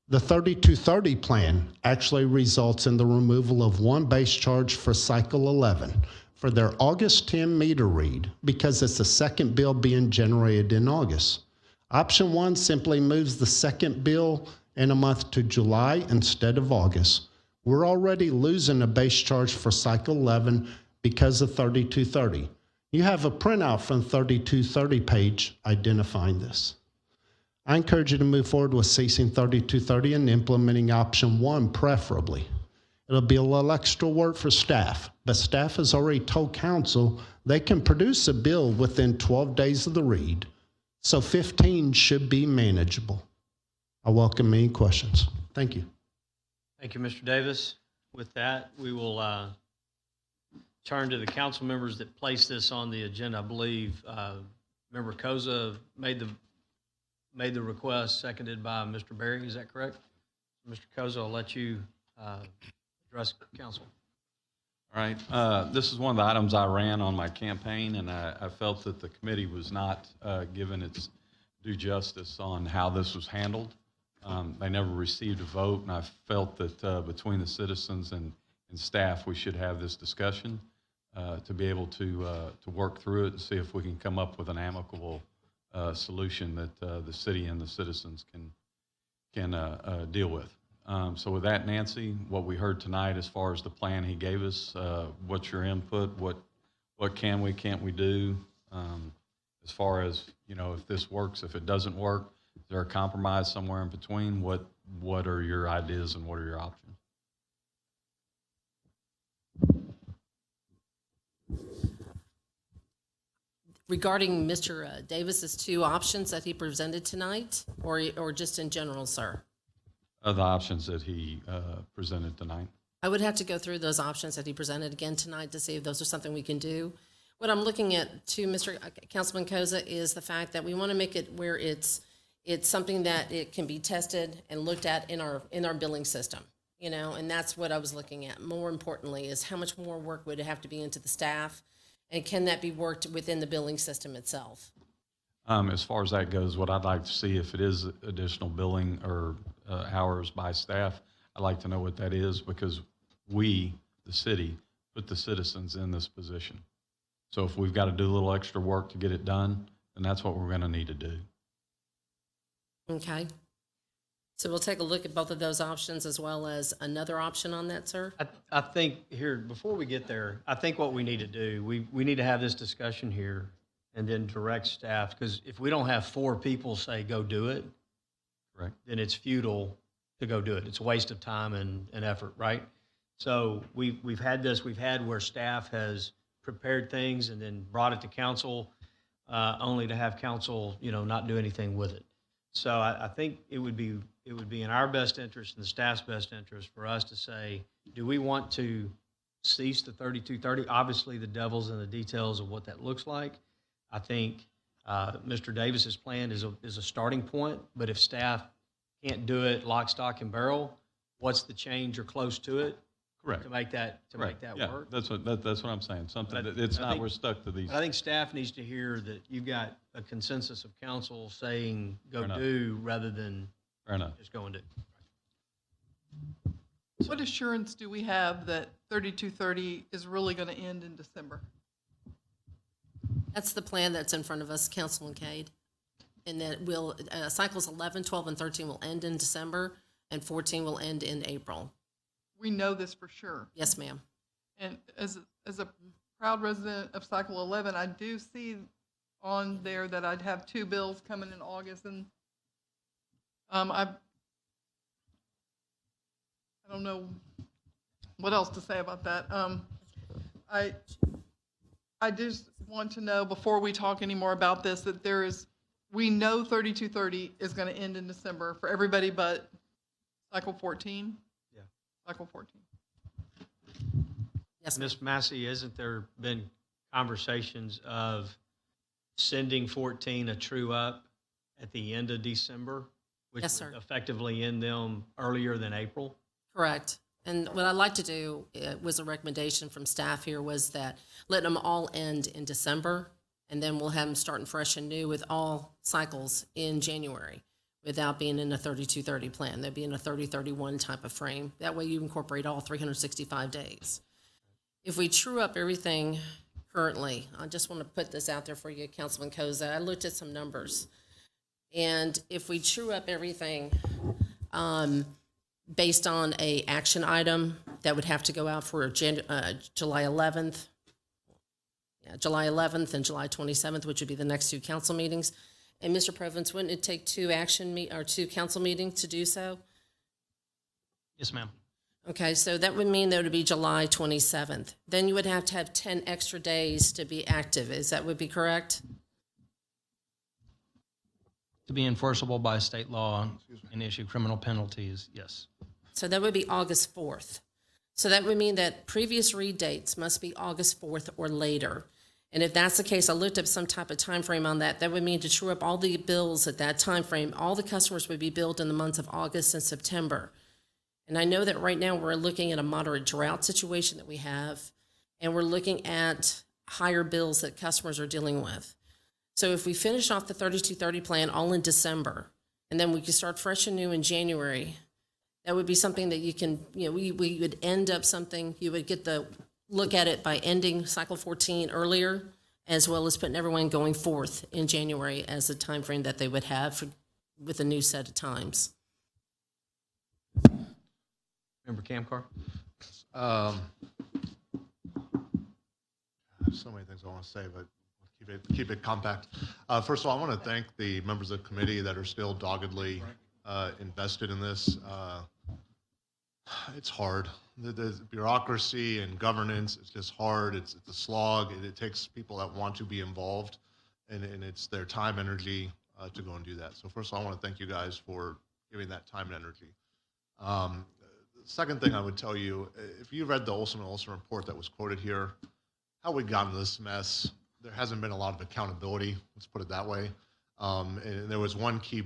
The 3230 plan actually results in the removal of 1 base charge for cycle 11 for their August 10 meter read because it's the second bill being generated in August. Option 1 simply moves the second bill in a month to July instead of August. We're already losing a base charge for cycle 11 because of 3230. You have a printout from 3230 page identifying this. I encourage you to move forward with ceasing 3230 and implementing option 1 preferably. It'll be a little extra work for staff, but staff has already told council they can produce a bill within 12 days of the read, so 15 should be manageable. I welcome any questions. Thank you. Thank you, Mr. Davis. With that, we will turn to the council members that placed this on the agenda. I believe Member Koza made the request, seconded by Mr. Berry. Is that correct? Mr. Koza, I'll let you address council. All right. This is one of the items I ran on my campaign, and I felt that the committee was not given its due justice on how this was handled. They never received a vote, and I felt that between the citizens and staff, we should have this discussion to be able to work through it and see if we can come up with an amicable solution that the city and the citizens can deal with. So with that, Nancy, what we heard tonight as far as the plan he gave us, what's your input? What can't we do? As far as, if this works, if it doesn't work, is there a compromise somewhere in between? What are your ideas and what are your options? Regarding Mr. Davis's 2 options that he presented tonight, or just in general, sir? The options that he presented tonight. I would have to go through those options that he presented again tonight to see if those are something we can do. What I'm looking at too, Mr. Councilman Koza, is the fact that we want to make it where it's something that it can be tested and looked at in our billing system, and that's what I was looking at. More importantly is how much more work would have to be into the staff, and can that be worked within the billing system itself? As far as that goes, what I'd like to see, if it is additional billing or hours by staff, I'd like to know what that is, because we, the city, put the citizens in this position. So if we've got to do a little extra work to get it done, then that's what we're going to need to do. Okay. So we'll take a look at both of those options as well as another option on that, sir? I think here, before we get there, I think what we need to do, we need to have this discussion here and then direct staff, because if we don't have 4 people say, go do it, correct, then it's futile to go do it. It's a waste of time and effort, right? So we've had where staff has prepared things and then brought it to council, only to have council, not do anything with it. So I think it would be in our best interest and the staff's best interest for us to say, do we want to cease the 3230? Obviously, the devil's in the details of what that looks like. I think Mr. Davis's plan is a starting point, but if staff can't do it lock, stock, and barrel, what's the change or close to it? Correct. To make that Yeah, work. that's what I'm saying. Something But that it's I not, think- we're stuck to these. But I think staff needs to hear that you've got a consensus of council saying go Fair enough. do rather than Fair enough. just go and do. What assurance do we have that 3230 is really going to end in December? That's the plan that's in front of us, Councilman Cade. And that cycles 11, 12, and 13 will end in December, and 14 will end in April. We know this for sure. Yes, ma'am. And as a proud resident of Cycle 11, I do see on there that I'd have 2 bills coming in August, and I don't know what else to say about that. I just want to know before we talk any more about this that we know 3230 is going to end in December for everybody but Cycle 14. Yeah. Cycle 14. Yes, Ms. Massey, hasn't there been conversations of sending 14 a true up at the end of December, which Yes, would sir. effectively end them earlier than April? Correct. And what I'd like to do was a recommendation from staff here was that let them all end in December, and then we'll have them starting fresh and new with all cycles in January without being in a 3230 plan. They'd be in a 3031 type of frame. That way you incorporate all 365 days. If we true up everything currently, I just want to put this out there for you, Councilman Koza. I looked at some numbers. And if we true up everything based on a action item that would have to go out for July 11th, July 11th and July 27th, which would be the next 2 council meetings. And Mr. Provence, wouldn't it take 2 council meetings to do so? Yes, ma'am. Okay, so that would mean that it would be July 27th. Then you would have to have 10 extra days to be active. Would be correct? To be enforceable by state law and issue criminal penalties, yes. So that would be August 4th. So that would mean that previous read dates must be August 4th or later. And if that's the case, I looked up some type of time frame on that. That would mean to true up all the bills at that time frame. All the customers would be billed in the months of August and September. And I know that right now we're looking at a moderate drought situation that we have, and we're looking at higher bills that customers are dealing with. So if we finish off the 3230 plan all in December, and then we can start fresh and new in January, that would be something that you can, we would end up something, you would get the look at it by ending cycle 14 earlier, as well as putting everyone going forth in January as the time frame that they would have with a new set of times. Member Camcar? So many things I want to say, but keep it compact. First of all, I want to thank the members of the committee that are still doggedly invested in this. It's hard. The bureaucracy and governance, it's just hard. It's a slog. It takes people that want to be involved, and it's their time, energy to go and do that. So first of all, I want to thank you guys for giving that time and energy. The second thing I would tell you, if you read the Olson & Olson report that was quoted here, how we got into this mess, there hasn't been a lot of accountability, let's put it that way. And there was one key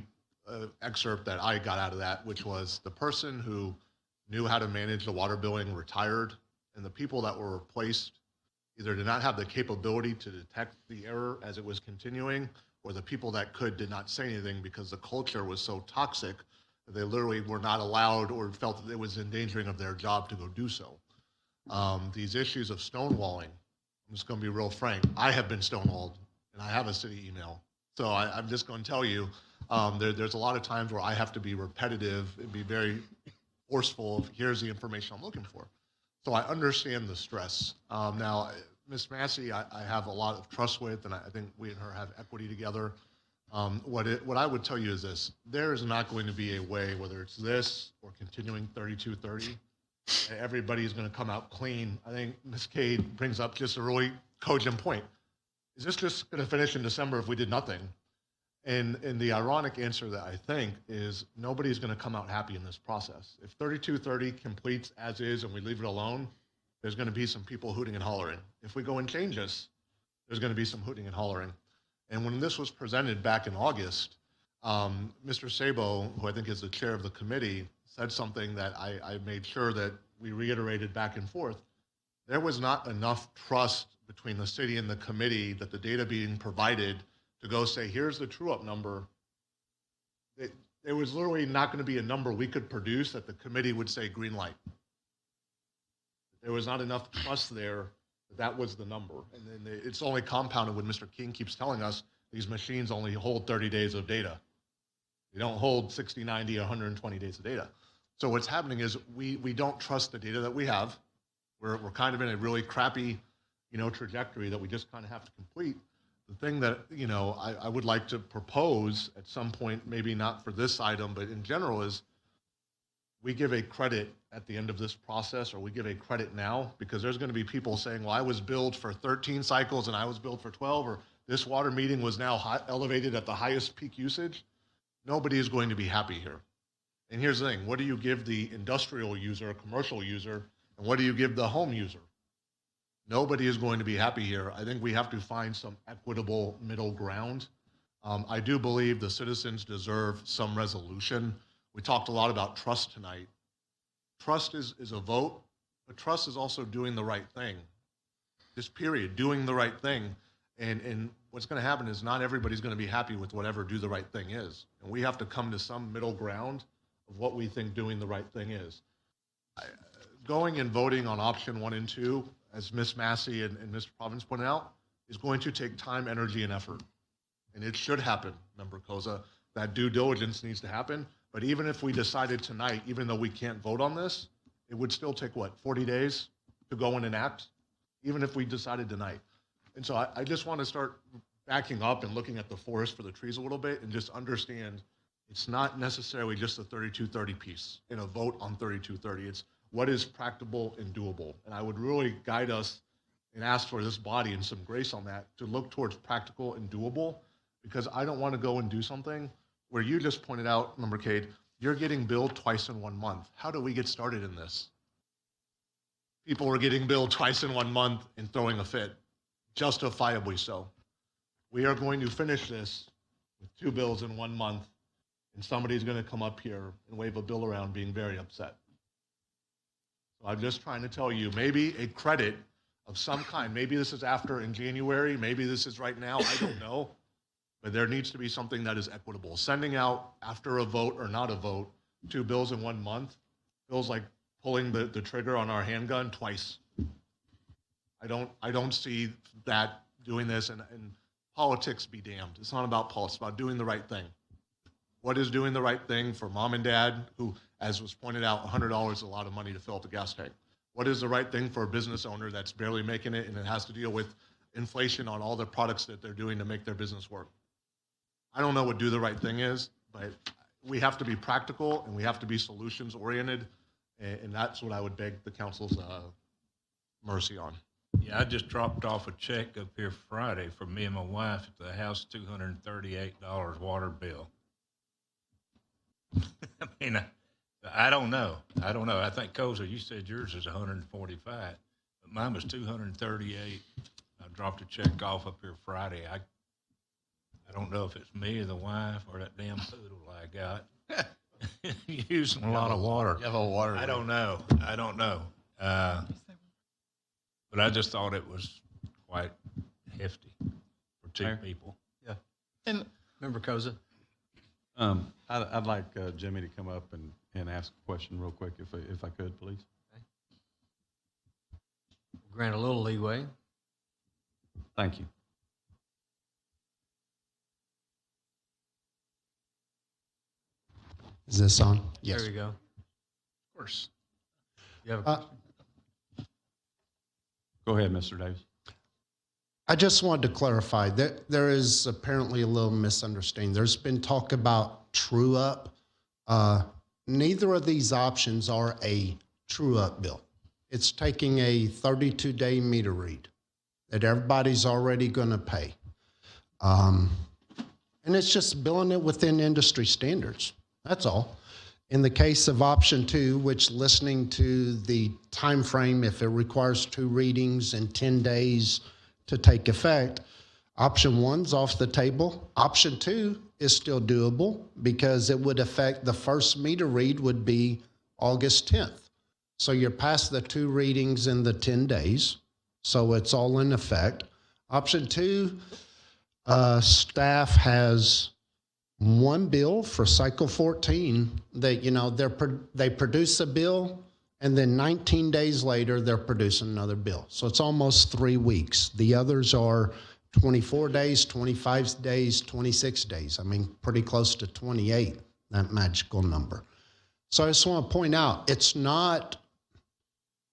excerpt that I got out of that, which was the person who knew how to manage the water billing retired, and the people that were replaced either did not have the capability to detect the error as it was continuing, or the people that could did not say anything because the culture was so toxic that they literally were not allowed or felt that it was endangering of their job to go do so. These issues of stonewalling, I'm just going to be real frank. I have been stonewalled, and I have a city email. So I'm just going to tell you, there's a lot of times where I have to be repetitive and be very forceful of here's the information I'm looking for. So I understand the stress. Now, Ms. Massey, I have a lot of trust with, and I think we and her have equity together. What I would tell you is this: there is not going to be a way, whether it's this or continuing 3230, everybody is going to come out clean. I think Ms. Cade brings up just a really cogent point. Is this just going to finish in December if we did nothing? And the ironic answer that I think is nobody's going to come out happy in this process. If 3230 completes as is and we leave it alone, there's going to be some people hooting and hollering. If we go and change this, there's going to be some hooting and hollering. And when this was presented back in August, Mr. Sabo, who I think is the chair of the committee, said something that I made sure that we reiterated back and forth. There was not enough trust between the city and the committee that the data being provided to go say, here's the true up number. There was literally not going to be a number we could produce that the committee would say green light. There was not enough trust there that was the number. And then it's only compounded when Mr. King keeps telling us these machines only hold 30 days of data. They don't hold 60, 90, 120 days of data. So what's happening is we don't trust the data that we have. We're kind of in a really crappy, trajectory that we just kind of have to complete. The thing that, I would like to propose at some point, maybe not for this item, but in general, is we give a credit at the end of this process, or we give a credit now, because there's going to be people saying, well, I was billed for 13 cycles and I was billed for 12, or this water meeting was now elevated at the highest peak usage. Nobody is going to be happy here. And here's the thing: what do you give the industrial user, commercial user, and what do you give the home user? Nobody is going to be happy here. I think we have to find some equitable middle ground. I do believe the citizens deserve some resolution. We talked a lot about trust tonight. Trust is a vote, but trust is also doing the right thing. Just period, doing the right thing. And what's going to happen is not everybody's going to be happy with whatever do the right thing is. And we have to come to some middle ground of what we think doing the right thing is. Going and voting on option 1 and 2, as Ms. Massey and Mr. Province pointed out, is going to take time, energy, and effort. And it should happen, Member Koza. That due diligence needs to happen. But even if we decided tonight, even though we can't vote on this, it would still take, 40 days to go and enact, even if we decided tonight. And so I just want to start backing up and looking at the forest for the trees a little bit and just understand it's not necessarily just the 3230 piece in a vote on 3230. It's what is practicable and doable. And I would really guide us and ask for this body and some grace on that to look towards practical and doable, because I don't want to go and do something where you just pointed out, Member Cade, you're getting billed twice in 1 month. How do we get started in this? People are getting billed twice in 1 month and throwing a fit, justifiably so. We are going to finish this with 2 bills in 1 month, and somebody's going to come up here and wave a bill around being very upset. So I'm just trying to tell you, maybe a credit of some kind. Maybe this is after in January. Maybe this is right now. I don't know. But there needs to be something that is equitable. Sending out after a vote or not a vote 2 bills in 1 month feels like pulling the trigger on our handgun twice. I don't see that doing this, and politics be damned. It's not about politics, it's about doing the right thing. What is doing the right thing for mom and dad, who, as was pointed out, $100 is a lot of money to fill up a gas tank? What is the right thing for a business owner that's barely making it and it has to deal with inflation on all the products that they're doing to make their business work? I don't know what do the right thing is, but we have to be practical and we have to be solutions oriented, and that's what I would beg the council's mercy on. Yeah, I just dropped off a check up here Friday for me and my wife at the house, $238 water bill. I mean, I don't know. I think, Koza, you said yours is 145, but mine was 238. I dropped a check off up here Friday. I don't know if it's me or the wife or that damn poodle I got. Using a lot of water. You have a water. I don't know. But I just thought it was quite hefty for 2 people. Yeah. And Member Koza. I'd like Jimmy to come up and ask a question real quick, if I could, please. Okay. Grant a little leeway. Thank you. Is this on? Yes. There you go. of course, You have a question? Go ahead, Mr. Davis. I just wanted to clarify that there is apparently a little misunderstanding. There's been talk about true up. Neither of these options are a true up bill. It's taking a 32-day meter read that everybody's already going to pay. And it's just billing it within industry standards. That's all. In the case of option 2, which listening to the time frame, if it requires 2 readings and 10 days to take effect, option 1's off the table. Option 2 is still doable because it would affect the first meter read would be August 10th. So you're past the 2 readings in the 10 days. So it's all in effect. Option 2, staff has 1 bill for cycle 14 that, you know, they produce a bill and then 19 days later they're producing another bill. So it's almost 3 weeks. The others are 24 days, 25 days, 26 days. I mean, pretty close to 28, that magical number. So I just want to point out, it's not,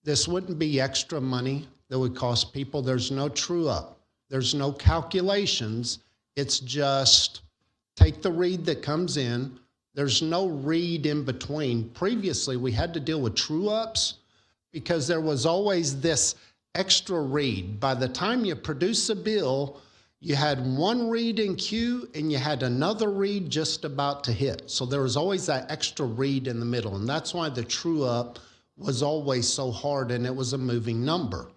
this wouldn't be extra money that would cost people. There's no true up. There's no calculations. It's just take the read that comes in. There's no read in between. Previously, we had to deal with true ups because there was always this extra read. By the time you produce a bill, you had 1 read in queue and you had another read just about to hit. So there was always that extra read in the middle. And that's why the true up was always so hard and it was a moving number.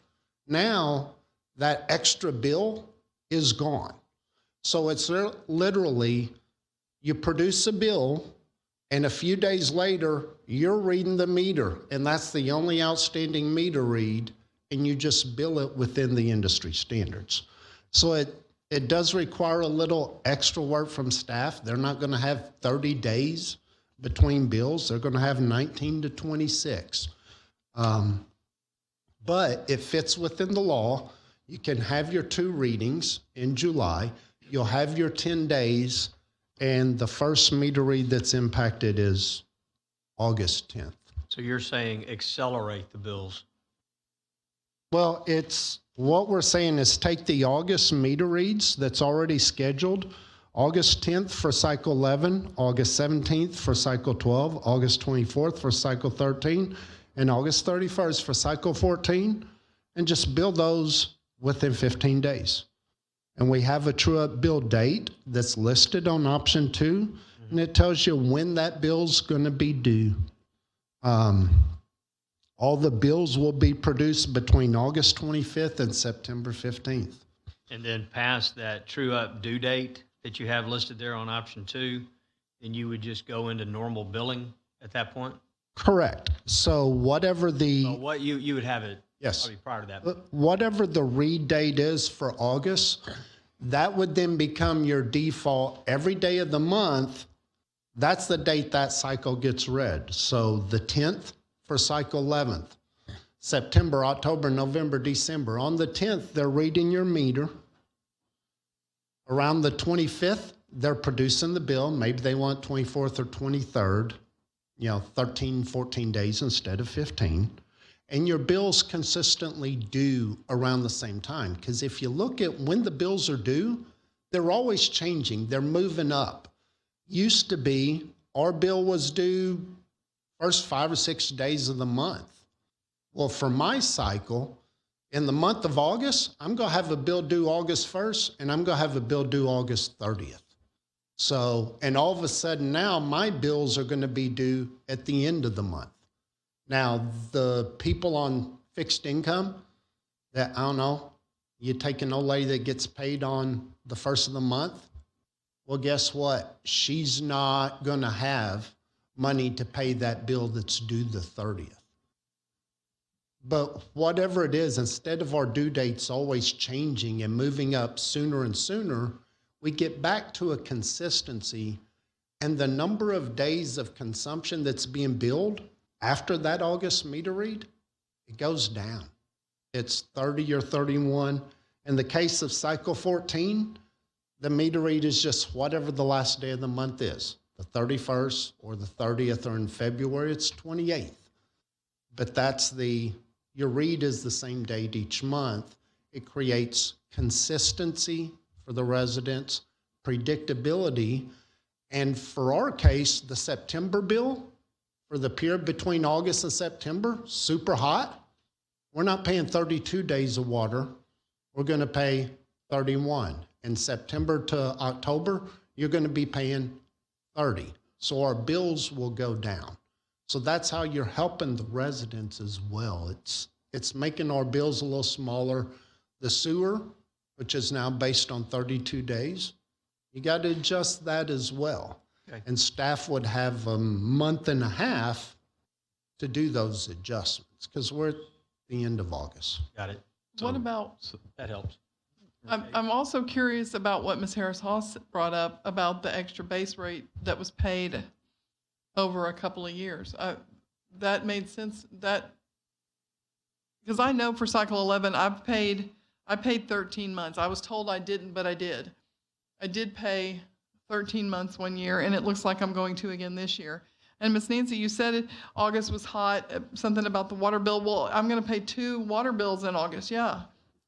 Now that extra bill is gone. So it's literally, you produce a bill and a few days later, you're reading the meter and that's the only outstanding meter read, and you just bill it within the industry standards. So it does require a little extra work from staff. They're not going to have 30 days between bills. They're going to have 19 to 26. But it fits within the law. You can have your 2 readings in July. You'll have your 10 days, and the first meter read that's impacted is August 10th. So you're saying accelerate the bills? Well, it's what we're saying is take the August meter reads that's already scheduled, August 10th for cycle 11, August 17th for cycle 12, August 24th for cycle 13, and August 31st for cycle 14, and just bill those within 15 days. And we have a true-up bill date that's listed on option 2, and it tells you when that bill's going to be due. All the bills will be produced between August 25th and September 15th. And then past that true-up due date that you have listed there on option 2, then you would just go into normal billing at that point? Correct. So whatever the... Well, what you would have it yes. probably prior to that. Whatever the read date is for August, that would then become your default every day of the month. That's the date that cycle gets read. So the 10th for cycle 11th, September, October, November, December. On the 10th, they're reading your meter. Around the 25th, they're producing the bill. Maybe they want 24th or 23rd, 13, 14 days instead of 15. And your bills consistently due around the same time. Because if you look at when the bills are due, they're always changing. They're moving up. Used to be, our bill was due first 5 or 6 days of the month. Well, for my cycle, in the month of August, I'm going to have a bill due August 1st, and I'm going to have a bill due August 30th. So, and all of a sudden now, my bills are going to be due at the end of the month. Now, the people on fixed income that, I don't know, you take an old lady that gets paid on the first of the month, well, guess what? She's not going to have money to pay that bill that's due the 30th. But whatever it is, instead of our due dates always changing and moving up sooner and sooner, we get back to a consistency, and the number of days of consumption that's being billed after that August meter read, it goes down. It's 30 or 31. In the case of cycle 14, the meter read is just whatever the last day of the month is. The 31st or the 30th, or in February, it's 28th. But that's your read is the same date each month. It creates consistency for the residents, predictability, and for our case, the September bill for the period between August and September, super hot. We're not paying 32 days of water. We're going to pay 31. In September to October, you're going to be paying 30. So our bills will go down. So that's how you're helping the residents as well. It's making our bills a little smaller. The sewer, which is now based on 32 days, you got to adjust that as well. Okay. And staff would have a month and a half to do those adjustments because we're at the end of August. Got it. What about, That helps. I'm also curious about what Ms. Harris-Hawes brought up about the extra base rate that was paid over a couple of years. That made sense, because I know for cycle 11, I paid 13 months. I was told I didn't, but I did. I did pay 13 months one year, and it looks like I'm going to again this year. And Ms. Nancy, you said it, August was hot, something about the water bill. Well, I'm going to pay 2 water bills in August. Yeah,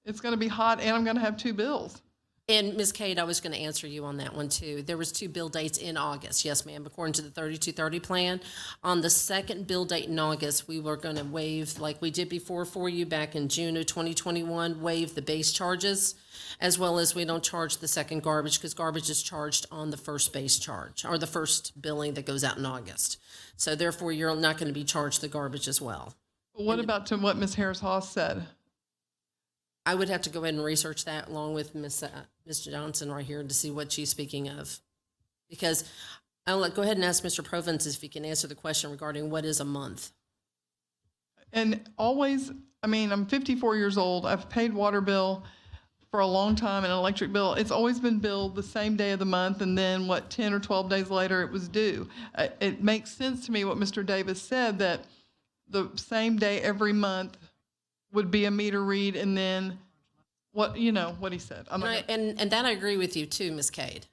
it's going to be hot, and I'm going to have 2 bills. And Ms. Cade, I was going to answer you on that one too. There was 2 bill dates in August. Yes, ma'am, according to the 3230 plan. On the second bill date in August, we were going to waive, like we did before for you back in June of 2021, waive the base charges, as well as we don't charge the second garbage because garbage is charged on the first base charge or the first billing that goes out in August. So therefore, you're not going to be charged the garbage as well. What about to what Ms. Harris-Hawes said? I would have to go ahead and research that along with Ms. Johnson right here to see what she's speaking of. Because I'll go ahead and ask Mr. Provence if he can answer the question regarding what is a month. And always, I mean, I'm 54 years old. I've paid water bill for a long time and an electric bill. It's always been billed the same day of the month, and then 10 or 12 days later it was due. It makes sense to me what Mr. Davis said, that the same day every month would be a meter read, and then what he said. And that I agree with you too, Ms. Cade,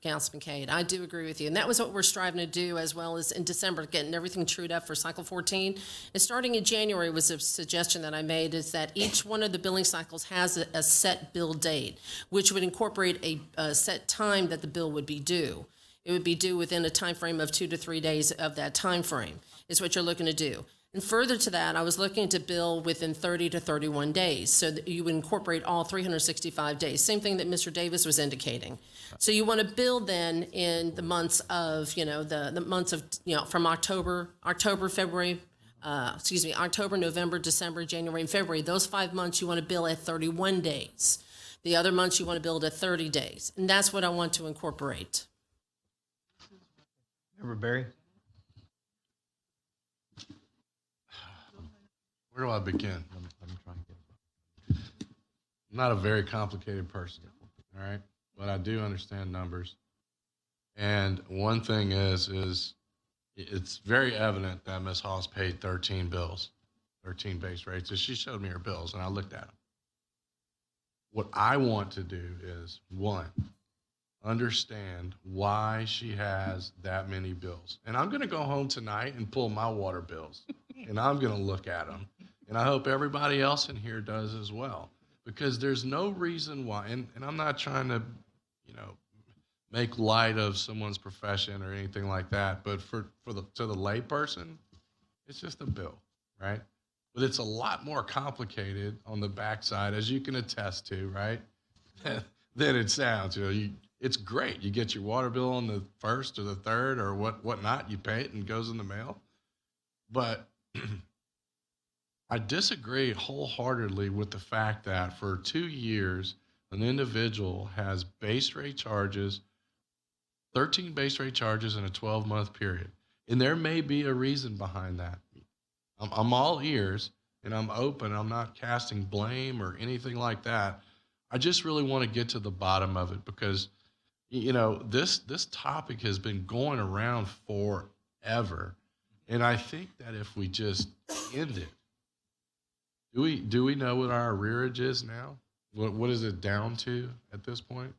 Councilman Cade. I do agree with you. And that was what we're striving to do, as well as in December, getting everything trued up for cycle 14. And starting in January was a suggestion that I made, is that each one of the billing cycles has a set bill date, which would incorporate a set time that the bill would be due. It would be due within a time frame of 2 to 3 days of that time frame, is what you're looking to do. And further to that, I was looking to bill within 30 to 31 days, so that you would incorporate all 365 days. Same thing that Mr. Davis was indicating. So you want to bill then in the months of, the months of, from October, November, December, January, and February. Those 5 months you want to bill at 31 days. The other months you want to bill at 30 days. And that's what I want to incorporate. Member Barry? Where do I begin? I'm not a very complicated person, all right? But I do understand numbers. And one thing is it's very evident that Ms. Hawes paid 13 bills, 13 base rates. And she showed me her bills, and I looked at them. What I want to do is, 1, understand why she has that many bills. And I'm going to go home tonight and pull my water bills, and I'm going to look at them. And I hope everybody else in here does as well, because there's no reason why, and I'm not trying to, make light of someone's profession or anything like that, but to the lay person, it's just a bill, right? But it's a lot more complicated on the backside, as you can attest to, right? Than it sounds. It's great. You get your water bill on the 1st or the 3rd or whatnot. You pay it and it goes in the mail. But I disagree wholeheartedly with the fact that for 2 years, an individual has base rate charges, 13 base rate charges in a 12-month period. And there may be a reason behind that. I'm all ears, and I'm open. I'm not casting blame or anything like that. I just really want to get to the bottom of it, because, this topic has been going around forever. And I think that if we just end it, do we know what our arrearage is now? What is it down to at this point?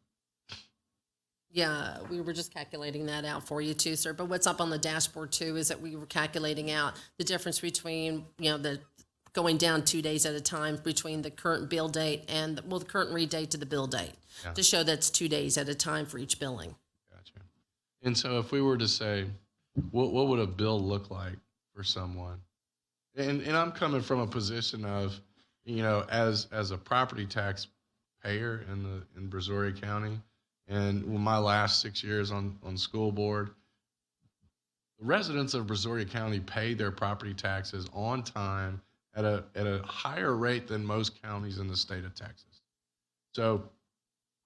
Yeah, we were just calculating that out for you too, sir. But what's up on the dashboard too is that we were calculating out the difference between, the going down 2 days at a time between the current bill date and, the current read date to the bill date, Yeah. to show that's 2 days at a time for each billing. Gotcha. And so if we were to say, what would a bill look like for someone? And I'm coming from a position of, as a property tax payer in Brazoria County, and my last 6 years on school board, the residents of Brazoria County pay their property taxes on time at a higher rate than most counties in the state of Texas. So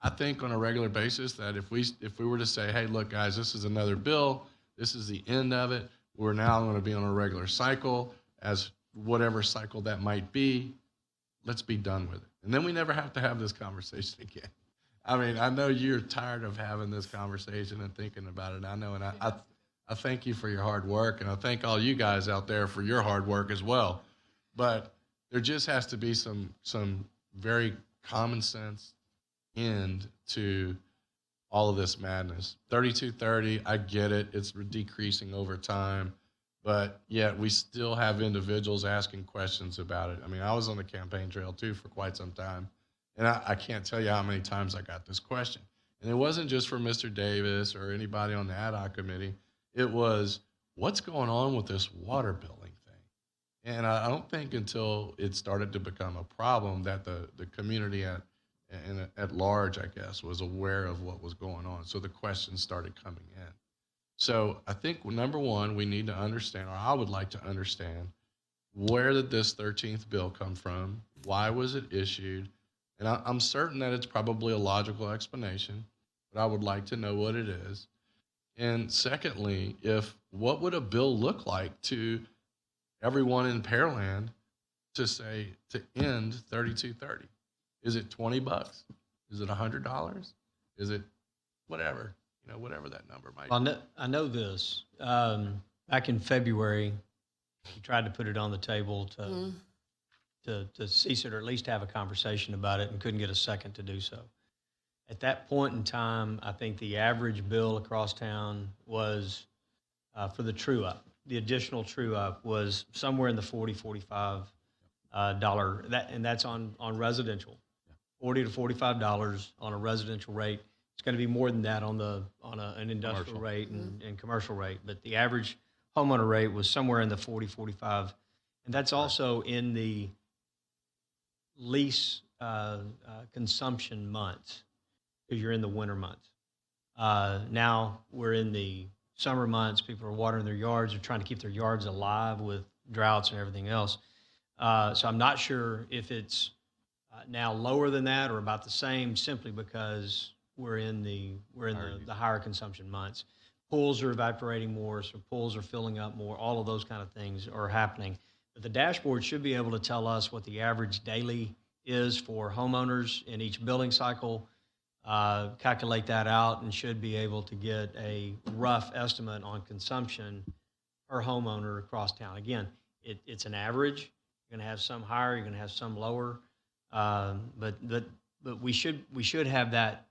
I think on a regular basis that if we were to say, hey, look, guys, this is another bill, this is the end of it, we're now going to be on a regular cycle, as whatever cycle that might be, let's be done with it. And then we never have to have this conversation again. I mean, I know you're tired of having this conversation and thinking about it. I know, and I thank you for your hard work, and I thank all you guys out there for your hard work as well. But there just has to be some very common sense end to all of this madness. 3230, I get it. It's decreasing over time. But yet we still have individuals asking questions about it. I mean, I was on the campaign trail too for quite some time. And I can't tell you how many times I got this question. And it wasn't just for Mr. Davis or anybody on the ad hoc committee. It was, what's going on with this water billing thing? And I don't think until it started to become a problem that the community at large, I guess, was aware of what was going on. So the questions started coming in. So I think, number one, we need to understand, or I would like to understand, where did this 13th bill come from? Why was it issued? And I'm certain that it's probably a logical explanation, but I would like to know what it is. And secondly, what would a bill look like to everyone in Pearland to end 3230? Is it $20? Is it $100? Is it whatever? Whatever that number might be. I know this. Back in February, we tried to put it on the table to cease it, or at least have a conversation about it, and couldn't get a second to do so. At that point in time, I think the average bill across town was, for the true-up, the additional true-up was somewhere in the $40, $45 and that's on residential. $40 to $45 on a residential rate. It's going to be more than that on an industrial commercial rate and commercial rate. But the average homeowner rate was somewhere in the 40, 45. And that's also in the lease consumption months, because you're in the winter months. Now we're in the summer months. People are watering their yards. They're trying to keep their yards alive with droughts and everything else. So I'm not sure if it's now lower than that or about the same, simply because we're in the higher consumption months. Pools are evaporating more, so pools are filling up more. All of those kind of things are happening. But the dashboard should be able to tell us what the average daily is for homeowners in each billing cycle, calculate that out, and should be able to get a rough estimate on consumption per homeowner across town. Again, it's an average. You're going to have some higher, you're going to have some lower, but we should have that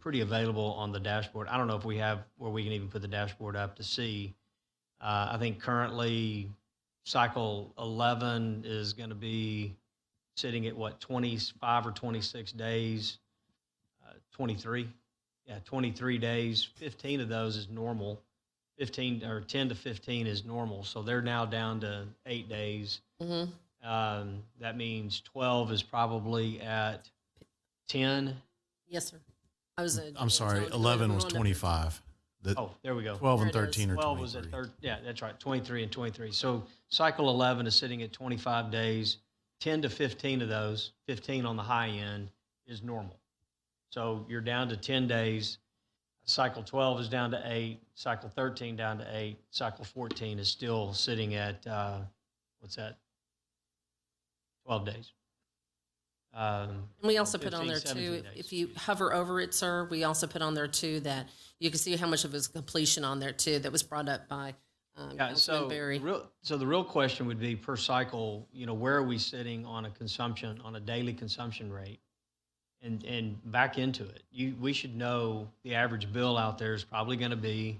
pretty available on the dashboard. I don't know if we have where we can even put the dashboard up to see. I think currently cycle 11 is going to be sitting at 25 or 26 days. 23 days. 15 of those is normal. 10 to 15 is normal. So they're now down to 8 days. That means 12 is probably at 10. Yes, sir. I'm sorry, 11 was 25. There we go. 12 and 13 are 12 was at yeah, that's right, 23 and 23. So cycle 11 is sitting at 25 days. 10 to 15 of those, 15 on the high end, is normal. So you're down to 10 days. Cycle 12 is down to 8. Cycle 13 down to 8. Cycle 14 is still sitting at, 12 days. And we also 15, put on there too, 17 days. if you hover over it, sir, we also put on there too that you can see how much of its completion on there too. That was brought up by Councilman Berry. So the real question would be, per cycle, where are we sitting on a daily consumption rate, and back into it. We should know the average bill out there is probably going to be,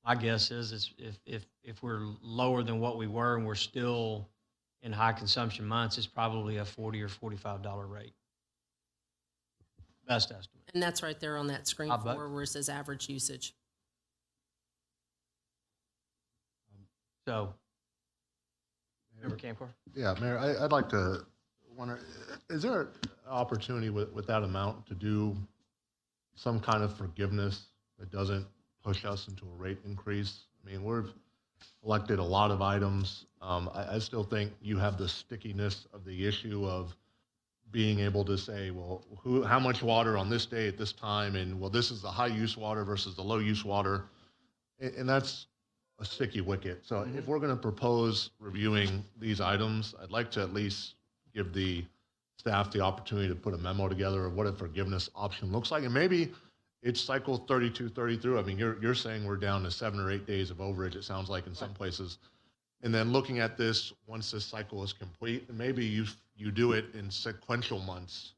my guess is if we're lower than what we were and we're still in high consumption months, it's probably a $40 or $45 rate. Best estimate. And that's right there on that screen I bet. where it says average usage. So, Member Camcor? Yeah, Mayor, I'd like to wonder, is there an opportunity with that amount to do some kind of forgiveness that doesn't push us into a rate increase? I mean, we've elected a lot of items. I still think you have the stickiness of the issue of being able to say, well, how much water on this day at this time, and well, this is the high use water versus the low use water, and that's a sticky wicket. So if we're going to propose reviewing these items, I'd like to at least give the staff the opportunity to put a memo together of what a forgiveness option looks like, and maybe it's cycle 32, 33. I mean, you're saying we're down to 7 or 8 days of overage, it sounds like in some places. And then looking at this once this cycle is complete, and maybe you do it in sequential months,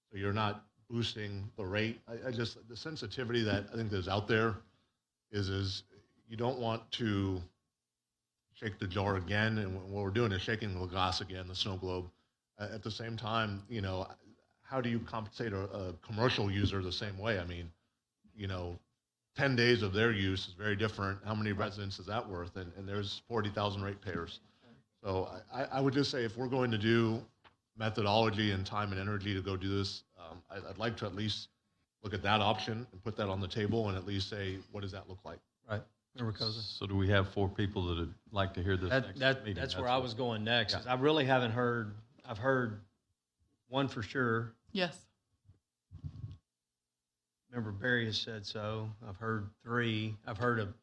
so you're not boosting the rate. I just, the sensitivity that I think that's out there is you don't want to shake the jar again, and what we're doing is shaking the glass again, the snow globe. At the same time, you know, how do you compensate a commercial user the same way? I mean, you know, 10 days of their use is very different. How many residents is that worth? And there's 40,000 ratepayers. So I would just say if we're going to do methodology and time and energy to go do this, I'd like to at least look at that option and put that on the table and at least say, what does that look like? Right. Member Koza? So do we have 4 people that would like to hear this next meeting? That's where I was going next. I really haven't heard, I've heard one for sure. Yes. Member Barry has said so. I've heard 3. I've heard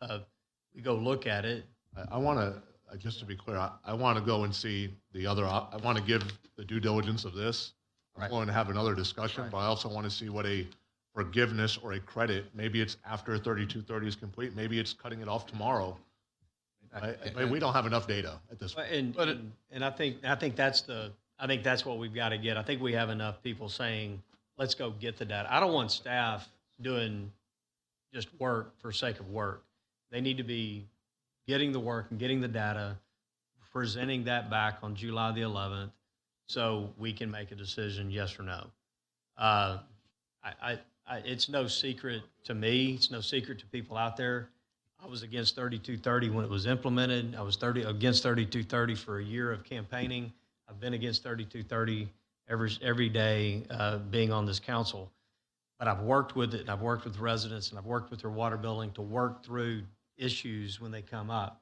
we go look at it. I want to, just to be clear, I want to go and see the other, I want to give the due diligence of this. I'm willing to have another discussion, but I also want to see what a forgiveness or a credit, maybe it's after 3230 is complete, maybe it's cutting it off tomorrow. We don't have enough data at this point. And I think that's what we've got to get. I think we have enough people saying, let's go get the data. I don't want staff doing just work for sake of work. They need to be getting the work and getting the data, presenting that back on July the 11th so we can make a decision, yes or no. It's no secret to me. It's no secret to people out there. I was against 3230 when it was implemented. I was against 3230 for a year of campaigning. I've been against 3230 every day being on this council. But I've worked with it, and I've worked with residents, and I've worked with their water billing to work through issues when they come up.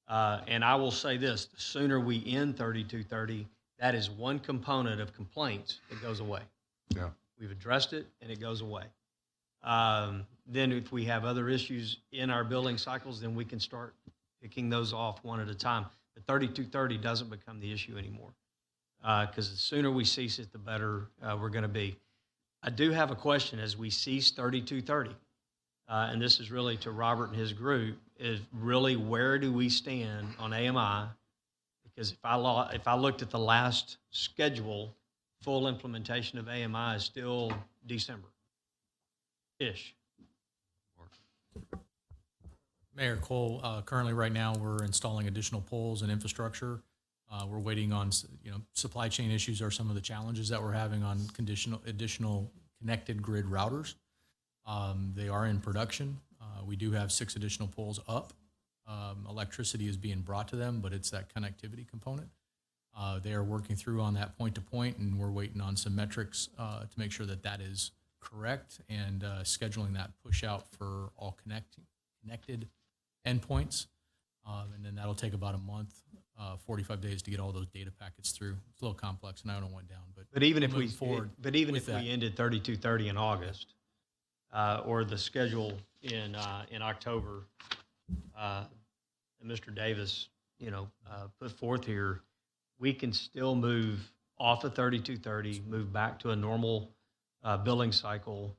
And I will say this, the sooner we end 3230, that is one component of complaints that goes away. Yeah. We've addressed it, and it goes away. Then if we have other issues in our billing cycles, then we can start picking those off one at a time. But 3230 doesn't become the issue anymore. Because the sooner we cease it, the better we're going to be. I do have a question as we cease 3230, and this is really to Robert and his group, is really where do we stand on AMI? Because if I looked at the last schedule, full implementation of AMI is still December-ish. Mayor Cole, currently right now we're installing additional poles and infrastructure. We're waiting on, supply chain issues are some of the challenges that we're having on additional connected grid routers. They are in production. We do have 6 additional poles up. Electricity is being brought to them, but it's that connectivity component. They are working through on that point to point, and we're waiting on some metrics to make sure that that is correct and scheduling that push out for all connected endpoints. And then that'll take about a month, 45 days to get all those data packets through. It's a little complex, and I don't want down, but even if we ended 3230 in August, or the schedule in October, that Mr. Davis, put forth here, we can still move off of 3230, move back to a normal billing cycle,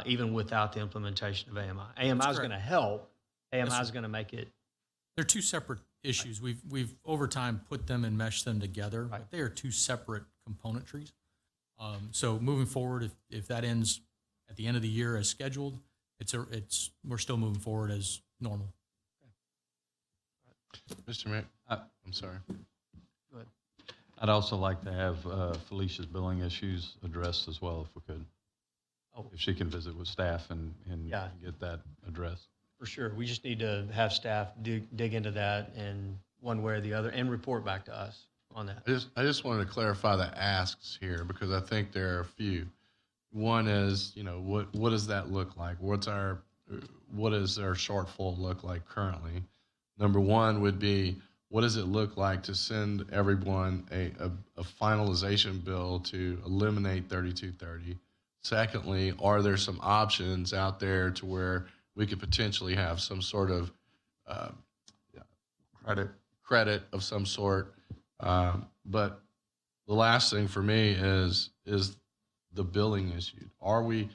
even without the implementation of AMI. AMI is going to help. AMI is going to make it. They're 2 separate issues. We've over time put them and meshed them together, but they are 2 separate componentries. So moving forward, if that ends at the end of the year as scheduled, we're still moving forward as normal. Mr. Mayor, I'm sorry. Go ahead. I'd also like to have Felicia's billing issues addressed as well, if we could. Oh. If she can visit with staff and Yeah. get that addressed. For sure. We just need to have staff dig into that in one way or the other and report back to us on that. I just wanted to clarify the asks here because I think there are a few. One is, what does that look like? What does our shortfall look like currently? Number one would be, what does it look like to send everyone a finalization bill to eliminate 3230? Secondly, are there some options out there to where we could potentially have some sort of credit of some sort? But the last thing for me is the billing issue. Are we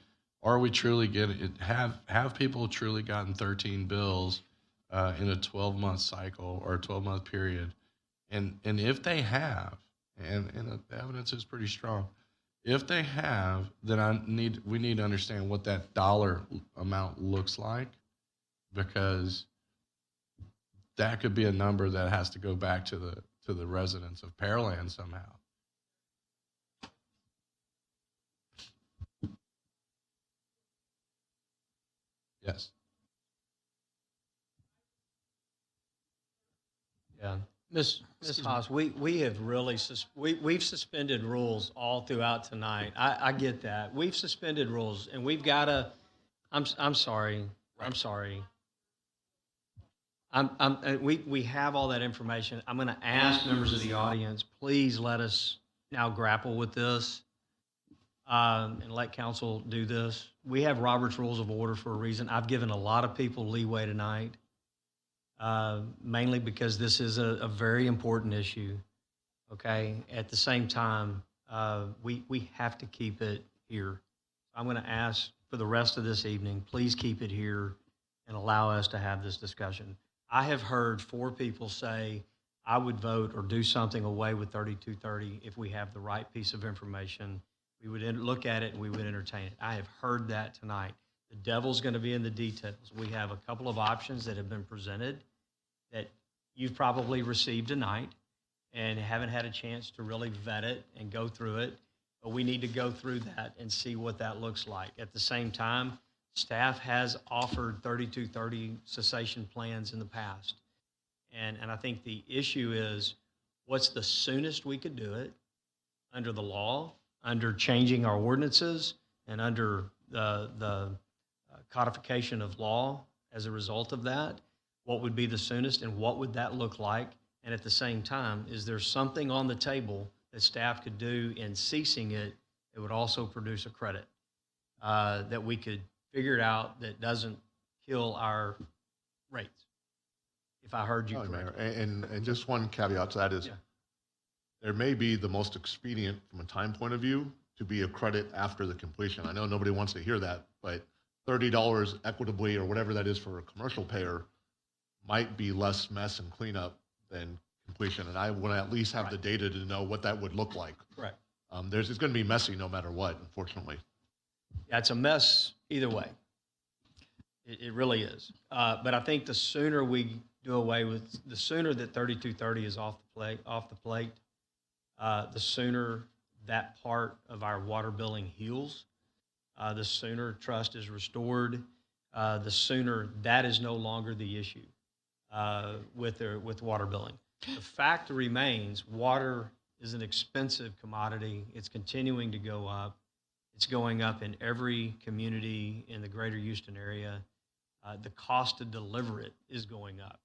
truly getting it? Have people truly gotten 13 bills in a 12-month cycle or a 12-month period? And if they have, and the evidence is pretty strong, if they have, then we need to understand what that dollar amount looks like, because that could be a number that has to go back to the residents of Pearland somehow. Yes. Yeah. Ms. Houst, we have really, we've suspended rules all throughout tonight. I get that. We've suspended rules, and we've got to, I'm sorry. I'm sorry. We have all that information. I'm going to ask members of the audience, please let us now grapple with this and let council do this. We have Robert's Rules of Order for a reason. I've given a lot of people leeway tonight, mainly because this is a very important issue, okay? At the same time, we have to keep it here. I'm going to ask for the rest of this evening, please keep it here and allow us to have this discussion. I have heard 4 people say, I would vote or do something away with 3230 if we have the right piece of information. We would look at it and we would entertain it. I have heard that tonight. The devil's going to be in the details. We have a couple of options that have been presented that you've probably received tonight and haven't had a chance to really vet it and go through it. But we need to go through that and see what that looks like. At the same time, staff has offered 3230 cessation plans in the past. And I think the issue is, what's the soonest we could do it under the law, under changing our ordinances, and under the codification of law as a result of that? What would be the soonest, and what would that look like? And at the same time, is there something on the table that staff could do in ceasing it that would also produce a credit that we could figure it out that doesn't kill our rates? If I heard you correctly. And just one caveat to that is, there may be the most expedient from a time point of view to be a credit after the completion. I know nobody wants to hear that, but $30 equitably or whatever that is for a commercial payer might be less mess and cleanup than completion. And I want to at least have the data to know what that would look like. Correct. It's going to be messy no matter what, unfortunately. Yeah, it's a mess either way. It really is. But I think the sooner we do away with, the sooner that 3230 is off the plate, the sooner that part of our water billing heals, the sooner trust is restored, the sooner that is no longer the issue with water billing. The fact remains, water is an expensive commodity. It's continuing to go up. It's going up in every community in the greater Houston area. The cost to deliver it is going up.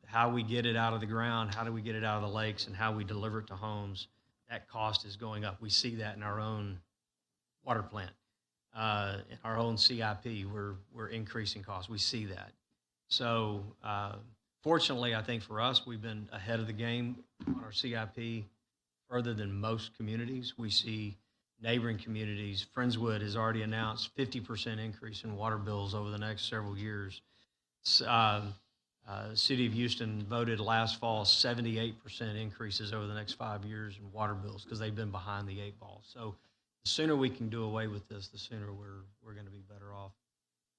How we get it out of the ground, how do we get it out of the lakes, and how we deliver it to homes, that cost is going up. We see that in our own water plant. In our own CIP, we're increasing costs. We see that. So fortunately, I think for us, we've been ahead of the game on our CIP further than most communities. We see neighboring communities. Friendswood has already announced 50% increase in water bills over the next several years. City of Houston voted last fall 78% increases over the next 5 years in water bills because they've been behind the 8 ball. So the sooner we can do away with this, the sooner we're going to be better off.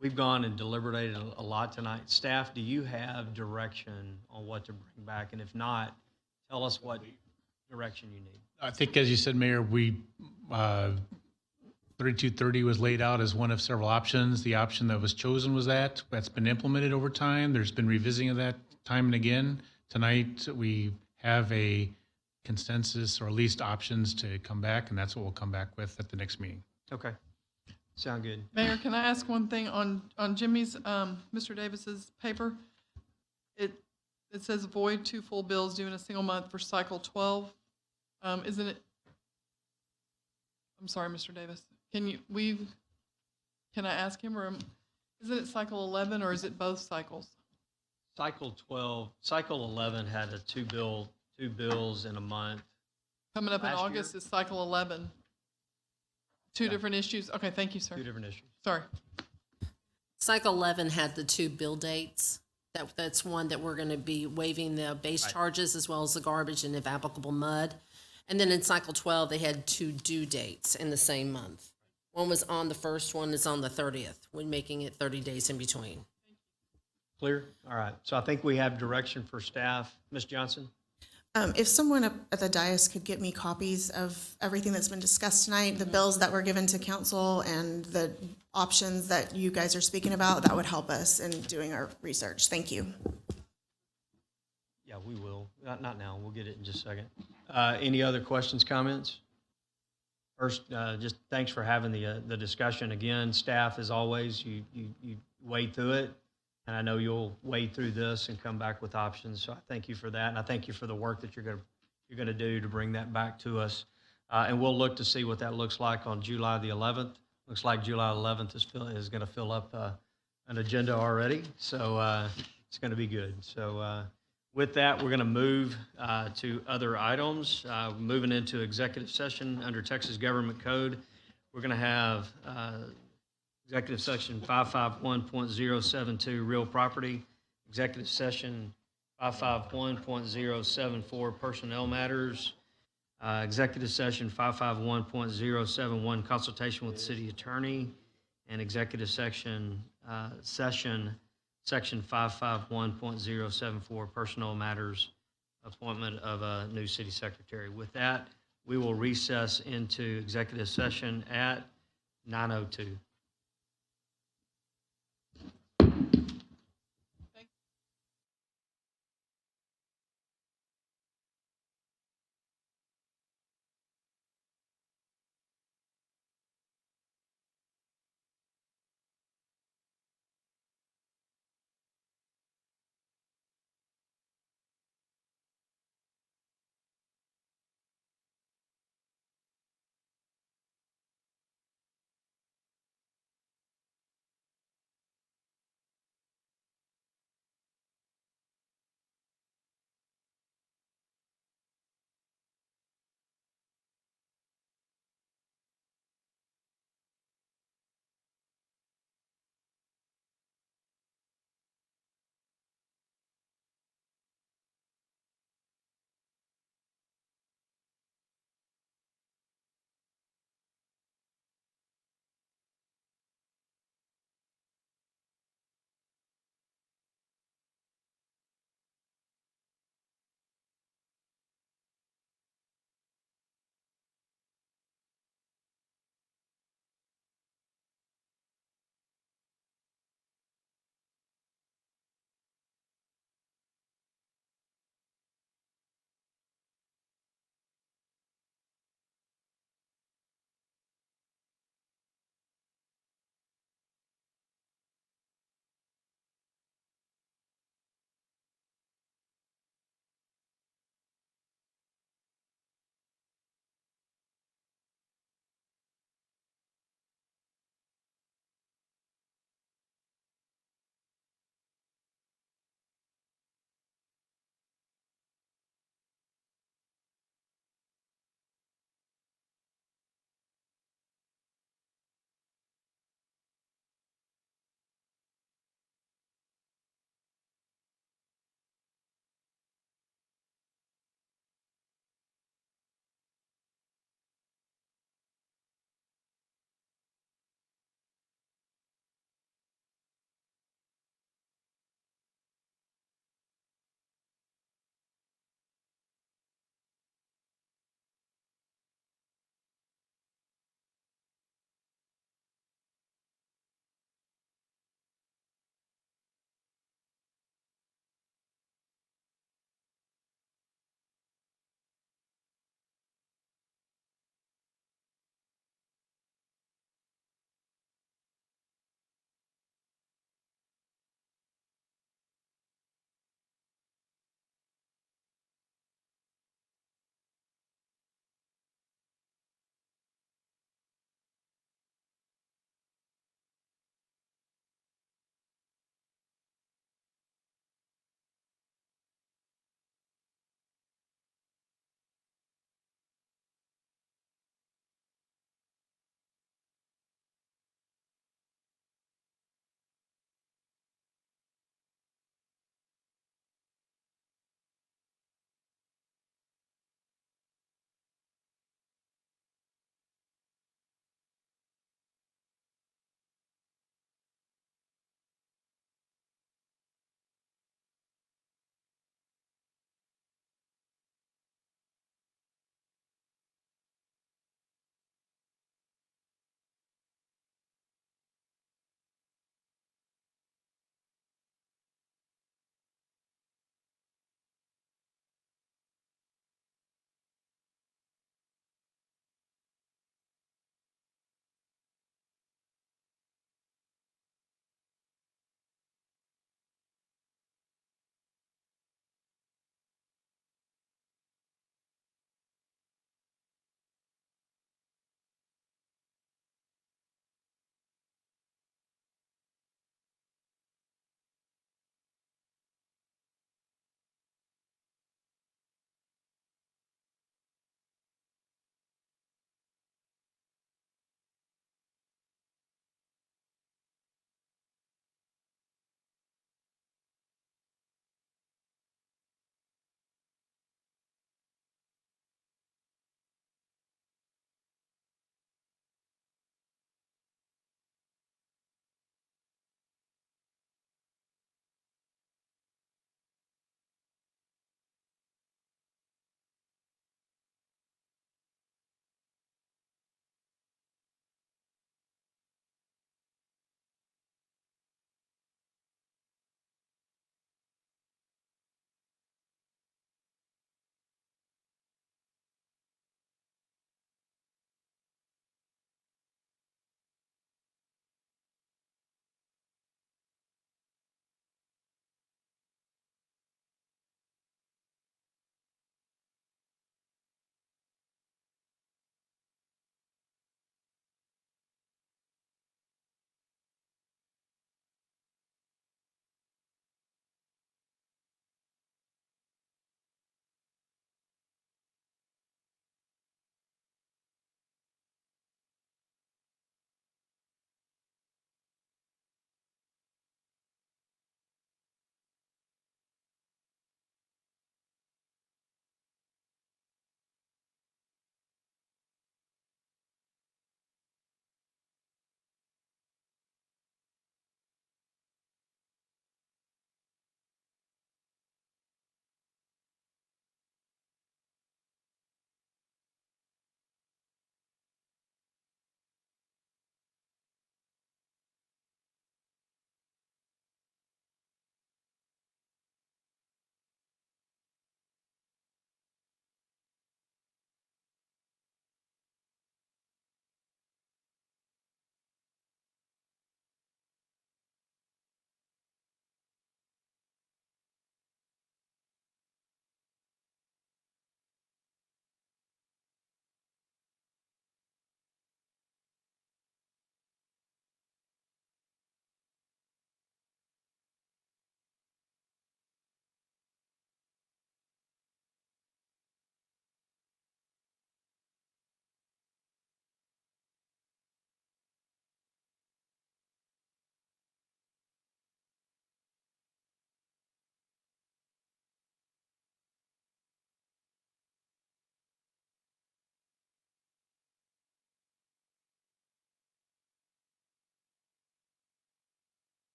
We've gone and deliberated a lot tonight. Staff, do you have direction on what to bring back? And if not, tell us what direction you need? I think, as you said, Mayor, 3230 was laid out as one of several options. The option that was chosen was that's been implemented over time. There's been revisiting of that time and again. Tonight, we have a consensus or at least options to come back, and that's what we'll come back with at the next meeting. Okay, sound good. Mayor, can I ask one thing on Jimmy's, Mr. Davis's paper? It says void 2 full bills due in a single month for cycle 12. Isn't it? I'm sorry, Mr. Davis. Can I ask him, or isn't it cycle 11, or is it both cycles? Cycle 11 had a two bills in a month. Coming up in Last August year? is cycle 11. Two different issues. Okay, thank you, sir. Two different issues. Sorry. Cycle 11 had the 2 bill dates. That's one that we're going to be waiving the base charges as well as the garbage and, if applicable, mud. And then in cycle 12, they had 2 due dates in the same month. One was on the 1st, one is on the 30th, when making it 30 days in between. Clear? All right. So I think we have direction for staff. Ms. Johnson? If someone at the dais could get me copies of everything that's been discussed tonight, the bills that were given to council and the options that you guys are speaking about, that would help us in doing our research. Thank you. Yeah, we will. Not now. We'll get it in just a second. Any other questions, comments? First, just thanks for having the discussion. Again, staff, as always, you wade through it. And I know you'll wade through this and come back with options. So I thank you for that. And I thank you for the work that you're going to do to bring that back to us. And we'll look to see what that looks like on July the 11th. Looks like July 11th is going to fill up an agenda already. So it's going to be good. So with that, we're going to move to other items. Moving into executive session under Texas Government Code. We're going to have Executive Section 551.072, real property. Executive Session 551.074, personnel matters. Executive Session 551.071, consultation with the city attorney. And Executive Section Section 551.074, personnel matters, appointment of a new city secretary. With that, we will recess into executive session at 9:02.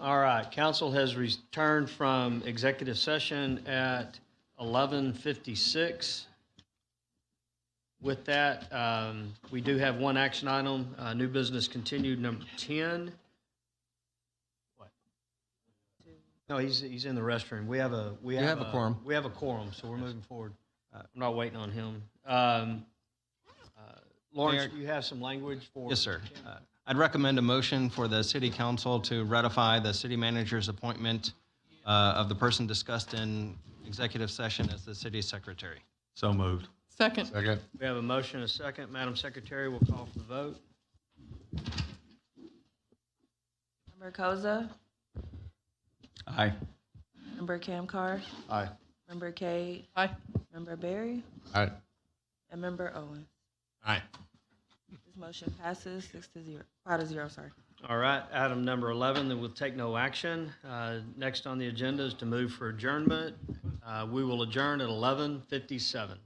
All right, council has returned from executive session at 11:56. With that, we do have one action item, new business continued, number 10. What? No, he's in the restroom. We have a quorum. We have a quorum, so we're moving forward. I'm not waiting on him. Lawrence, you have some language for? Yes, sir. I'd recommend a motion for the city council to ratify the city manager's appointment of the person discussed in executive session as the city secretary. So moved. Second. Second. We have a motion and a second. Madam Secretary will call for the vote. Member Koza, Aye. Member Camcar, Aye. Member Cade, Aye. Member Barry, Aye. and Member Owens. Aye. This motion passes 5-0, sorry. All right, item number 11, then we'll take no action. Next on the agenda is to move for adjournment. We will adjourn at 11:57.